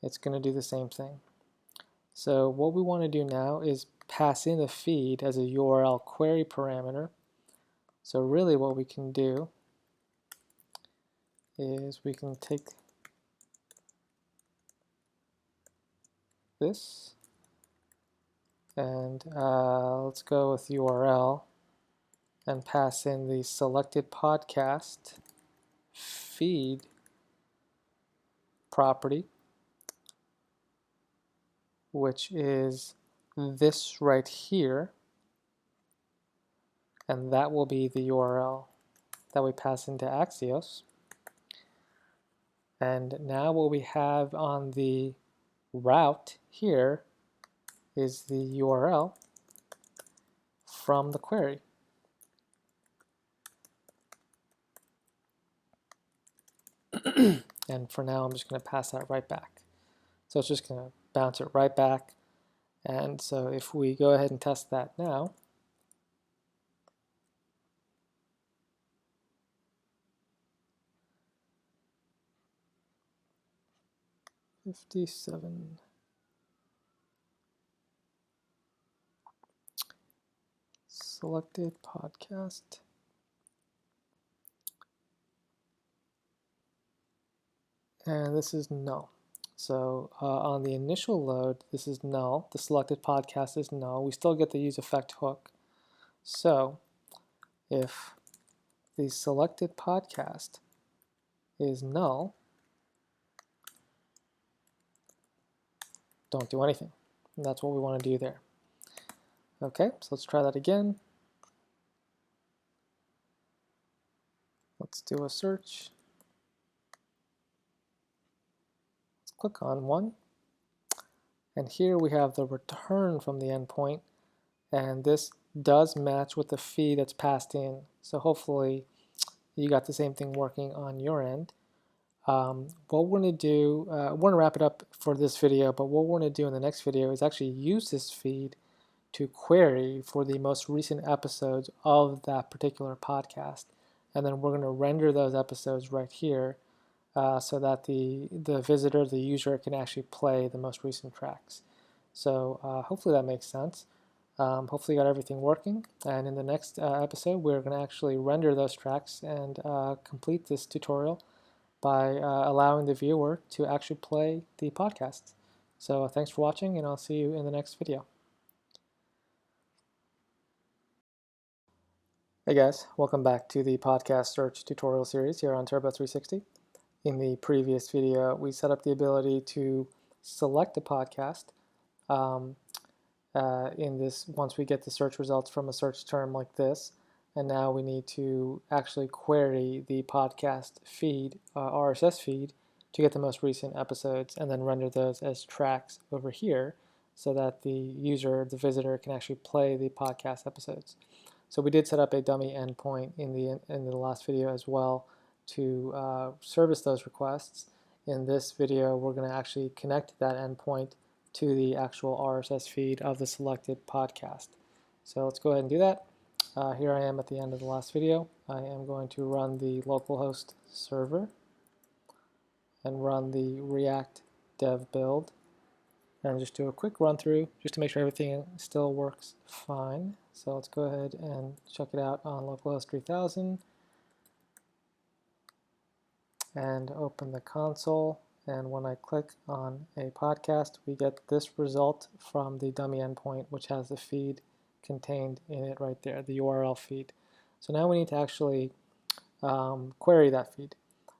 it's going to do the same thing. So what we want to do now is pass in the feed as a URL query parameter. So really what we can do is we can take this and let's go with URL and pass in the selected podcast feed property, which is this right here, and that will be the URL that we pass into Axios. And now what we have on the route here is the URL from the query. And for now, I'm just going to pass that right back. So it's just going to bounce it right back. And so if we go ahead and test that now, '57. Selected podcast. And this is null. So on the initial load, this is null. The selected podcast is null. We still get the use effect hook. So if the selected podcast is null, don't do anything. And that's what we want to do there. Okay, so let's try that again. Let's do a search. Let's click on one. And here we have the return from the endpoint. And this does match with the feed that's passed in. So hopefully you got the same thing working on your end. What we're going to do, we're going to wrap it up for this video, but what we're going to do in the next video is actually use this feed to query for the most recent episodes of that particular podcast. And then we're going to render those episodes right here so that the visitor, the user, can actually play the most recent tracks. So hopefully that makes sense. Hopefully you got everything working. And in the next episode, we're going to actually render those tracks and complete this tutorial by allowing the viewer to actually play the podcast. So thanks for watching, and I'll see you in the next video. Hey guys, welcome back to the podcast search tutorial series here on Turbo 360. In the previous video, we set up the ability to select a podcast in this once we get the search results from a search term like this. And now we need to actually query the podcast feed, RSS feed, to get the most recent episodes and then render those as tracks over here so that the user, the visitor, can actually play the podcast episodes. So we did set up a dummy endpoint in the last video as well to service those requests. In this video, we're going to actually connect that endpoint to the actual RSS feed of the selected podcast. So let's go ahead and do that. Here I am at the end of the last video. I am going to run the localhost server and run the React dev build and just do a quick run through just to make sure everything still works fine. So let's go ahead and check it out on localhost 3000 and open the console. And when I click on a podcast, we get this result from the dummy endpoint, which has the feed contained in it right there, the URL feed. So now we need to actually query that feed.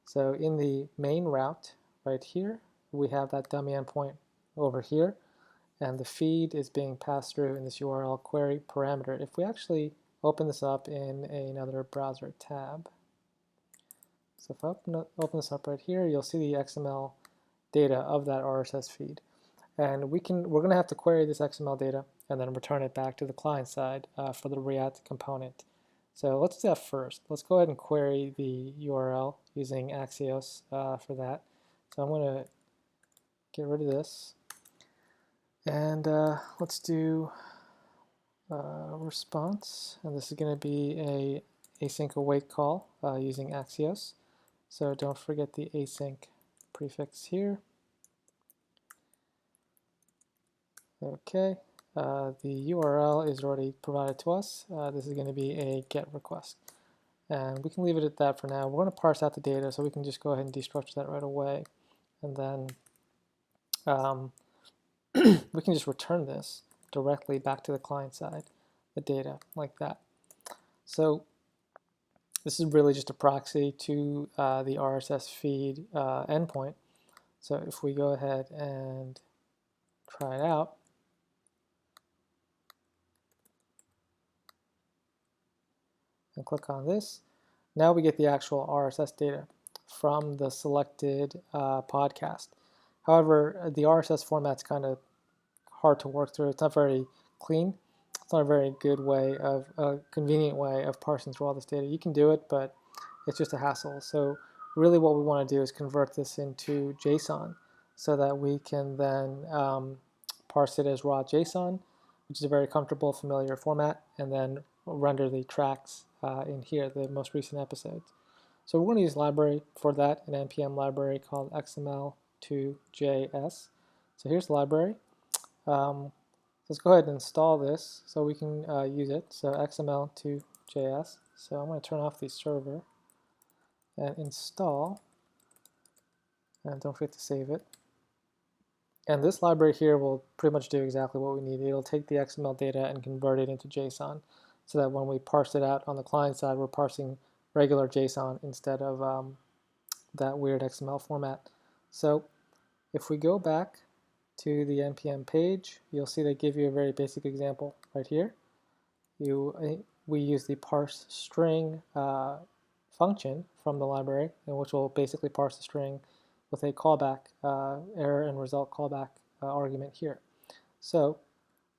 So in the main route right here, we have that dummy endpoint over here. and the feed is being passed through in this URL query parameter. If we actually open this up in another browser tab, so if I open this up right here, you'll see the XML data of that RSS feed. And we're going to have to query this XML data and then return it back to the client side for the React component. So let's do that first. Let's go ahead and query the URL using Axios for that. So I'm going to get rid of this. And let's do response. And this is going to be a async await call using Axios. So don't forget the async prefix here. Okay, the URL is already provided to us. This is going to be a GET request. And we can leave it at that for now. We're going to parse out the data, so we can just go ahead and destructure that right away. And then we can just return this directly back to the client side, the data, like that. So this is really just a proxy to the RSS feed endpoint. So if we go ahead and try it out, and click on this, now we get the actual RSS data from the selected podcast. However, the RSS format's kind of hard to work through. It's not very clean. It's not a very good way of, a convenient way of parsing through all this data. You can do it, but it's just a hassle. So really what we want to do is convert this into JSON so that we can then parse it as raw JSON, which is a very comfortable, familiar format, and then render the tracks in here, the most recent episodes. So we're going to use a library for that, an npm library called Xml2Js. So here's the library. Let's go ahead and install this so we can use it. So Xml2Js. So I'm going to turn off the server and install, and don't forget to save it. And this library here will pretty much do exactly what we need. It'll take the XML data and convert it into JSON so that when we parse it out on the client side, we're parsing regular JSON instead of that weird XML format. So if we go back to the npm page, you'll see they give you a very basic example right here. We use the parse string function from the library, which will basically parse the string with a callback, error and result callback argument here. So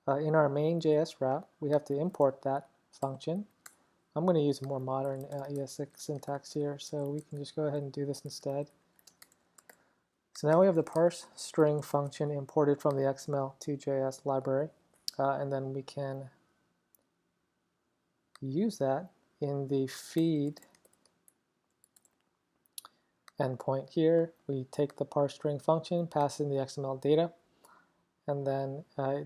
in our main.js route, we have to import that function. I'm going to use a more modern ES6 syntax here, so we can just go ahead and do this instead. So now we have the parse string function imported from the Xml2Js library, and then we can use that in the feed endpoint here. We take the parse string function, pass in the XML data, and then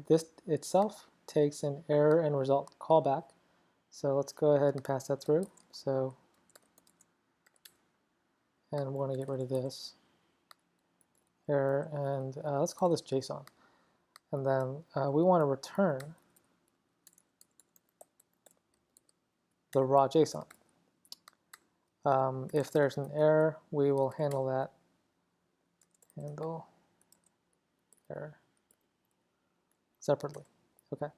this itself takes an error and result callback. So let's go ahead and pass that through. So, and we're going to get rid of this error, and let's call this JSON. And then we want to return the raw JSON. If there's an error, we will handle that. Handle error separately. Okay.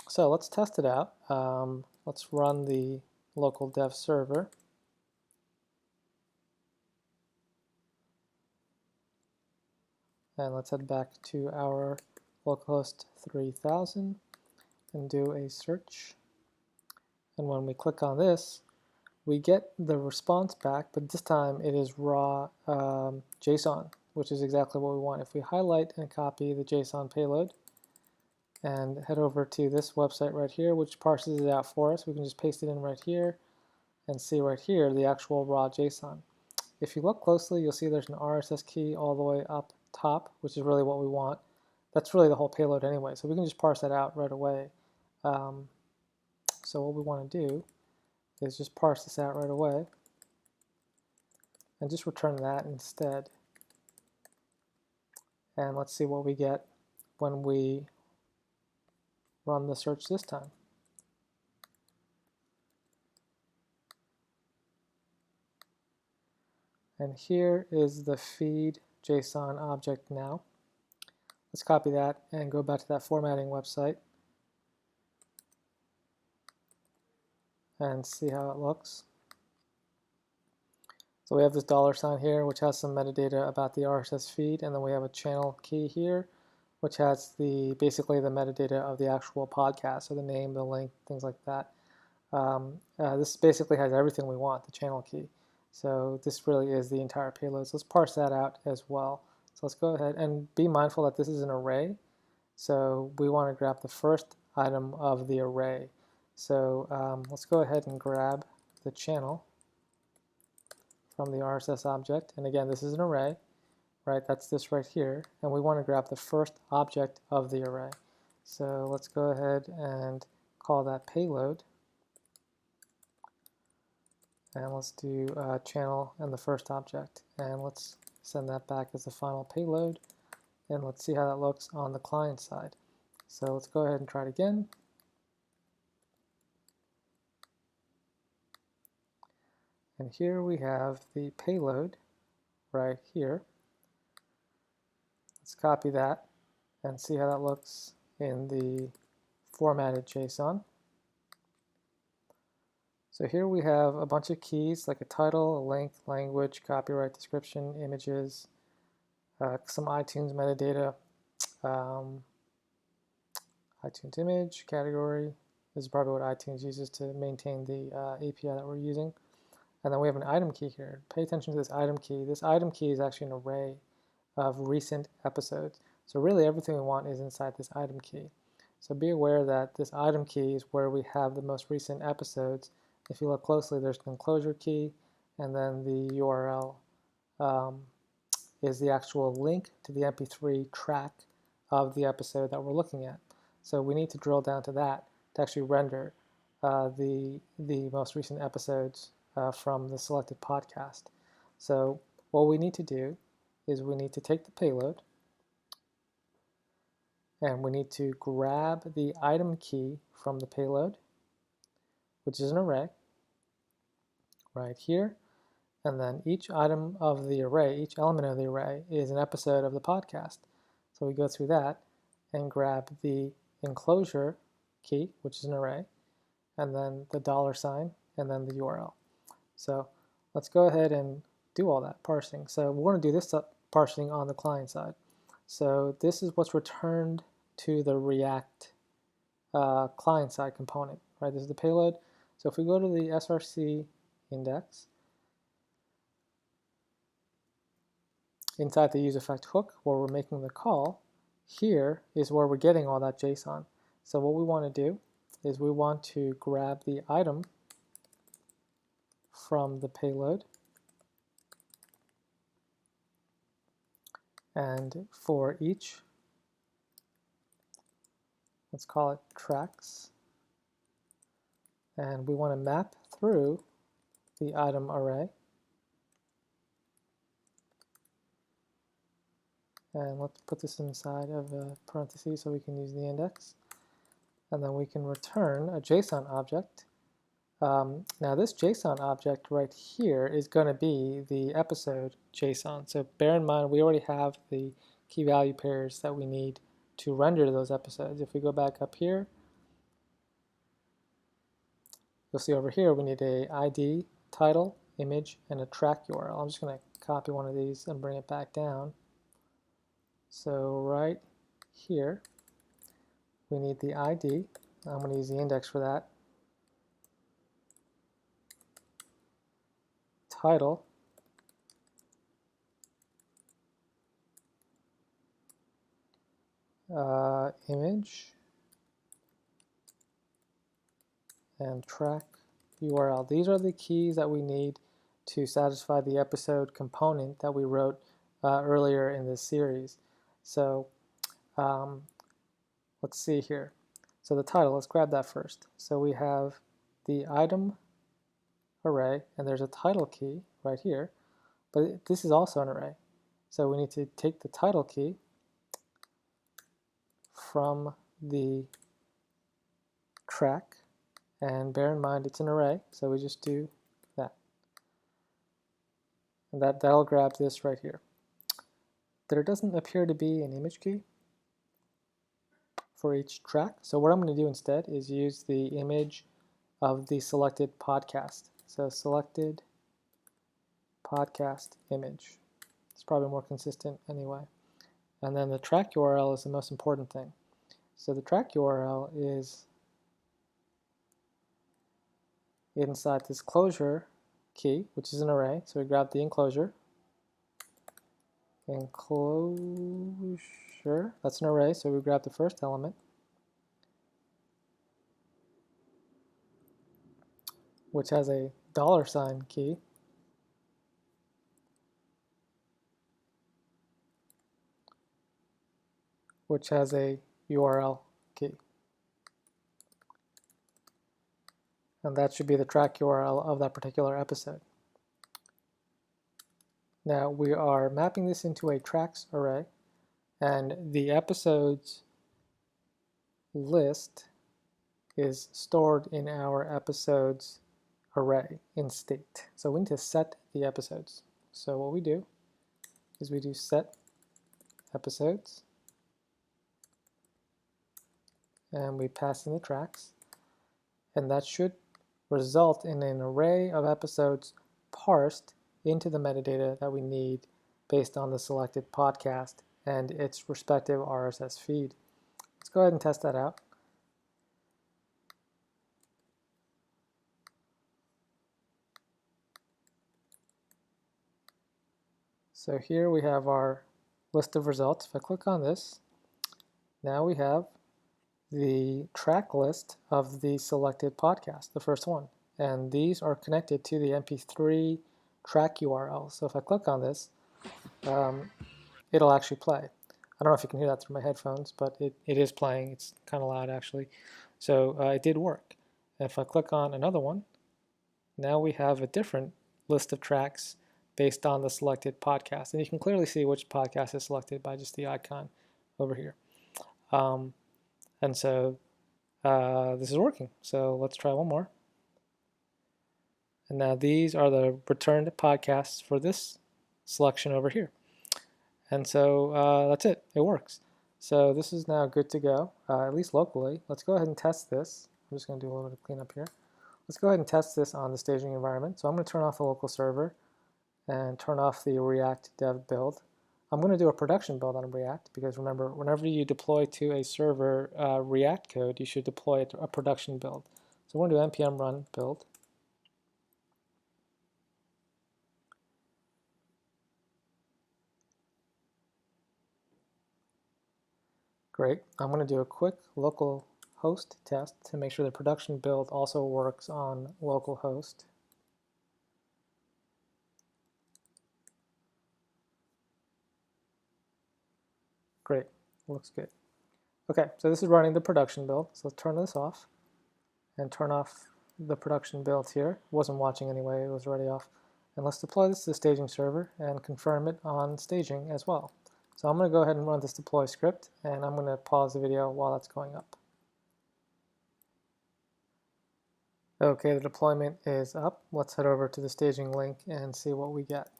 So let's test it out. Let's run the local dev server. And let's head back to our localhost 3000 and do a search. And when we click on this, we get the response back, but this time it is raw JSON, which is exactly what we want. If we highlight and copy the JSON payload and head over to this website right here, which parses it out for us, we can just paste it in right here and see right here the actual raw JSON. If you look closely, you'll see there's an RSS key all the way up top, which is really what we want. That's really the whole payload anyway, so we can just parse that out right away. So what we want to do is just parse this out right away and just return that instead. And let's see what we get when we run the search this time. And here is the feed JSON object now. Let's copy that and go back to that formatting website and see how it looks. So we have this $sign here, which has some metadata about the RSS feed, and then we have a channel key here, which has basically the metadata of the actual podcast, so the name, the link, things like that. This basically has everything we want, the channel key. So this really is the entire payload. So let's parse that out as well. So let's go ahead and be mindful that this is an array. So we want to grab the first item of the array. So let's go ahead and grab the channel from the RSS object. And again, this is an array, right? That's this right here. And we want to grab the first object of the array. So let's go ahead and call that payload. And let's do channel and the first object. And let's send that back as the final payload. And let's see how that looks on the client side. So let's go ahead and try it again. And here we have the payload right here. Let's copy that and see how that looks in the formatted JSON. So here we have a bunch of keys like a title, a link, language, copyright, description, images, some iTunes metadata, iTunes image, category. This is probably what iTunes uses to maintain the API that we're using. And then we have an item key here. Pay attention to this item key. This item key is actually an array of recent episodes. So really everything we want is inside this item key. So be aware that this item key is where we have the most recent episodes. If you look closely, there's an enclosure key, and then the URL is the actual link to the MP3 track of the episode that we're looking at. So we need to drill down to that to actually render the most recent episodes from the selected podcast. So what we need to do is we need to take the payload and we need to grab the item key from the payload, which is an array right here. And then each item of the array, each element of the array is an episode of the podcast. So we go through that and grab the enclosure key, which is an array, and then the $sign, and then the URL. So let's go ahead and do all that parsing. So we're going to do this parsing on the client side. So this is what's returned to the React client side component, right? This is the payload. So if we go to the src index, inside the useEffect hook where we're making the call, here is where we're getting all that JSON. So what we want to do is we want to grab the item from the payload, and for each, let's call it tracks, and we want to map through the item array. And let's put this inside of a parentheses so we can use the index. And then we can return a JSON object. Now this JSON object right here is going to be the episode JSON. So bear in mind we already have the key value pairs that we need to render those episodes. If we go back up here, you'll see over here we need a ID, title, image, and a track URL. I'm just going to copy one of these and bring it back down. So right here, we need the ID. I'm going to use the index for that. Title. Image. And track URL. These are the keys that we need to satisfy the episode component that we wrote earlier in this series. So let's see here. So the title, let's grab that first. So we have the item array, and there's a title key right here, but this is also an array. So we need to take the title key from the track, and bear in mind it's an array, so we just do that. And that'll grab this right here. there doesn't appear to be an image key for each track. So what I'm going to do instead is use the image of the selected podcast. So selected podcast image. It's probably more consistent anyway. And then the track URL is the most important thing. So the track URL is inside this closure key, which is an array. So we grab the enclosure. Enclosure, that's an array, so we grab the first element, which has a $sign key, which has a URL key. And that should be the track URL of that particular episode. Now we are mapping this into a tracks array, and the episodes list is stored in our episodes array in state. So we need to set the episodes. So what we do is we do set episodes, and we pass in the tracks, and that should result in an array of episodes parsed into the metadata that we need based on the selected podcast and its respective RSS feed. Let's go ahead and test that out. So here we have our list of results. If I click on this, now we have the track list of the selected podcast, the first one. And these are connected to the MP3 track URL. So if I click on this, it'll actually play. I don't know if you can hear that through my headphones, but it is playing. It's kind of loud actually. So it did work. And if I click on another one, now we have a different list of tracks based on the selected podcast. And you can clearly see which podcast is selected by just the icon over here. And so this is working. So let's try one more. And now these are the returned podcasts for this selection over here. And so that's it. It works. So this is now good to go, at least locally. Let's go ahead and test this. I'm just going to do a little bit of cleanup here. Let's go ahead and test this on the staging environment. So I'm going to turn off the local server and turn off the React dev build. I'm going to do a production build on React because remember, whenever you deploy to a server React code, you should deploy a production build. So we're going to do npm run build. Great. I'm going to do a quick local host test to make sure the production build also works on localhost. Great. Looks good. Okay, so this is running the production build. So let's turn this off and turn off the production build here. It wasn't watching anyway, it was already off. And let's deploy this to the staging server and confirm it on staging as well. So I'm going to go ahead and run this deploy script, and I'm going to pause the video while that's going up. Okay, the deployment is up. Let's head over to the staging link and see what we get.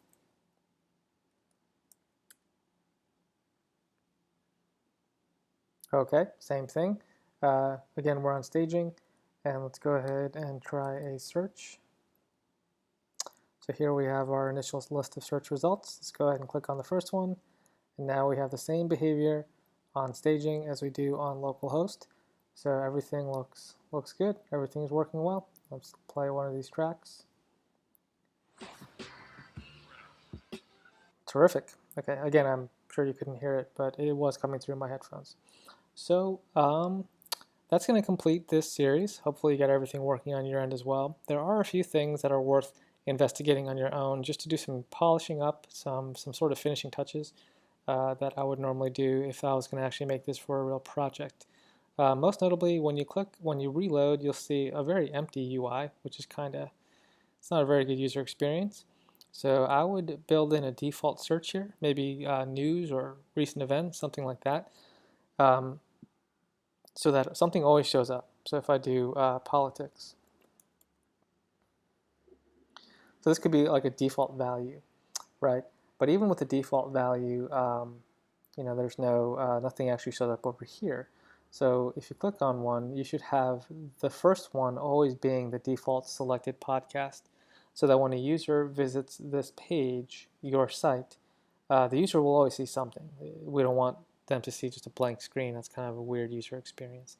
Okay, same thing. Again, we're on staging, and let's go ahead and try a search. So here we have our initial list of search results. Let's go ahead and click on the first one. And now we have the same behavior on staging as we do on localhost. So everything looks good. Everything is working well. Let's play one of these tracks. Terrific. Okay, again, I'm sure you couldn't hear it, but it was coming through my headphones. So that's going to complete this series. Hopefully you got everything working on your end as well. There are a few things that are worth investigating on your own just to do some polishing up, some sort of finishing touches. That I would normally do if I was going to actually make this for a real project. Most notably, when you reload, you'll see a very empty UI, which is it's not a very good user experience. So I would build in a default search here, maybe news or recent events, something like that, so that something always shows up. So if I do politics, so this could be like a default value, right? But even with the default value, there's nothing actually showed up over here. So if you click on one, you should have the first one always being the default selected podcast, so that when a user visits this page, your site, the user will always see something. We don't want them to see just a blank screen. That's kind of a weird user experience.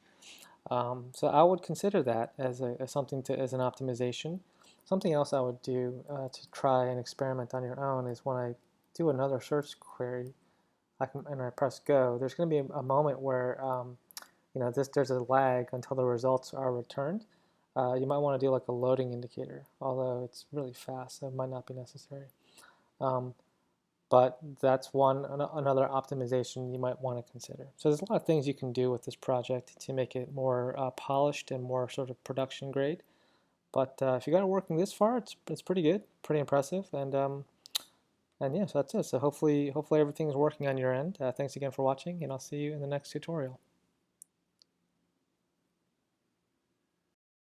So I would consider that as something as an optimization. Something else I would do to try and experiment on your own is when I do another search query, and I press go, there's going to be a moment where there's a lag until the results are returned. You might want to do like a loading indicator, although it's really fast, so it might not be necessary. But that's another optimization you might want to consider. So there's a lot of things you can do with this project to make it more polished and more sort of production grade. But if you got it working this far, it's pretty good, pretty impressive, and yeah, so that's it. So hopefully everything's working on your end. Thanks again for watching, and I'll see you in the next tutorial.